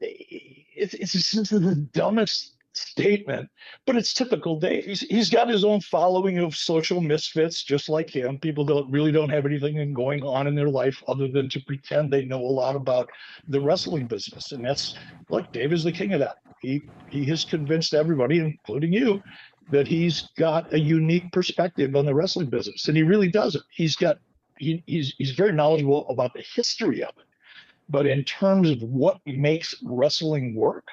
It's just the dumbest statement, but it's typical Dave. He's got his own following of social misfits, just like him. People don't have anything going on in their life other than to pretend they know a lot about the wrestling business. And that's, look, Dave is the king of that. He has convinced everybody, including you, that he's got a unique perspective on the wrestling business, and he really doesn't. He's very knowledgeable about the history of it, but in terms of what makes wrestling work,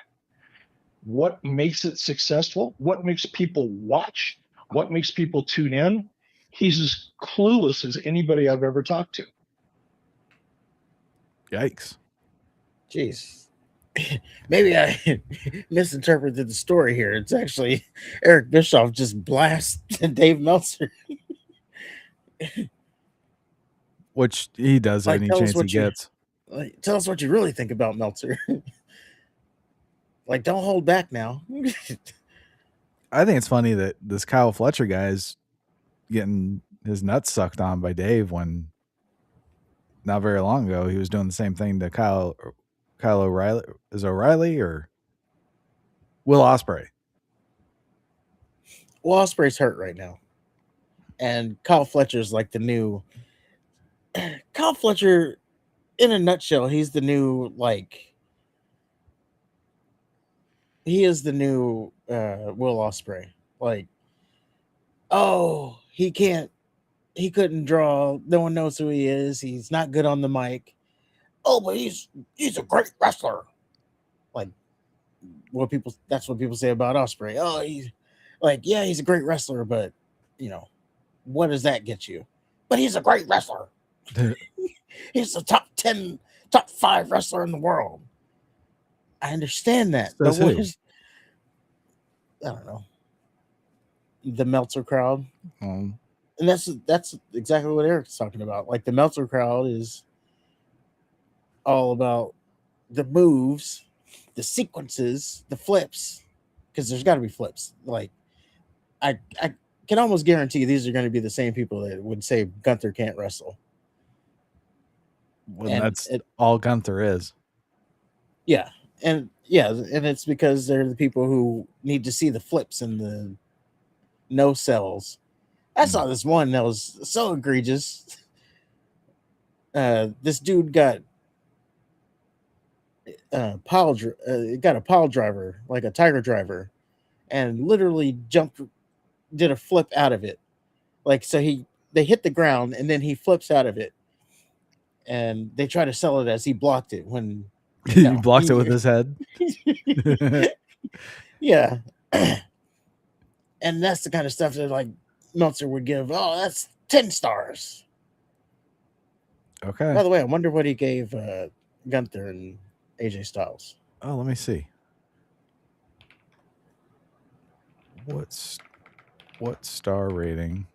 what makes it successful, what makes people watch, what makes people tune in, he's as clueless as anybody I've ever talked to. Yikes. Jeez. Maybe I misinterpreted the story here. It's actually Eric Bischoff just blasts Dave Meltzer. Which he does any chance he gets. Tell us what you really think about Meltzer. Don't hold back now. I think it's funny that this Kyle Fletcher guy is getting his nuts sucked on by Dave when not very long ago he was doing the same thing to Kyle O'Reilly. Is O'Reilly or Will Ospreay? Will Ospreay's hurt right now. And Kyle Fletcher's like the new Kyle Fletcher, in a nutshell, he's the new he is the new Will Ospreay. Like, oh, he couldn't draw. No one knows who he is. He's not good on the mic. Oh, but he's a great wrestler. Like, that's what people say about Ospreay. Oh, he's like, yeah, he's a great wrestler, but what does that get you? But he's a great wrestler. He's the top 5 wrestler in the world. I understand that. But what is, I don't know, the Meltzer crowd. And that's exactly what Eric's talking about. Like, the Meltzer crowd is all about the moves, the sequences, the flips, because there's got to be flips. Like, I can almost guarantee these are going to be the same people that would say Gunther can't wrestle. Well, that's all Gunther is. Yeah. And it's because they're the people who need to see the flips and the no sells. I saw this one that was so egregious. This dude got a pile driver, like a tiger driver, and literally did a flip out of it. Like, so they hit the ground and then he flips out of it, and they try to sell it as he blocked it when he blocked it with his head. Yeah. And that's the kind of stuff that, like, Meltzer would give. Oh, that's 10 stars. Okay. By the way, I wonder what he gave Gunther and AJ Styles. Oh, let me see. What star rating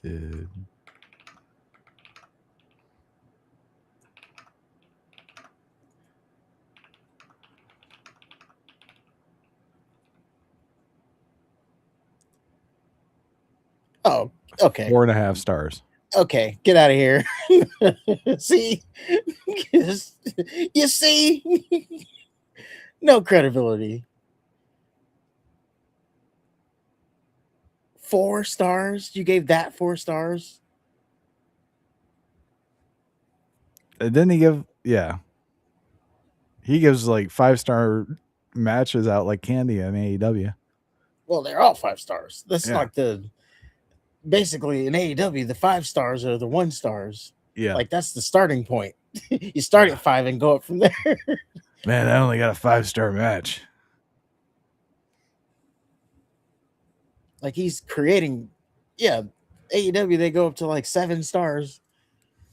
did Oh, okay. 4.5 stars. Okay, get out of here. See? You see? No credibility. 4 stars? You gave that 4 stars? And then he gives like 5-star matches out like candy in AEW. Well, they're all 5 stars. That's like basically in AEW, the 5 stars are the 1 stars. Yeah. Like, that's the starting point. You start at 5 and go up from there. Man, I only got a 5-star match. Like, he's creating, AEW, they go up to like 7 stars.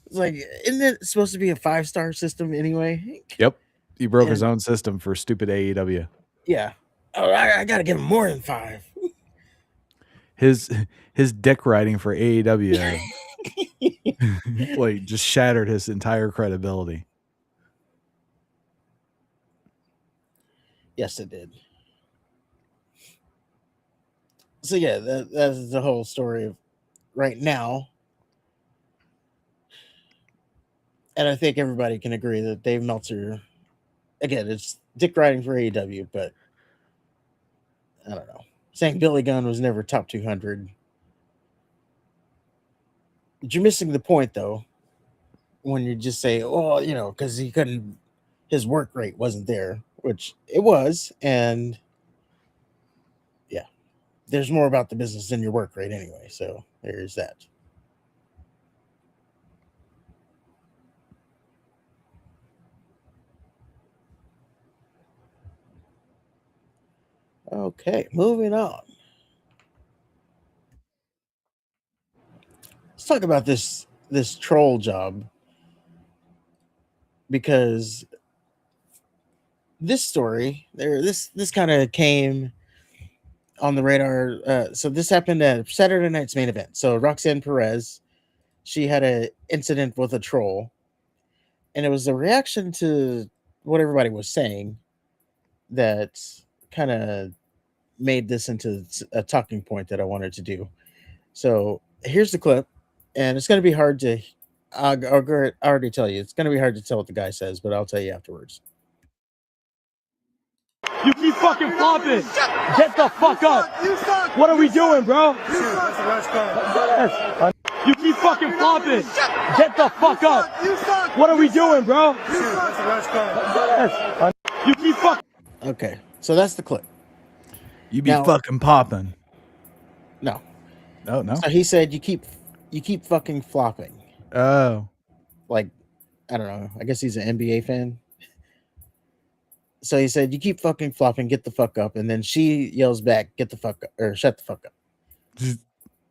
It's like, isn't it supposed to be a 5-star system anyway? Yep. He broke his own system for stupid AEW. Yeah. Oh, I got to give him more than 5. His dick riding for AEW like just shattered his entire credibility. Yes, it did. So yeah, that's the whole story of right now. And I think everybody can agree that Dave Meltzer, again, it's dick riding for AEW, but I don't know. Saying Billy Gunn was never top 200. But you're missing the point, though, when you just say, oh, because his work rate wasn't there, which it was. And yeah, there's more about the business than your work rate anyway. So there's that. Okay, moving on. Let's talk about this troll job, because this story this kind of came on the radar. So this happened at Saturday night's main event. So Roxanne Perez, she had an incident with a troll, and it was a reaction to what everybody was saying that kind of made this into a talking point that I wanted to do. So here's the clip, and it's going to be hard to, I'll already tell you, it's going to be hard to tell what the guy says, but I'll tell you afterwards. You keep fucking flopping. Get the fuck up. What are we doing, bro? You keep fucking flopping. Get the fuck up. What are we doing, bro? You keep fucking. Okay, so that's the clip. You be Now- fucking popping. No. Oh no. So he said you keep fucking flopping. Oh. Like, I don't know. I guess he's an NBA fan. So he said, you keep fucking flopping, get the fuck up. And then she yells back, get the fuck up, or shut the fuck up.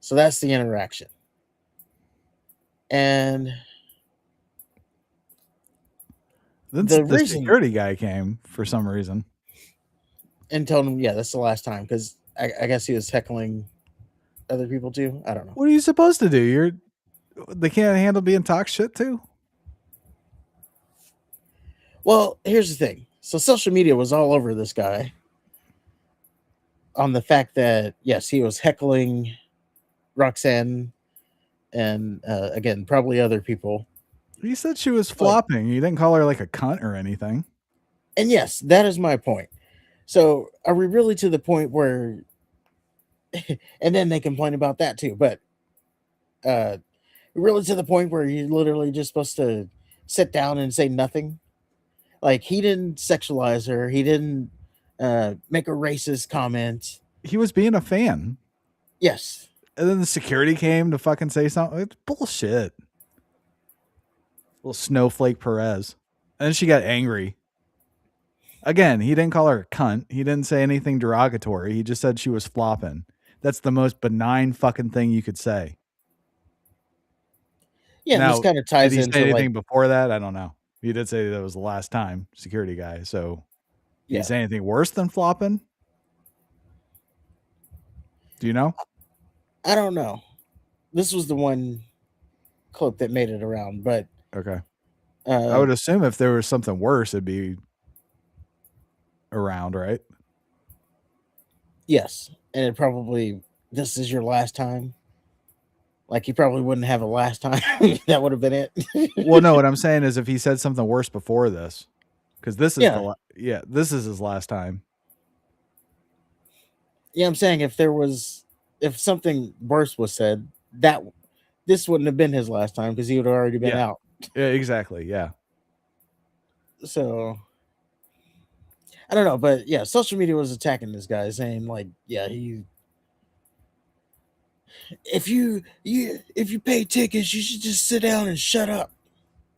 So that's the interaction. And Then the the reason- security guy came for some reason. and told him, yeah, that's the last time. Because I guess he was heckling other people too. I don't know. What are you supposed to do? They can't handle being talk shit too. Well, here's the thing. So social media was all over this guy on the fact that, yes, he was heckling Roxanne and, again, probably other people. You said she was flopping. You didn't call her like a cunt or anything. And yes, that is my point. So are we really to the point where, and then they complain about that too, but really to the point where you're literally just supposed to sit down and say nothing? Like, he didn't sexualize her. He didn't make a racist comment. He was being a fan. Yes. And then the security came to fucking say something. It's bullshit. Little snowflake Perez. And then she got angry. Again, he didn't call her a cunt. He didn't say anything derogatory. He just said she was flopping. That's the most benign fucking thing you could say. Yeah, now, this kind of ties did he into say anything before that? I don't know. He did say that was the last time, security guy. So did he say anything worse than flopping? Do you know? I don't know. This was the one clip that made it around, but okay. I would assume if there was something worse, it'd be around, right? Yes. And it probably, this is your last time. Like, you probably wouldn't have a last time. That would have been it. Well, no, what I'm saying is if he said something worse before this, because this is this is his last time. Yeah, I'm saying if something worse was said, this wouldn't have been his last time because he would have already been out. Yeah, exactly. Yeah. So I don't know, but yeah, social media was attacking this guy, saying like, yeah, if you pay tickets, you should just sit down and shut up.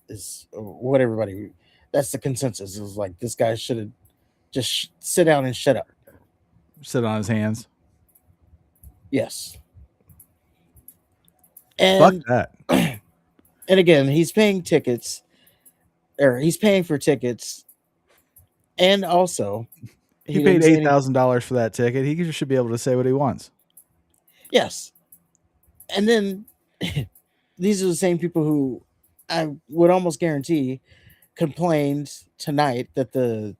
Is what everybody. That's the consensus. Is like, this guy should have just sit down and shut up. Sit on his hands. Yes. And fuck that. And again, he's paying tickets, or he's paying for tickets, and also he paid $8,000 for that ticket. He should be able to say what he wants. Yes. And then these are the same people who I would almost guarantee complained tonight that the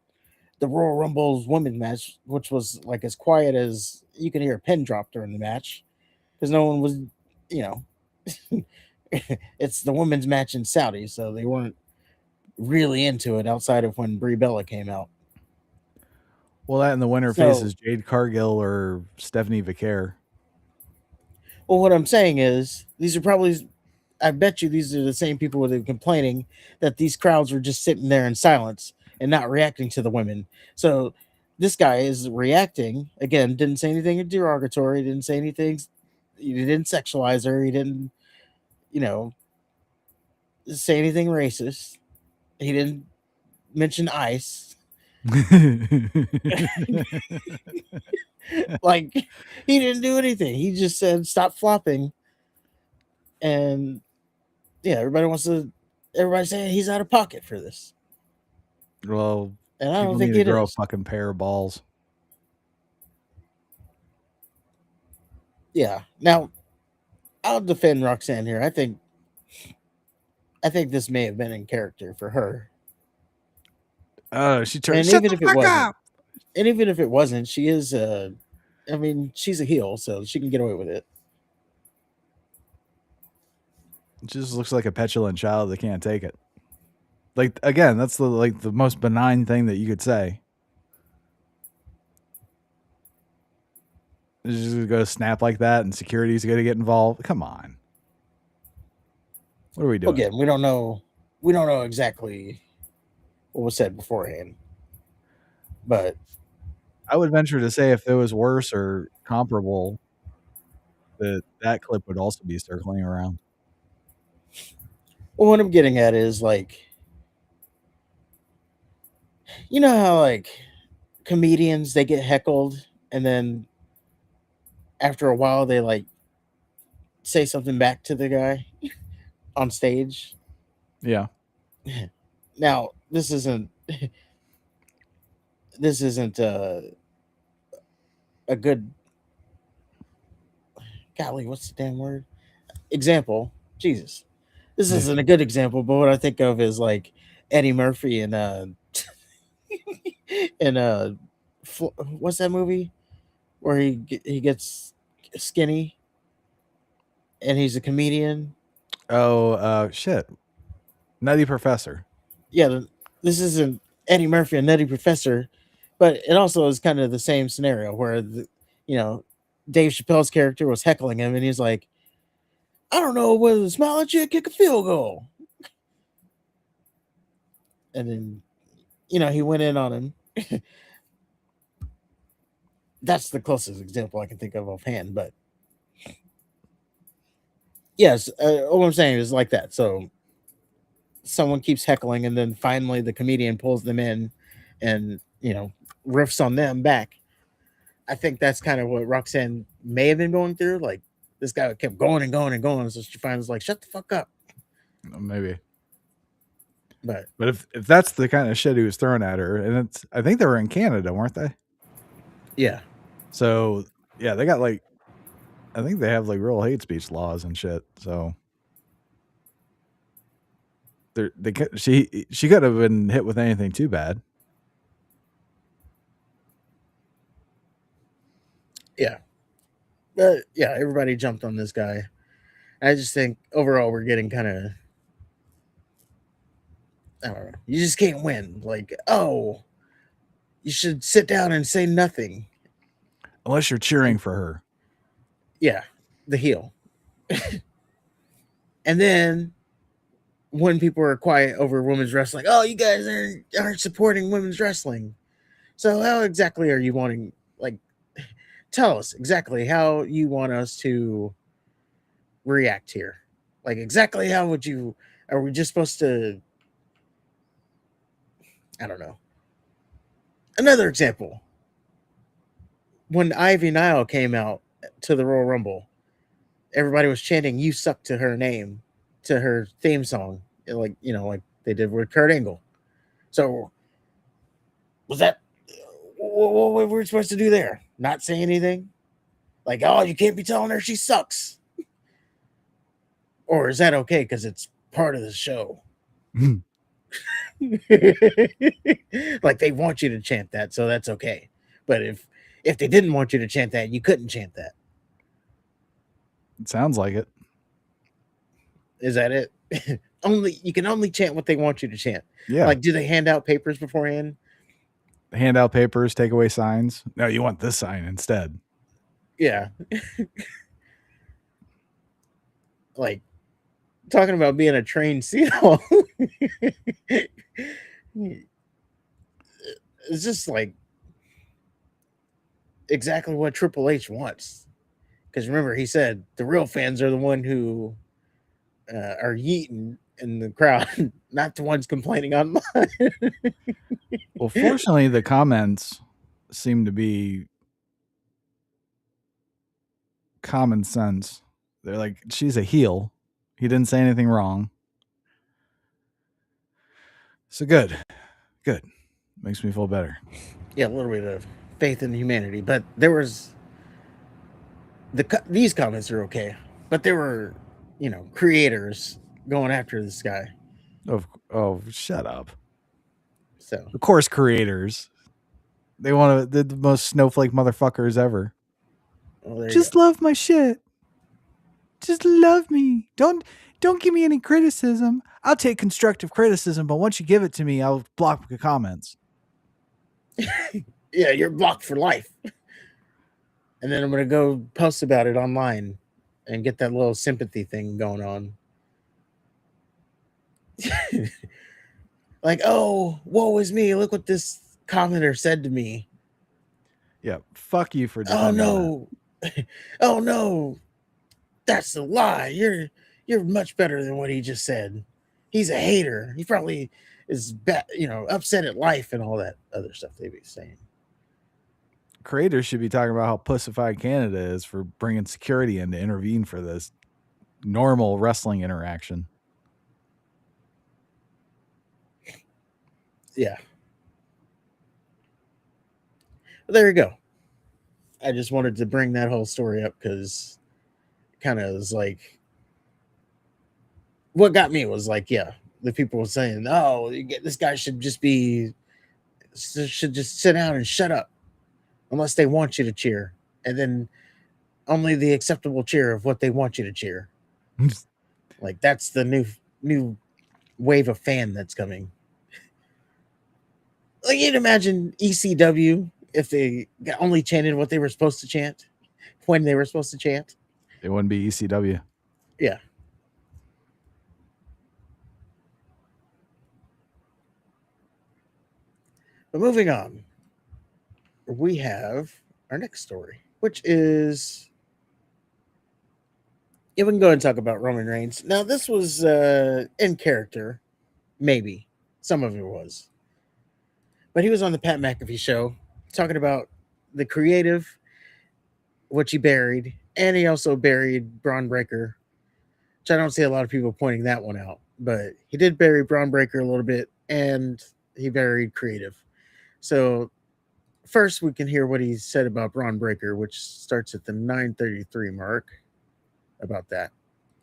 Royal Rumble's women's match, which was like as quiet as you could hear a pin drop during the match, because no one was, it's the women's match in Saudi, so they weren't really into it outside of when Brie Bella came out. Well, that and the winner faces Jade Cargill or Stephanie Vicaire. Well, what I'm saying is, these are probably, I bet you these are the same people that are complaining that these crowds were just sitting there in silence and not reacting to the women. So this guy is reacting, again, didn't say anything derogatory, didn't say anything, he didn't sexualize her, he didn't, say anything racist, he didn't mention ICE. Like, he didn't do anything. He just said stop flopping, and yeah, everybody's saying he's out of pocket for this. Well, and I don't think it grow is a fucking pair of balls. Yeah. Now, I'll defend Roxanne here. I think this may have been in character for her. Oh, she turned. And even if it wasn't, and even if it wasn't, she is she's a heel, so she can get away with it. It just looks like a petulant child that can't take it. Like, again, that's the most benign thing that you could say. It's just gonna go snap like that, and security's gonna get involved. Come on, what are we doing? Again, we don't know exactly what was said beforehand. But I would venture to say if it was worse or comparable, that clip would also be circling around. what I'm getting at is like, you know how like comedians they get heckled and then after a while they like say something back to the guy on stage. Yeah. Now this isn't a good golly, what's the damn word? Example. Jesus. This isn't a good example, but what I think of is like Eddie Murphy and in what's that movie where he gets skinny and he's a comedian. Oh, shit. Nutty Professor. Yeah, this isn't Eddie Murphy and Nutty Professor, but it also is kind of the same scenario where you know Dave Chappelle's character was heckling him and he's like, I don't know whether to smile at you or kick a field goal. And then, he went in on him. That's the closest example I can think of offhand. But yes, all I'm saying is like that. So someone keeps heckling, and then finally the comedian pulls them in and, riffs on them back. I think that's kind of what Roxanne may have been going through. Like, this guy kept going and going and going. So she finally was like, shut the fuck up. Maybe. But if that's the kind of shit he was throwing at her, and I think they were in Canada, weren't they? Yeah. So yeah, they got like, I think they have like real hate speech laws and shit. So she could have been hit with anything too bad. Yeah. But yeah, everybody jumped on this guy. I just think overall we're getting kind of, I don't know. You just can't win. Like, oh, you should sit down and say nothing. Unless you're cheering for her. Yeah, the heel. And then when people are quiet over women's wrestling, oh, you guys aren't supporting women's wrestling. So how exactly are you wanting, like, tell us exactly how you want us to react here. Like, exactly how would you, are we just supposed to, I don't know. Another example. When Ivy Nile came out to the Royal Rumble, everybody was chanting "You suck" to her name, to her theme song, like like they did with Kurt Angle. So, was that what we were supposed to do there? Not say anything? Like, oh, you can't be telling her she sucks, or is that okay because it's part of the show? Like, they want you to chant that, so that's okay. But if they didn't want you to chant that, you couldn't chant that. It sounds like it. Is that it? You can only chant what they want you to chant. Yeah. Like, do they hand out papers beforehand? Hand out papers, take away signs. No, you want this sign instead. Yeah. Like, talking about being a trained SEAL. It's just like exactly what Triple H wants. Because remember, he said the real fans are the one who are yeeting in the crowd, not the ones complaining online. Well, fortunately, the comments seem to be common sense. They're like, she's a heel. He didn't say anything wrong. So good. Makes me feel better. Yeah, a little bit of faith in humanity. But there was these comments are okay, but there were creators going after this guy. Oh, shut up. So of course, creators, they want to, the most snowflake motherfuckers ever. Well, just love my shit. Just love me. Don't give me any criticism. I'll take constructive criticism, but once you give it to me, I'll block the comments. Yeah, you're blocked for life. And then I'm going to go post about it online and get that little sympathy thing going on. Like, oh, woe is me. Look what this commenter said to me, Yeah, fuck you for "Oh defending no, oh no, that's a lie. You're much better than what he just said. He's a hater. He probably is upset at life and all that other stuff they be saying." Creators should be talking about how pussified Canada is for bringing security in to intervene for this normal wrestling interaction. Yeah. But there you go. I just wanted to bring that whole story up because kind of was like, what got me was like, yeah, the people were saying, "Oh, this guy should just sit down and shut up unless they want you to cheer, and then only the acceptable cheer of what they want you to cheer." Like that's the new wave of fan that's coming. Like you'd imagine ECW if they only chanted what they were supposed to chant when they were supposed to chant. It wouldn't be ECW. Yeah. But moving on, we have our next story, which is, yeah, we can go ahead and talk about Roman Reigns. Now, this was in character, maybe. Some of it was. But he was on the Pat McAfee show talking about the creative, which he buried, and he also buried Braun Breaker, which I don't see a lot of people pointing that one out. But he did bury Braun Breaker a little bit, and he buried creative. So first, we can hear what he said about Braun Breaker, which starts at the 9:33 mark. About that.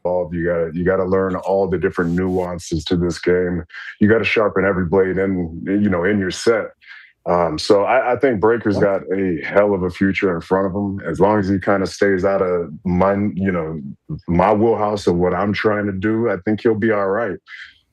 You gotta learn all the different nuances to this game. You got to sharpen every blade in your set. So I think Breaker's got a hell of a future in front of him as long as he kind of stays out of my wheelhouse of what I'm trying to do. I think he'll be all right.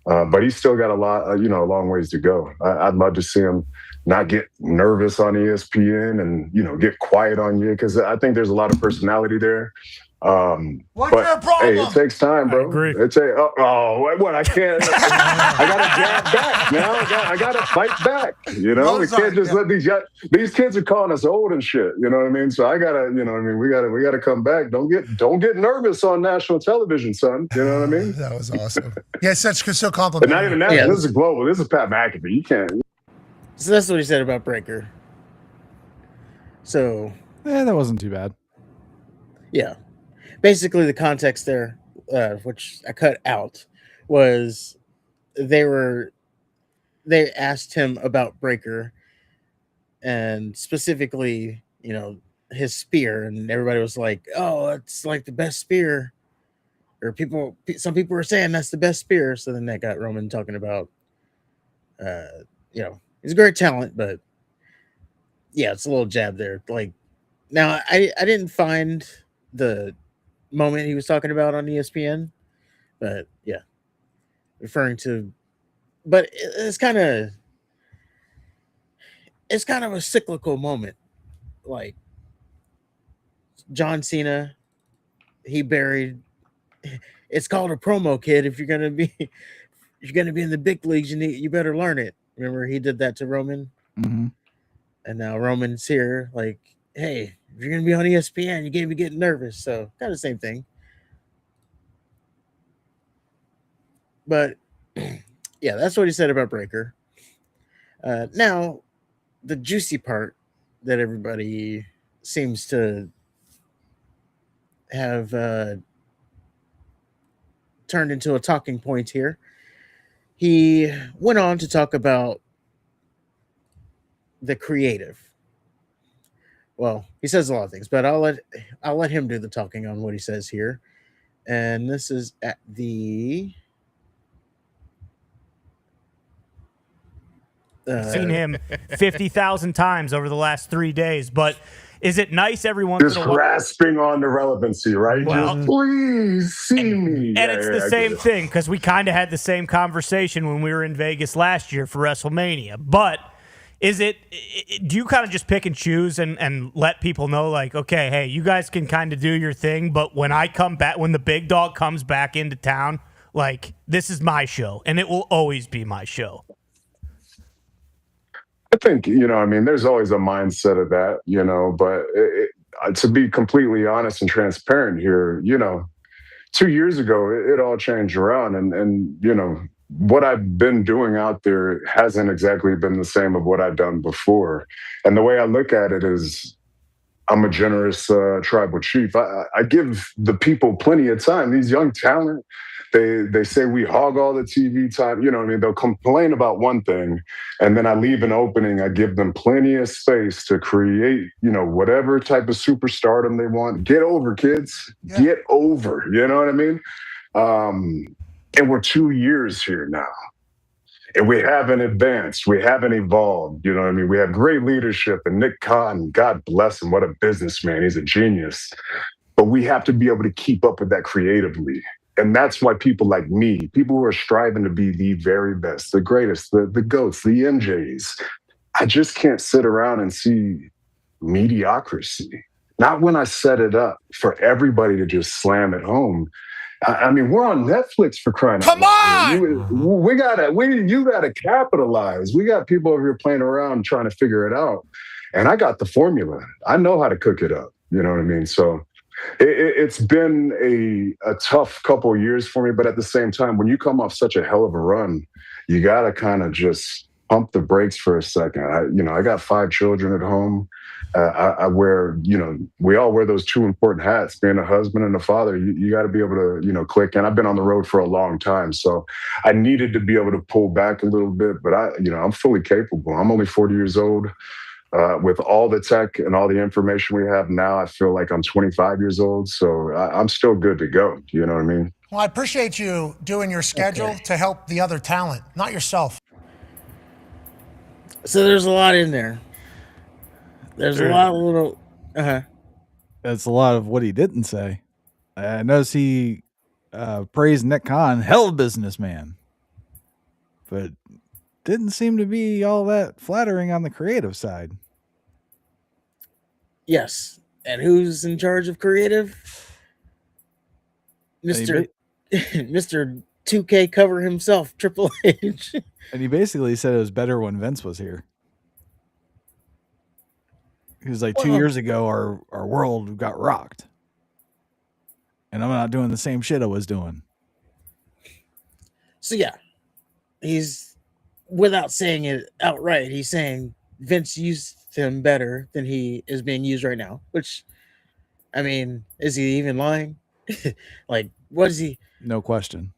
But he's still got a long ways to go. I'd love to see him not get nervous on ESPN and, get quiet on you, because I think there's a lot of personality there. What's your problem? Hey, it takes time, bro. What? I can't. I got to jab back now. I got to fight back. We can't just let these kids are calling us old and shit. You know what I mean? So I gotta, we gotta come back. Don't get nervous on national television, son. You know what I mean? That was awesome. Yeah, so complimentary. But not even that. Yeah. This is global. This is Pat McAfee. You can't. So that's what he said about Breaker. So that wasn't too bad. Yeah. Basically, the context there, which I cut out, was they asked him about Breaker and specifically, his spear, and everybody was like, "Oh, it's like the best spear," or some people were saying that's the best spear. So then that got Roman talking about, he's a great talent, but yeah, it's a little jab there. Like, now I didn't find the moment he was talking about on ESPN, but yeah, but it's kind of a cyclical moment. Like John Cena, he buried. It's called a promo, kid. If you're gonna be in the big leagues, you better learn it. Remember, he did that to Roman, mm-hmm. And now Roman's here. Like, hey, if you're gonna be on ESPN, you can't be getting nervous. So kind of the same thing. But yeah, that's what he said about Breaker. Now, the juicy part that everybody seems to have turned into a talking point here. He went on to talk about the creative. Well, he says a lot of things, but I'll let him do the talking on what he says here. And this is at the seen him 50,000 times over the last 3 days, but is it nice every once in a while? Just grasping on the relevancy, right? Well, just please see me. And it's the same thing, because we kind of had the same conversation when we were in Vegas last year for WrestleMania. But do you kind of just pick and choose and let people know, like, okay, hey, you guys can kind of do your thing, but when I come back, when the big dog comes back into town, like, this is my show, and it will always be my show? I think, I mean, there's always a mindset of that, but to be completely honest and transparent here, 2 years ago, it all changed around. And what I've been doing out there hasn't exactly been the same of what I've done before. And the way I look at it is I'm a generous tribal chief. I give the people plenty of time. These young talent, they say we hog all the TV time. You know what I mean? They'll complain about one thing, and then I leave an opening. I give them plenty of space to create, whatever type of superstardom they want. Get over, kids. Yeah. Get over. You know what I mean? And we're 2 years here now. And we haven't advanced. We haven't evolved. You know what I mean? We have great leadership. And Nick Cotton, God bless him. What a businessman. He's a genius. But we have to be able to keep up with that creatively. And that's why people like me, people who are striving to be the very best, the greatest, the GOATs, the MJs, I just can't sit around and see mediocrity. Not when I set it up for everybody to just slam it home. I mean, we're on Netflix, for crying out loud. You gotta capitalize. We got people over here playing around trying to figure it out. And I got the formula. I know how to cook it up. You know what I mean? So it's been a tough couple of years for me, but at the same time, when you come off such a hell of a run, you gotta kind of just pump the brakes for a second. I got 5 children at home. I wear, we all wear those 2 important hats, being a husband and a father. You got to be able to, click. And I've been on the road for a long time. So I needed to be able to pull back a little bit, but I'm fully capable. I'm only 40 years old. With all the tech and all the information we have now, I feel like I'm 25 years old. So I'm still good to go. You know what I mean? Well, I appreciate you doing your schedule to help the other talent, not yourself. So there's a lot in there. There's a lot of little. That's a lot of what he didn't say. I noticed he praised Nick Khan, hell of a businessman, but didn't seem to be all that flattering on the creative side. Yes. And who's in charge of creative? Mr. 2K cover himself, Triple H. And he basically said it was better when Vince was here. He was like, 2 years ago, our world got rocked. And I'm not doing the same shit I was doing. So, yeah. He's, without saying it outright, he's saying Vince used him better than he is being used right now. Which, I mean, is he even lying? Like, what is he? No question.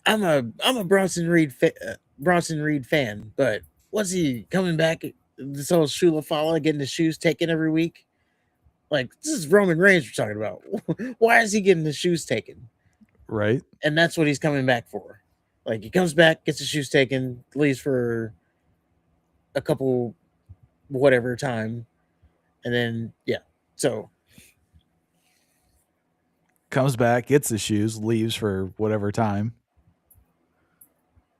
I'm a Bronson Reed fan, but was he coming back? This whole Shula Fala getting his shoes taken every week. Like, this is Roman Reigns we're talking about. Why is he getting his shoes taken? Right. And that's what he's coming back for. Like, he comes back, gets his shoes taken, leaves for a couple whatever time. And then, yeah. So. Comes back, gets his shoes, leaves for whatever time.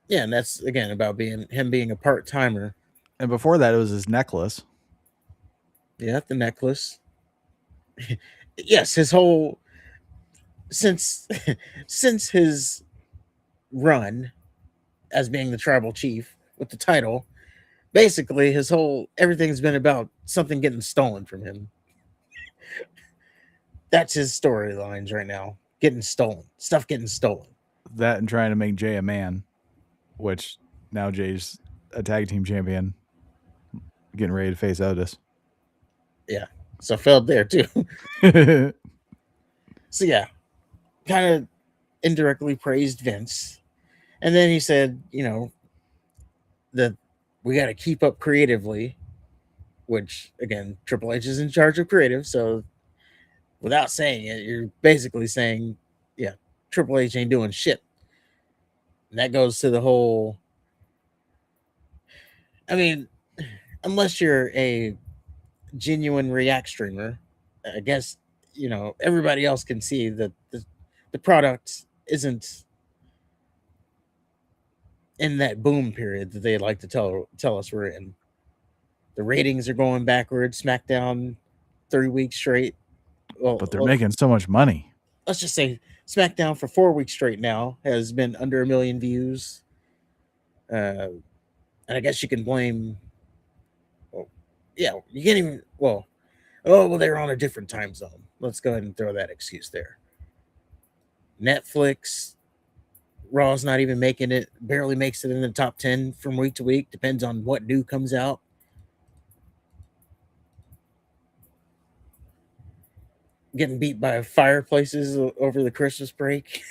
Yeah, and that's, again, about him being a part-timer. And before that, it was his necklace. Yeah, the necklace. Yes, his whole since his run as being the tribal chief with the title, basically everything's been about something getting stolen from him. That's his storylines right now. Stuff getting stolen. That and trying to make Jay a man, which now Jay's a tag team champion. Getting ready to face Otis. Yeah. So failed there too. So yeah. Kind of indirectly praised Vince. And then he said, that we got to keep up creatively, which again, Triple H is in charge of creative. So without saying it, you're basically saying, yeah, Triple H ain't doing shit. And that goes to the whole, I mean, unless you're a genuine React streamer, I guess, everybody else can see that the product isn't in that boom period that they like to tell us we're in. The ratings are going backwards. SmackDown 3 weeks straight. Well, but they're making so much money. Let's just say SmackDown for 4 weeks straight now has been under 1 million views. I And I guess you can blame. Well, yeah, you can't even. Well, they're on a different time zone. Let's go ahead and throw that excuse there. Netflix, Raw's not even making it, barely makes it in the top 10 from week to week. Depends on what new comes out. Getting beat by fireplaces over the Christmas break.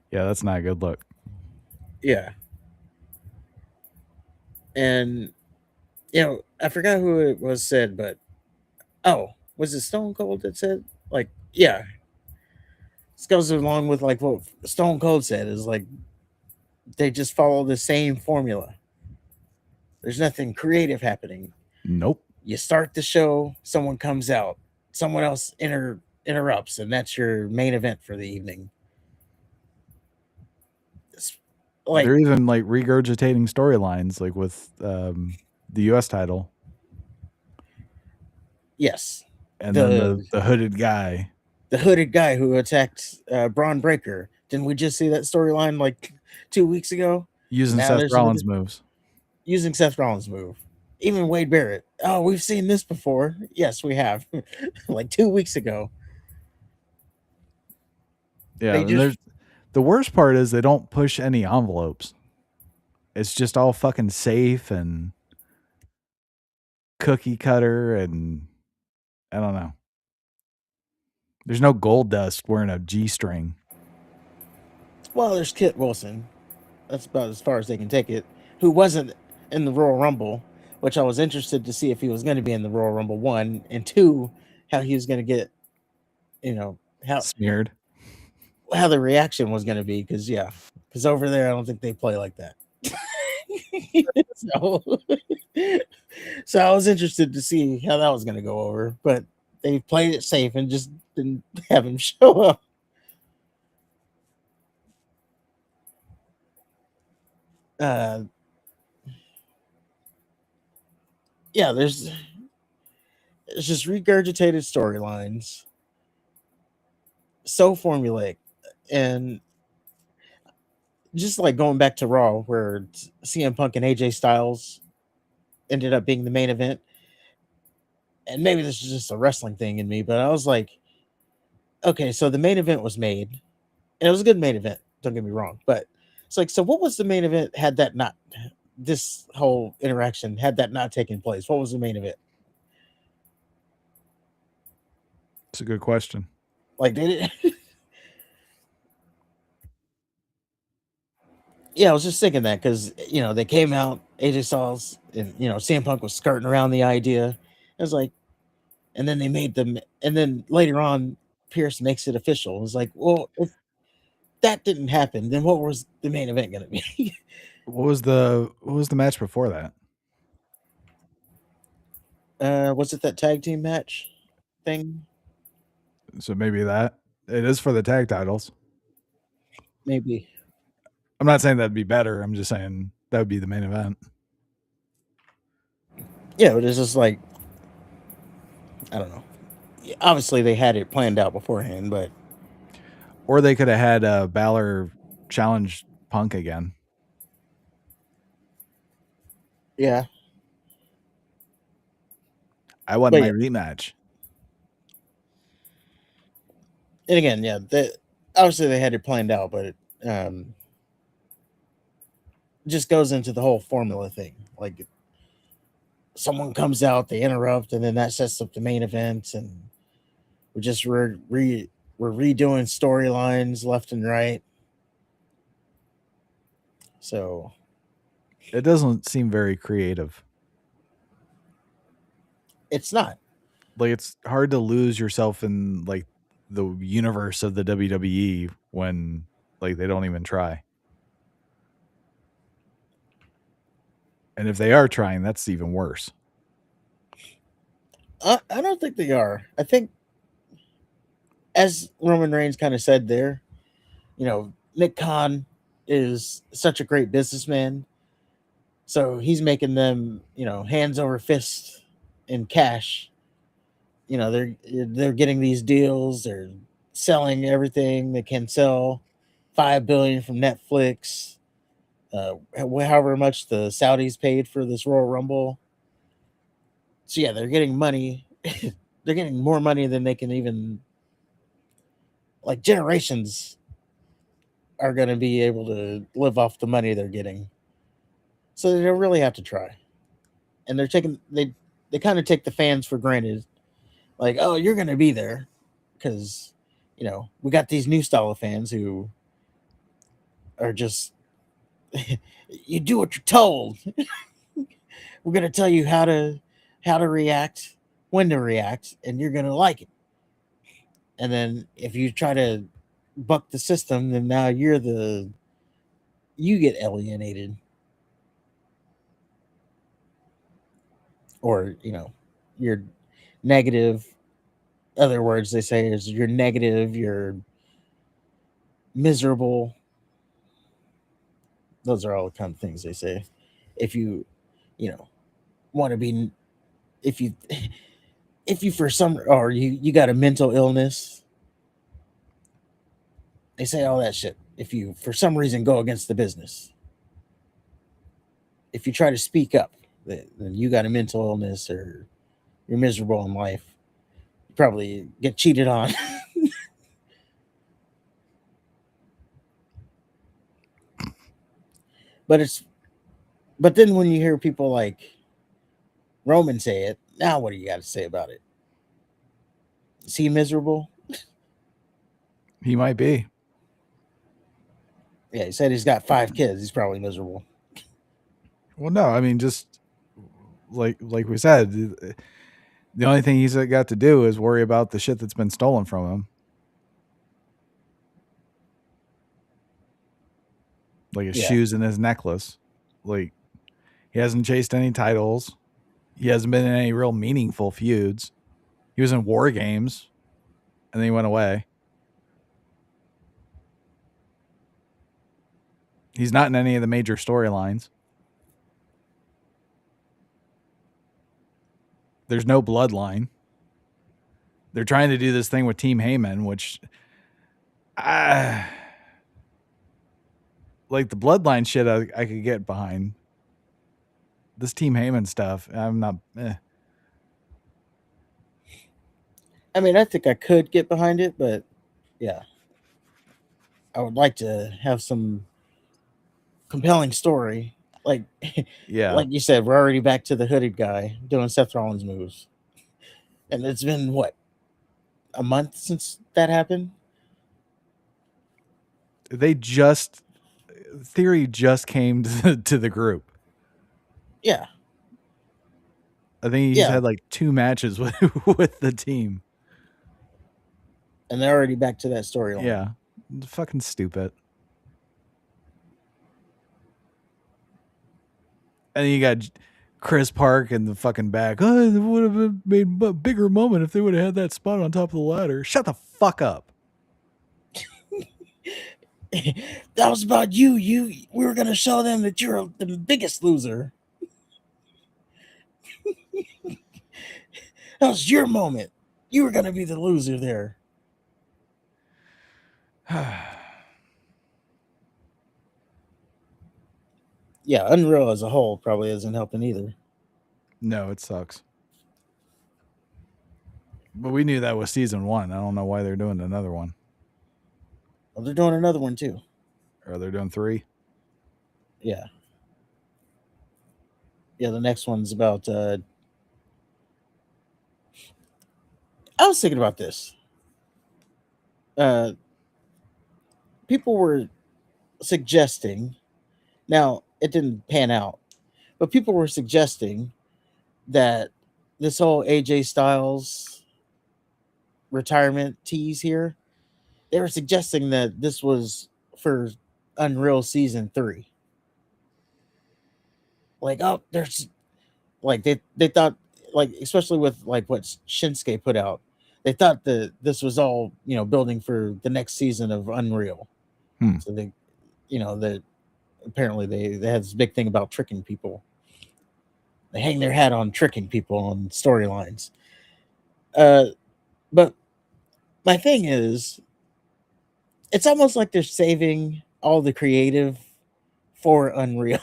Yeah, that's not a good look. Yeah. And, I forgot who it was said, but, was it Stone Cold that said, like, yeah. This goes along with, like, what Stone Cold said is, like, they just follow the same formula. There's nothing creative happening. Nope. You start the show, someone comes out, someone else interrupts, and that's your main event for the evening. They're even like regurgitating storylines, like with the U.S. title. Yes. And then the hooded guy. The hooded guy who attacked Braun Breaker. Didn't we just see that storyline like 2 weeks ago? Using Seth Rollins moves. Using Seth Rollins' move. Even Wade Barrett. Oh, we've seen this before. Yes, we have. Like 2 weeks ago. Yeah, the worst part is they don't push any envelopes. It's just all fucking safe and cookie cutter, and I don't know. There's no gold dust wearing a G-string. Well, there's Kit Wilson. That's about as far as they can take it. Who wasn't in the Royal Rumble, which I was interested to see if he was going to be in the Royal Rumble, 1, and 2, how he was going to get, how smeared. How the reaction was going to be, because over there I don't think they play like that. So I was interested to see how that was going to go over, but they played it safe and just didn't have him show up. There's just regurgitated storylines, so formulaic, and just like going back to Raw, where CM Punk and AJ Styles ended up being the main event. And maybe this is just a wrestling thing in me, but I was like, okay, so the main event was made, and it was a good main event. Don't get me wrong, but it's like, so what was the main event had that not, this whole interaction had that not taken place? What was the main event? It's a good question. Like, did it? Yeah, I was just thinking that because they came out, AJ Styles and CM Punk was skirting around the idea. I was like, and then they made them, and then later on, Pierce makes it official. It was like, well, if that didn't happen, then what was the main event going to be? What was the match before that? Was it that tag team match thing? So maybe that it is for the tag titles. Maybe. I'm not saying that'd be better. I'm just saying that would be the main event. Yeah, but it's just like, I don't know. Obviously, they had it planned out beforehand, but or they could have had Balor challenge Punk again. Yeah, I want my rematch. And again, yeah, obviously they had it planned out, but it just goes into the whole formula thing. Like, someone comes out, they interrupt, and then that sets up the main event, and we're redoing storylines left and right. So it doesn't seem very creative. It's not. Like, it's hard to lose yourself in like the universe of the WWE when like they don't even try. And if they are trying, that's even worse. I don't think they are. I think, as Roman Reigns kind of said there, Nick Khan is such a great businessman. So he's making them, hands over fist in cash. They're getting these deals. They're selling everything they can sell. $5 billion from Netflix. however much the Saudis paid for this Royal Rumble. So yeah, they're getting money. They're getting more money than they can even, like, generations are going to be able to live off the money they're getting. So they don't really have to try. And they're taking they kind of take the fans for granted. Like, oh, you're going to be there because, we got these new style of fans who are just you do what you're told. We're going to tell you how to react, when to react, and you're going to like it. And then if you try to buck the system, then now you get alienated. Or, you're negative. Other words they say is you're negative, you're miserable. Those are all the kind of things they say. If you, want to be, if you for some, or you got a mental illness, they say all that shit. If you for some reason go against the business, if you try to speak up, then you got a mental illness or you're miserable in life. You probably get cheated on. But then when you hear people like Roman say it, now what do you got to say about it? Is he miserable? He might be. Yeah, he said he's got 5 kids. He's probably miserable. Well, no, I mean, just like we said, the only thing he's got to do is worry about the shit that's been stolen from him. Like his shoes and his necklace. Like, he hasn't chased any titles. He hasn't been in any real meaningful feuds. He was in War Games, and then he went away. He's not in any of the major storylines. There's no bloodline. They're trying to do this thing with Team Heyman, which like the bloodline shit I could get behind. This Team Heyman stuff, I'm not. I mean, I think I could get behind it, but yeah, I would like to have some compelling story. Like, like you said, we're already back to the hooded guy doing Seth Rollins moves, and it's been what, a month since that happened. Theory just came to the group. Yeah. I think he's had like 2 matches with the team. And they're already back to that storyline. Yeah. It's fucking stupid. And then you got Chris Park in the fucking back. Oh, it would have made a bigger moment if they would have had that spot on top of the ladder. Shut the fuck up. That was about you. We were going to show them that you're the biggest loser. That was your moment. You were going to be the loser there. Yeah, Unreal as a whole probably isn't helping either. No, it sucks. But we knew that was season 1. I don't know why they're doing another one. Well, they're doing another one too. Or they're doing 3? Yeah. Yeah, the next one's about... I was thinking about this. People were suggesting... Now, it didn't pan out. But people were suggesting that this whole AJ Styles retirement tease here, they were suggesting that this was for Unreal Season 3. Like, oh, there's... Like, they thought... Like, especially with, like, what Shinsuke put out, they thought that this was all, building for the next season of Unreal. So they, that apparently they had this big thing about tricking people. They hang their hat on tricking people on storylines. But my thing is, it's almost like they're saving all the creative for Unreal.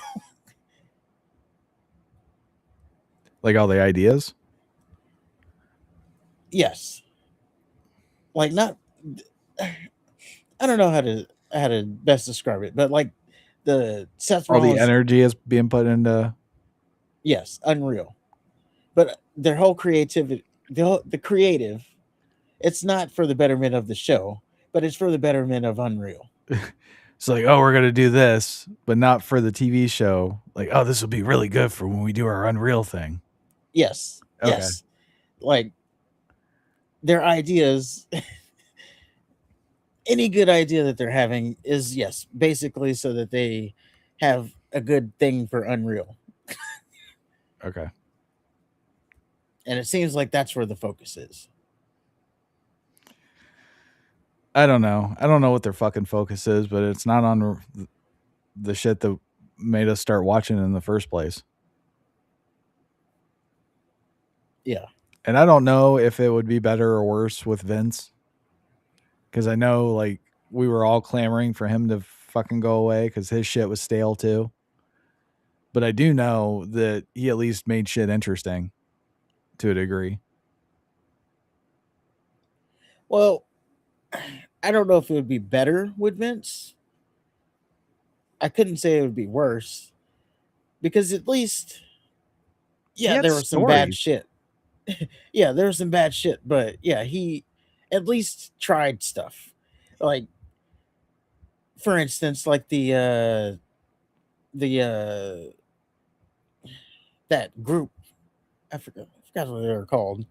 Like all the ideas? Yes. Like not I don't know how to best describe it, but like the Seth All the Rollins, energy is being put into. yes, Unreal. But their whole creativity, the creative, it's not for the betterment of the show, but it's for the betterment of Unreal. It's like, oh, we're gonna do this, but not for the TV show. Like, oh, this will be really good for when we do our Unreal thing. Yes. Okay. Yes. Like their ideas, any good idea that they're having is, yes, basically so that they have a good thing for Unreal. Okay. And it seems like that's where the focus is. I don't know. I don't know what their fucking focus is, but it's not on the shit that made us start watching in the first place. Yeah. And I don't know if it would be better or worse with Vince. Because I know, like, we were all clamoring for him to fucking go away because his shit was stale too. But I do know that he at least made shit interesting to a degree. Well, I don't know if it would be better with Vince. I couldn't say it would be worse because at least, yeah, had there was some bad stories. shit. Yeah, there was some bad shit, but yeah, he at least tried stuff. Like, for instance, like the that group, I forgot what they were called.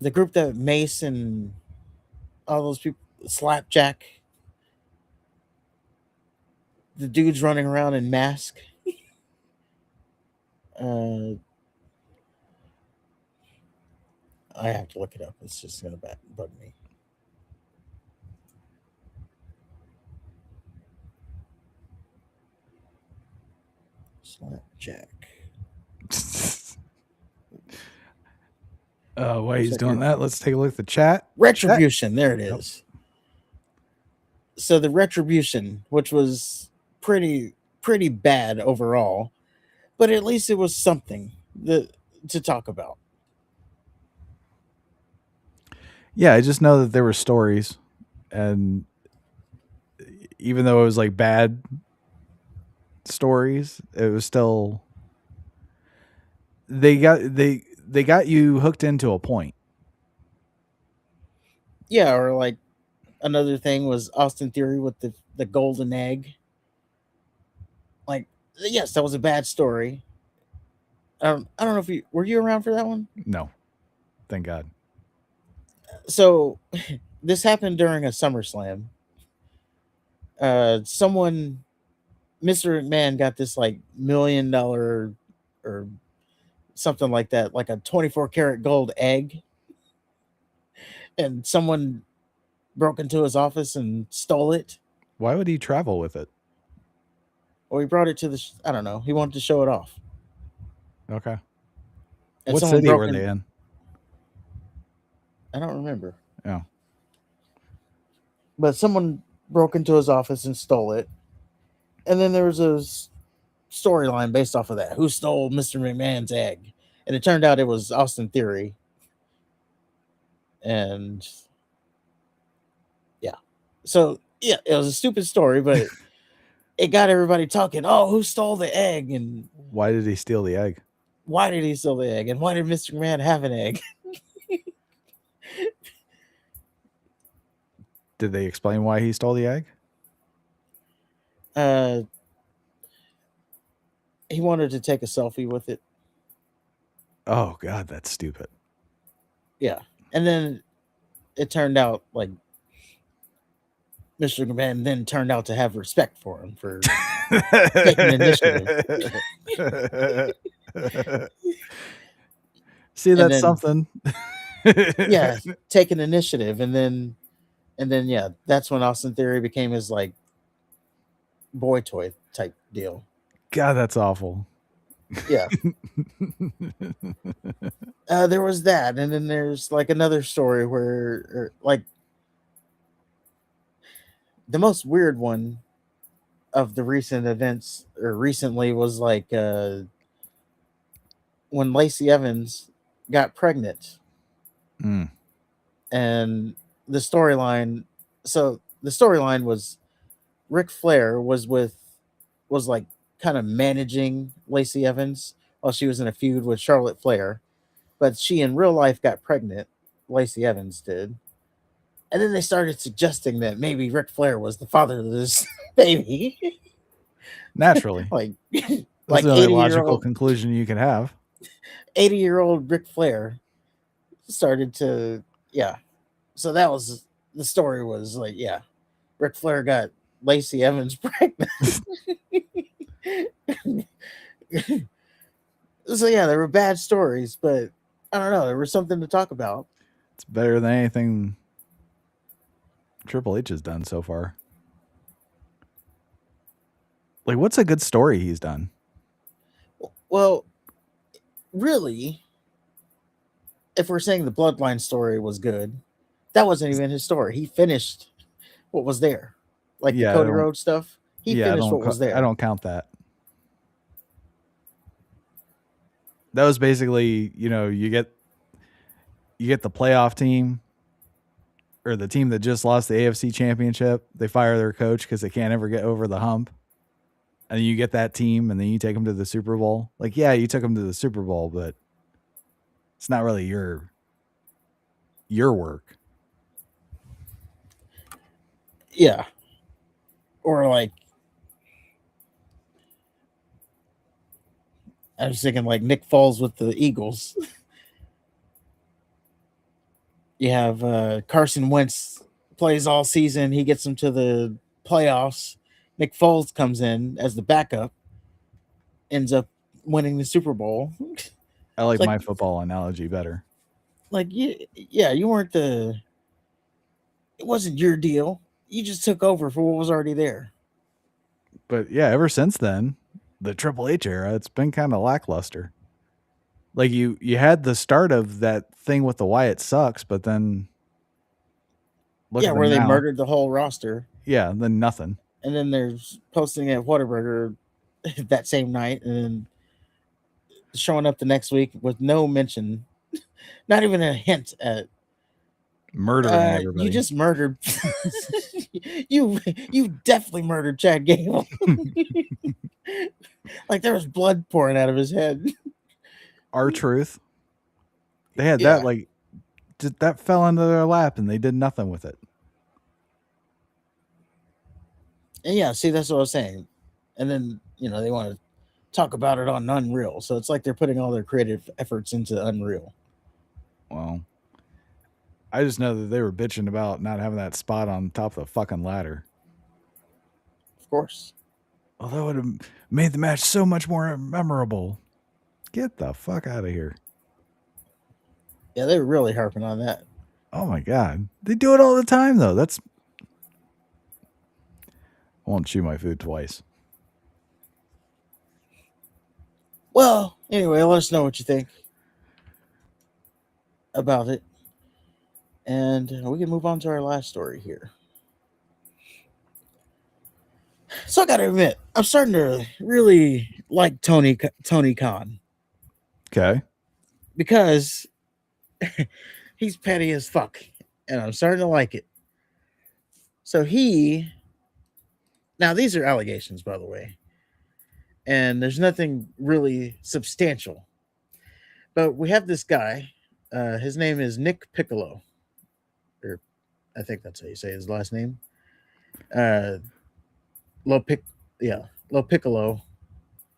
The group that Mace and all those people, Slapjack, the dudes running around in mask. I have to look it up. It's just gonna bug me. Slapjack. While he's doing that, let's take a look at the chat. Retribution. There it is. So the Retribution, which was pretty bad overall, but at least it was something to talk about. Yeah, I just know that there were stories, and even though it was like bad stories, it was still they got you hooked into a point. Yeah, or like another thing was Austin Theory with the golden egg. Like, yes, that was a bad story. I don't know if were you around for that one? No, thank God. So this happened during a SummerSlam. Someone, Mr. McMahon, got this like $1 million or something like that, like a 24 karat gold egg, and someone broke into his office and stole it. Why would he travel with it? Well, he brought it to the. I don't know. He wanted to show it off. Okay. And What someone city broke were they in? I don't remember. Yeah. But someone broke into his office and stole it. And then there was a storyline based off of that. Who stole Mr. McMahon's egg? And it turned out it was Austin Theory. And yeah. So, yeah, it was a stupid story, but it got everybody talking. Oh, who stole the egg? And Why did he steal the egg? why did he steal the egg? And why did Mr. McMahon have an egg? Did they explain why he stole the egg? He wanted to take a selfie with it. Oh God, that's stupid. Yeah. And then it turned out like Mr. McMahon then turned out to have respect for him for taking initiative. See, that's then, something. Yeah, taking initiative, and then yeah, that's when Austin Theory became his like boy toy type deal. God, that's awful. Yeah. There was that, and then there's like another story where like the most weird one of the recent events or recently was like when Lacey Evans got pregnant. Mm. And the storyline, so the storyline was Ric Flair was like kind of managing Lacey Evans while she was in a feud with Charlotte Flair, but she in real life got pregnant. Lacey Evans did. And then they started suggesting that maybe Ric Flair was the father of this baby. Naturally. like That's the only 80-year-old logical conclusion you can have. 80-year-old Ric Flair started to, yeah. So that was the story, was like, yeah, Ric Flair got Lacey Evans pregnant. So yeah, there were bad stories, but I don't know, there was something to talk about. It's better than anything Triple H has done so far. Like, what's a good story he's done? Well, really, if we're saying the Bloodline story was good, that wasn't even his story. He finished what was there, like the Cody Rhodes stuff. He finished what was there. I don't count that. That was basically, you get the playoff team or the team that just lost the AFC championship. They fire their coach because they can't ever get over the hump. And you get that team and then you take them to the Super Bowl. Like, yeah, you took them to the Super Bowl, but it's not really your work. Yeah. Or like, I was thinking like Nick Foles with the Eagles. You have Carson Wentz plays all season. He gets them to the playoffs. Nick Foles comes in as the backup, ends up winning the Super Bowl. I like my football analogy better. Like, yeah, you weren't it wasn't your deal. You just took over for what was already there. But yeah, ever since then, the Triple H era, it's been kind of lackluster. Like you had the start of that thing with the Wyatt sucks, but then where they murdered the whole roster. Yeah, then nothing. And then there's posting at Whataburger that same night, and then showing up the next week with no mention, not even a hint at murdering everybody. You just murdered. you definitely murdered Chad Gable. Like there was blood pouring out of his head. R-Truth. They had that that fell into their lap and they did nothing with it. And yeah, see, that's what I was saying. And then, they want to talk about it on Unreal. So it's like they're putting all their creative efforts into Unreal. Well, I just know that they were bitching about not having that spot on top of the fucking ladder. Of course. Well, that would have made the match so much more memorable. Get the fuck out of here. Yeah, they were really harping on that. Oh my God. They do it all the time, though. I won't chew my food twice. Well, anyway, let us know what you think about it. And we can move on to our last story here. So I got to admit, I'm starting to really like Tony Khan. Okay. Because he's petty as fuck. And I'm starting to like it. So now these are allegations, by the way. And there's nothing really substantial. But we have this guy. His name is Nick Piccolo. Or I think that's how you say his last name. Lo Piccolo.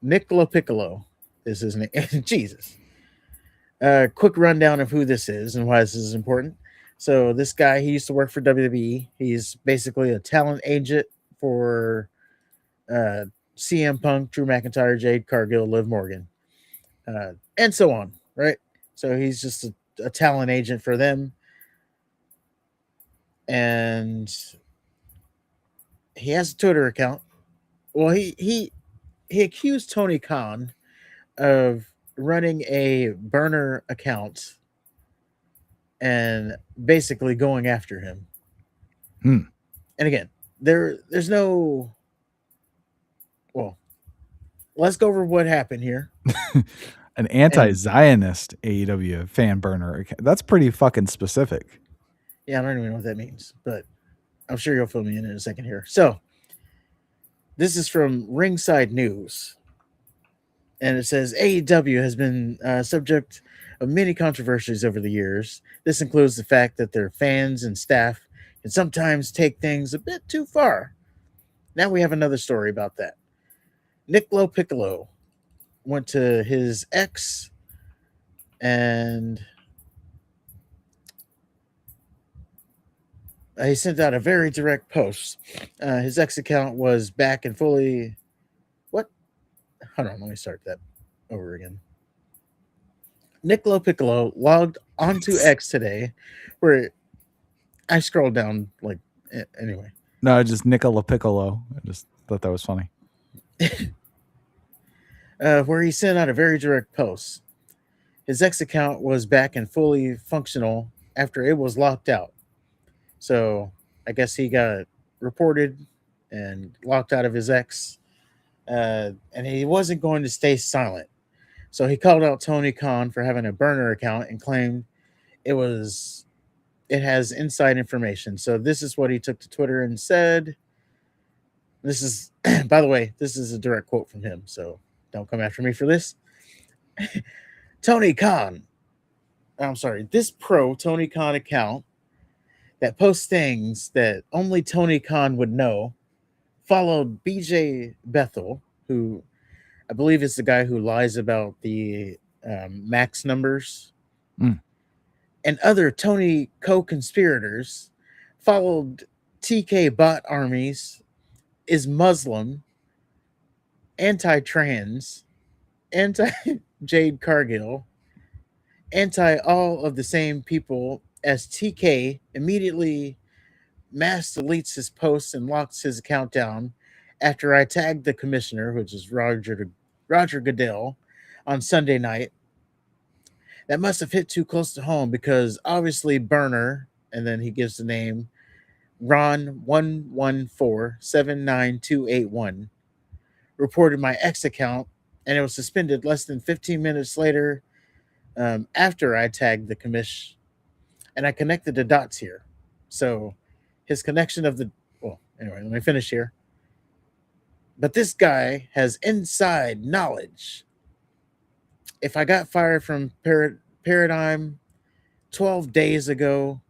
Nick Lo Piccolo is his name. Jesus. Quick rundown of who this is and why this is important. So this guy, he used to work for WWE. He's basically a talent agent for CM Punk, Drew McIntyre, Jade Cargill, Liv Morgan, and so on, right? So he's just a talent agent for them. And he has a Twitter account. Well, he accused Tony Khan of running a burner account and basically going after him. And again, there's no well, let's go over what happened here. An anti-Zionist AEW fan burner. That's pretty fucking specific. Yeah, I don't even know what that means, but I'm sure you'll fill me in a second here. So, this is from Ringside News. And it says AEW has been subject of many controversies over the years. This includes the fact that their fans and staff can sometimes take things a bit too far. Now we have another story about that. Niccolo Piccolo went to his ex and he sent out a very direct post. His ex account was back and fully... What? Hold on, let me start that over again. Niccolo Piccolo logged onto X today, where I scrolled down, like, anyway. No, just Nicola Piccolo. I just thought that was funny. Where he sent out a very direct post. His X account was back and fully functional after it was locked out. So I guess he got reported and locked out of his X, and he wasn't going to stay silent. So he called out Tony Khan for having a burner account and claimed it has inside information. So this is what he took to Twitter and said. This is, by the way, this is a direct quote from him, so don't come after me for this. Tony Khan, I'm sorry, this pro Tony Khan account that posts things that only Tony Khan would know followed BJ Bethel, who I believe is the guy who lies about the max numbers, and other Tony co-conspirators, followed TK bot armies, is Muslim, anti-trans, anti-Jade Cargill, anti all of the same people as TK immediately mass deletes his posts and locks his account down after I tagged the commissioner, which is Roger Goodell, on Sunday night. That must have hit too close to home because obviously Burner, and then he gives the name, Ron 114-79281, reported my X account, and it was suspended less than 15 minutes later after I tagged the commish. And I connected the dots here. So his connection of the... Well, anyway, let me finish here. But this guy has inside knowledge. If I got fired from Paradigm 12 days ago,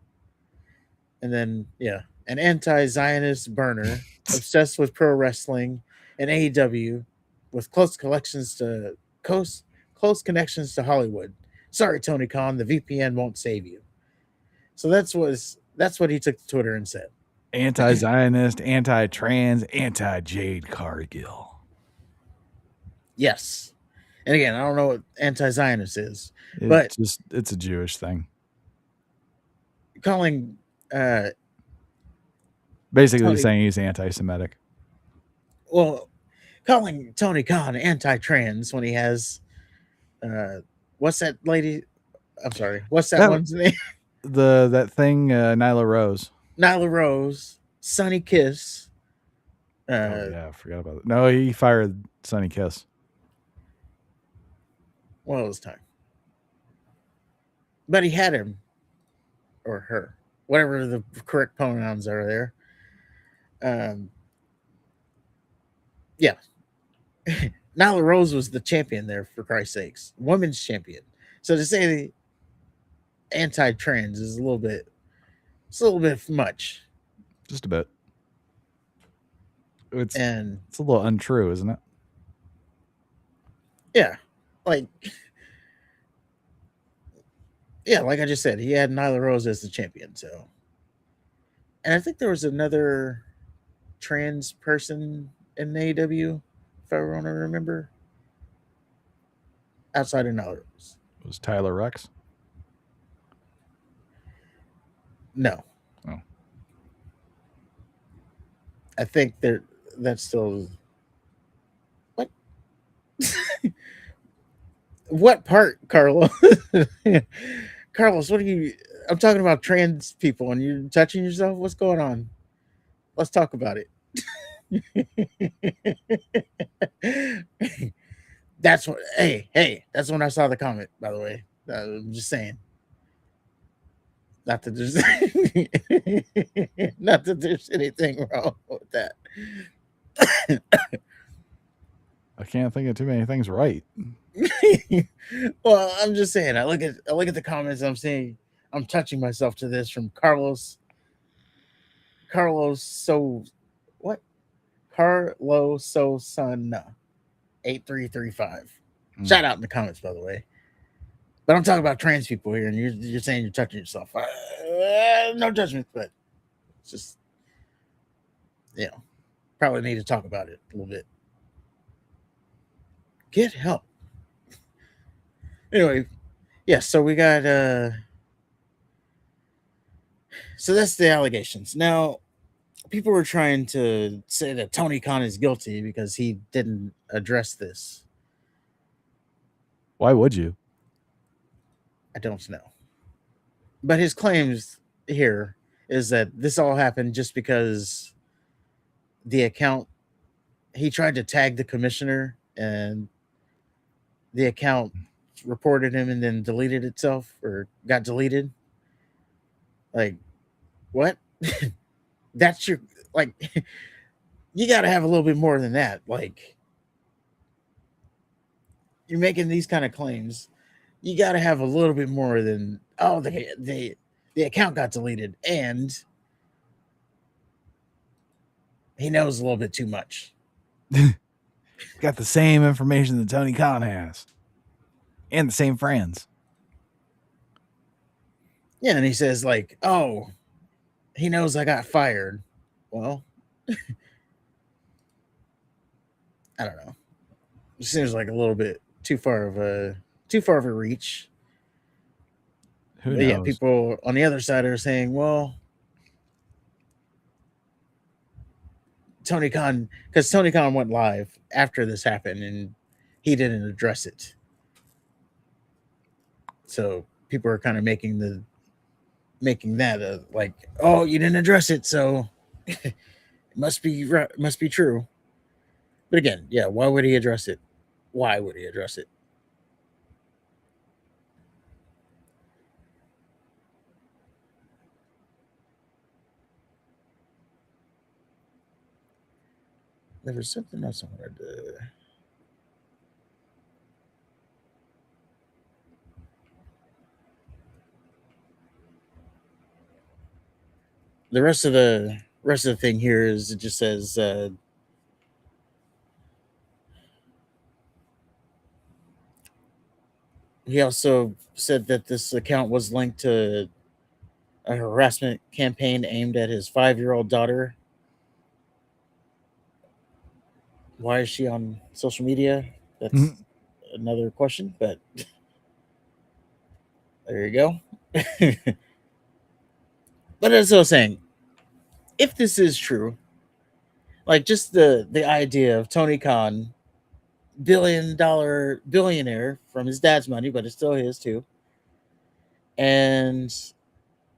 and then, yeah, an anti-Zionist burner, obsessed with pro wrestling and AEW, with close connections to Hollywood. Sorry, Tony Khan, the VPN won't save you. So that's what he took to Twitter and said. Anti-Zionist, anti-trans, anti-Jade Cargill. Yes. And again, I don't know what anti-Zionist is, but it's a Jewish thing. Calling basically saying he's anti-Semitic. Well, calling Tony Khan anti-trans when he has what's that lady? I'm sorry. What's that one's name? That thing, Nyla Rose. Nyla Rose, Sonny Kiss. Yeah, I forgot about it. No, he fired Sonny Kiss. Well, it was time. But he had him, or her, whatever the correct pronouns are there. Yeah. Nyla Rose was the champion there, for Christ's sakes. Women's champion. So to say anti-trans is a little bit much. Just a bit. It's a little untrue, isn't it? Yeah. Like I just said, he had Nyla Rose as the champion, so. And I think there was another trans person in AEW, if I want to remember. Outside of Nyla Rose. It was Tyler Rex? No. Oh. I think that's still... What? What part, Carlos? Carlos, what are you... I'm talking about trans people and you're touching yourself? What's going on? Let's talk about it. That's what. Hey, that's when I saw the comment. By the way, I'm just saying. Not that there's, not that there's anything wrong with that. I can't think of too many things right. Well, I'm just saying. I look at the comments. I'm saying I'm touching myself to this from Carlos. So what? Carlos so son 8335. Shout out in the comments, by the way. But I'm talking about trans people here, and you're saying you're touching yourself. No judgment, but it's just, probably need to talk about it a little bit. Get help. Anyway, yes, so we got so that's the allegations. Now, people were trying to say that Tony Khan is guilty because he didn't address this. Why would you? I don't know. But his claims here is that this all happened just because the account, he tried to tag the commissioner and the account reported him and then deleted itself or got deleted. Like, what? That's your, like, you got to have a little bit more than that. Like, you're making these kind of claims. You got to have a little bit more than, oh, the account got deleted and he knows a little bit too much. Got the same information that Tony Khan has and the same friends. Yeah, and he says like, oh, he knows I got fired. Well, I don't know. It seems like a little bit too far of a reach. Who knows? But yeah, people on the other side are saying, well, Tony Khan, because Tony Khan went live after this happened and he didn't address it. So people are kind of making that like, oh, you didn't address it, so it must be true. But again, yeah, why would he address it? Why would he address it? There was something else I wanted to. The rest of the thing here is it just says he also said that this account was linked to a harassment campaign aimed at his 5-year-old daughter. Why is she on social media? That's another question, but there you go. But as I was saying, if this is true, like just the idea of Tony Khan, billionaire from his dad's money, but it's still his too, and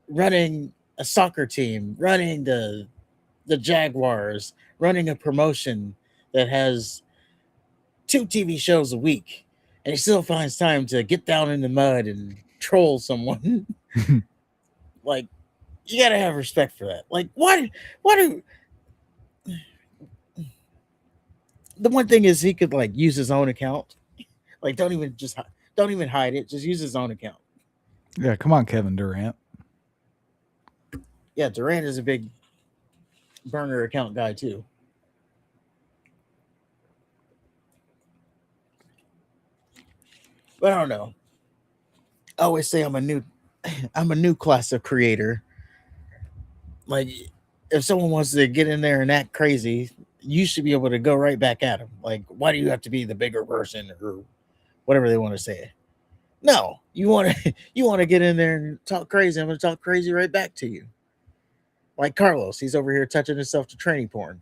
running a soccer team, running the Jaguars, running a promotion that has 2 TV shows a week, and he still finds time to get down in the mud and troll someone. Like, you gotta have respect for that. Like, why do the one thing is he could like use his own account. Like, don't even hide it. Just use his own account. Yeah, come on, Kevin Durant. Yeah, Durant is a big burner account guy too. But I don't know. I always say I'm a new class of creator. Like, if someone wants to get in there and act crazy, you should be able to go right back at them. Like, why do you have to be the bigger person or whatever they want to say? No, you want to get in there and talk crazy. I'm going to talk crazy right back to you. Like Carlos, he's over here touching himself to tranny porn.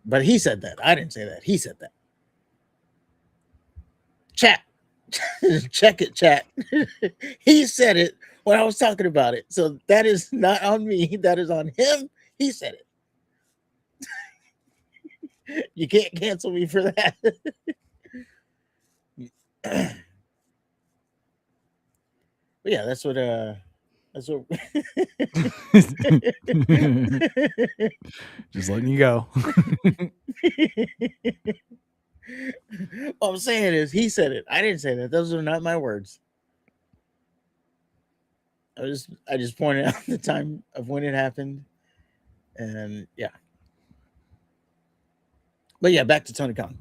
But he said that. I didn't say that. He said that. Chat. Check it, chat. He said it when I was talking about it. So that is not on me. That is on him. He said it. You can't cancel me for that. But yeah, that's what Just letting you go. All I'm saying is he said it. I didn't say that. Those are not my words. I just pointed out the time of when it happened. And yeah. But yeah, back to Tony Khan.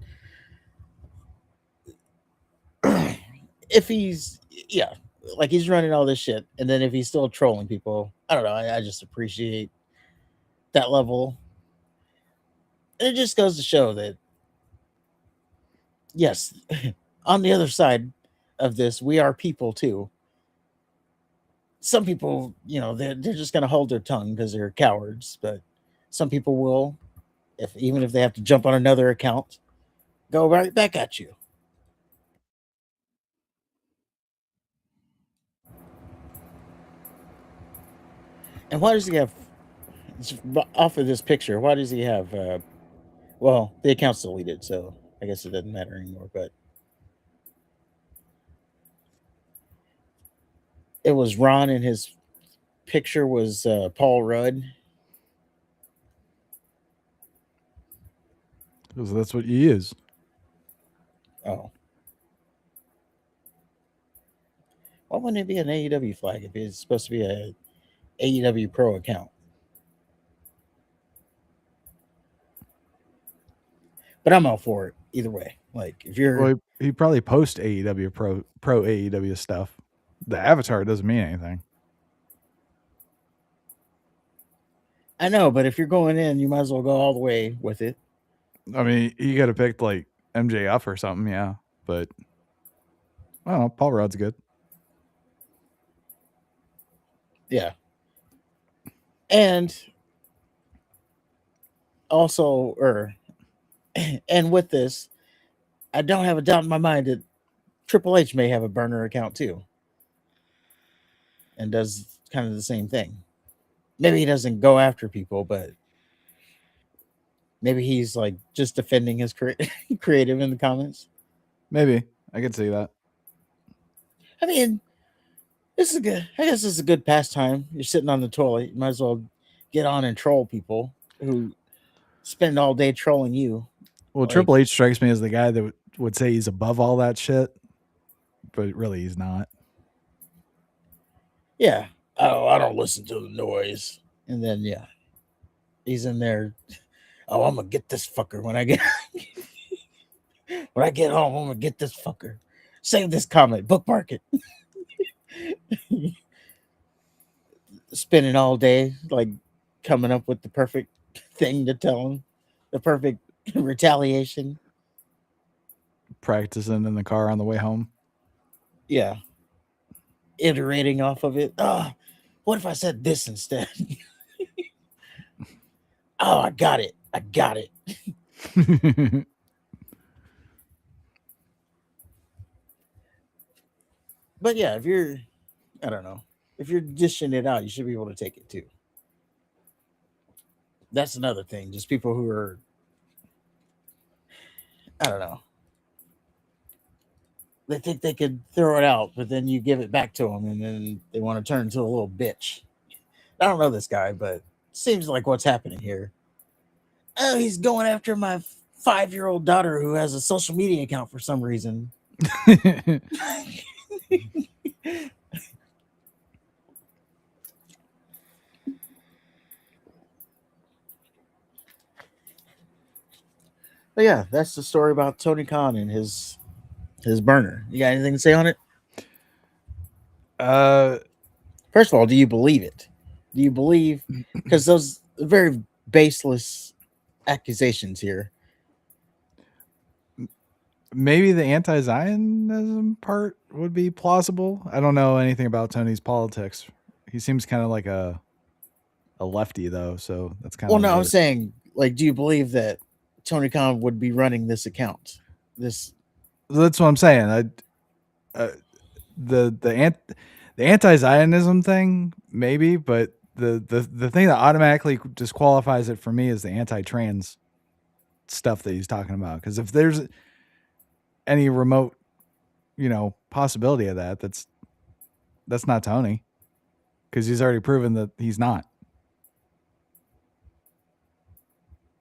If he's like he's running all this shit, and then if he's still trolling people, I don't know. I just appreciate that level. And it just goes to show that yes, on the other side of this, we are people too. Some people, they're just gonna hold their tongue because they're cowards, but some people will, even if they have to jump on another account, go right back at you. And why does he have off of this picture? Why does he have? Well, the account's deleted, so I guess it doesn't matter anymore. But it was Ron, and his picture was Paul Rudd. Because that's what you use. Oh. Why wouldn't it be an AEW flag if it's supposed to be a AEW Pro account? But I'm all for it either way. Like if you're, well, he probably post AEW pro AEW stuff. The avatar doesn't mean anything. I know, but if you're going in, you might as well go all the way with it. I mean, you got to pick like MJF or something, yeah. But I don't know. Paul Rudd's good. Yeah. And also, and with this, I don't have a doubt in my mind that Triple H may have a burner account too, and does kind of the same thing. Maybe he doesn't go after people, but maybe he's like just defending his creative in the comments. Maybe I could see that. I mean, this is good. I guess this is a good pastime. You're sitting on the toilet. You might as well get on and troll people who spend all day trolling you. Well, like, Triple H strikes me as the guy that would say he's above all that shit, but really he's not. Yeah. Oh, I don't listen to the noise. And then, yeah, he's in there. Oh, I'm going to get this fucker when I get home. I'm going to get this fucker. Save this comment. Bookmark it. Spending all day, like, coming up with the perfect thing to tell him. The perfect retaliation. Practicing in the car on the way home. Yeah. Iterating off of it. Oh, what if I said this instead? Oh, I got it. But yeah, if you're dishing it out, you should be able to take it too. That's another thing. Just people who are, I don't know. They think they could throw it out, but then you give it back to them, and then they want to turn into a little bitch. I don't know this guy, but it seems like what's happening here. Oh, he's going after my 5-year-old daughter who has a social media account for some reason. But yeah, that's the story about Tony Khan and his burner. You got anything to say on it? First of all, do you believe it? Do you believe, because those are very baseless accusations here. Maybe the anti-Zionism part would be plausible. I don't know anything about Tony's politics. He seems kind of like a lefty, though, so that's kind of. Well, no, I'm saying, like, do you believe that Tony Khan would be running this account? That's what I'm saying. The anti-Zionism thing, maybe, but the thing that automatically disqualifies it for me is the anti-trans stuff that he's talking about. Because if there's any remote, possibility of that, that's not Tony. Because he's already proven that he's not.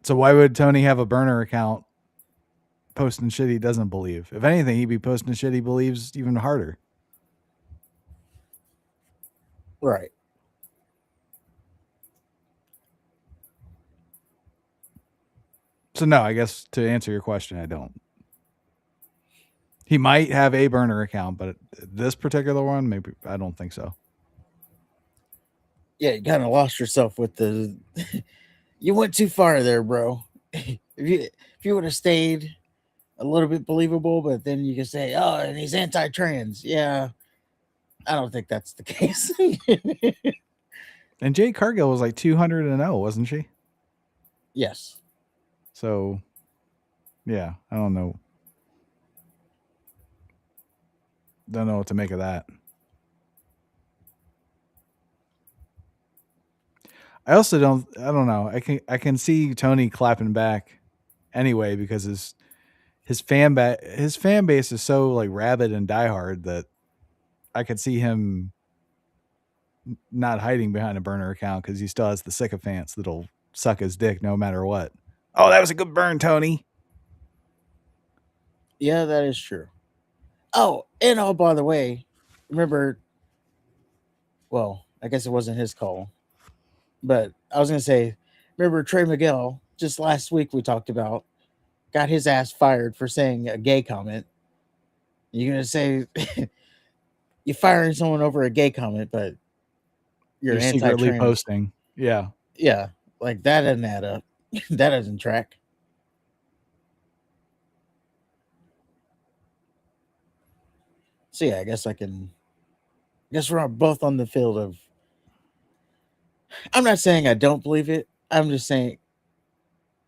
So why would Tony have a burner account posting shit he doesn't believe? If anything, he'd be posting shit he believes even harder. Right. So no, I guess to answer your question, I don't. He might have a burner account, but this particular one, maybe I don't think so. Yeah, you kind of lost yourself with the. You went too far there, bro. If you would have stayed a little bit believable, but then you can say, "Oh, and he's anti-trans." Yeah, I don't think that's the case. And Jade Cargill was like 200-0, wasn't she? Yes. So, yeah, I don't know. Don't know what to make of that. I also don't know. I can see Tony clapping back anyway because his fan base is so like rabid and diehard that I could see him not hiding behind a burner account because he still has the sycophants that'll suck his dick no matter what. Oh, that was a good burn, Tony. Yeah, that is true. Oh, and by the way, remember, well, I guess it wasn't his call, but I was going to say, remember Trey Miguel, just last week we talked about, got his ass fired for saying a gay comment. You're going to say you're firing someone over a gay comment, but you're secretly anti-trans. posting. Yeah. Yeah, like that doesn't add up. That doesn't track. So yeah, I guess we're both on the field of. I'm not saying I don't believe it. I'm just saying,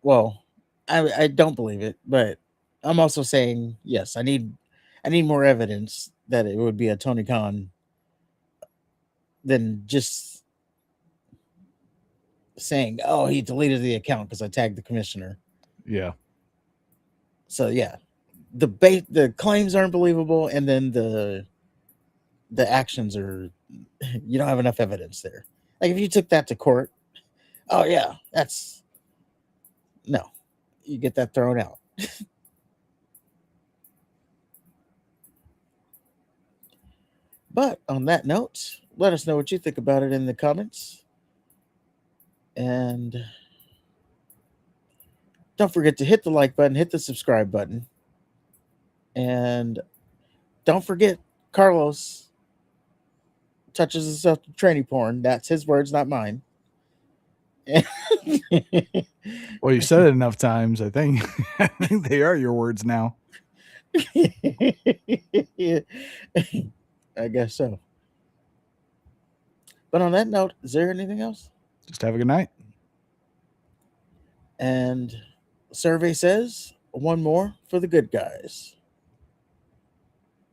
well, I don't believe it, but I'm also saying yes. I need more evidence that it would be a Tony Khan than just saying, "Oh, he deleted the account because I tagged the commissioner." Yeah. So yeah, the claims aren't believable, and then the actions are. You don't have enough evidence there. Like if you took that to court, oh yeah, that's no, you get that thrown out. But on that note, let us know what you think about it in the comments. And don't forget to hit the like button, hit the subscribe button. And don't forget, Carlos touches himself to tranny porn. That's his words, not mine. Well, you said it enough times. I think they are your words now. I guess so. But on that note, is there anything else? Just have a good night. And survey says one more for the good guys.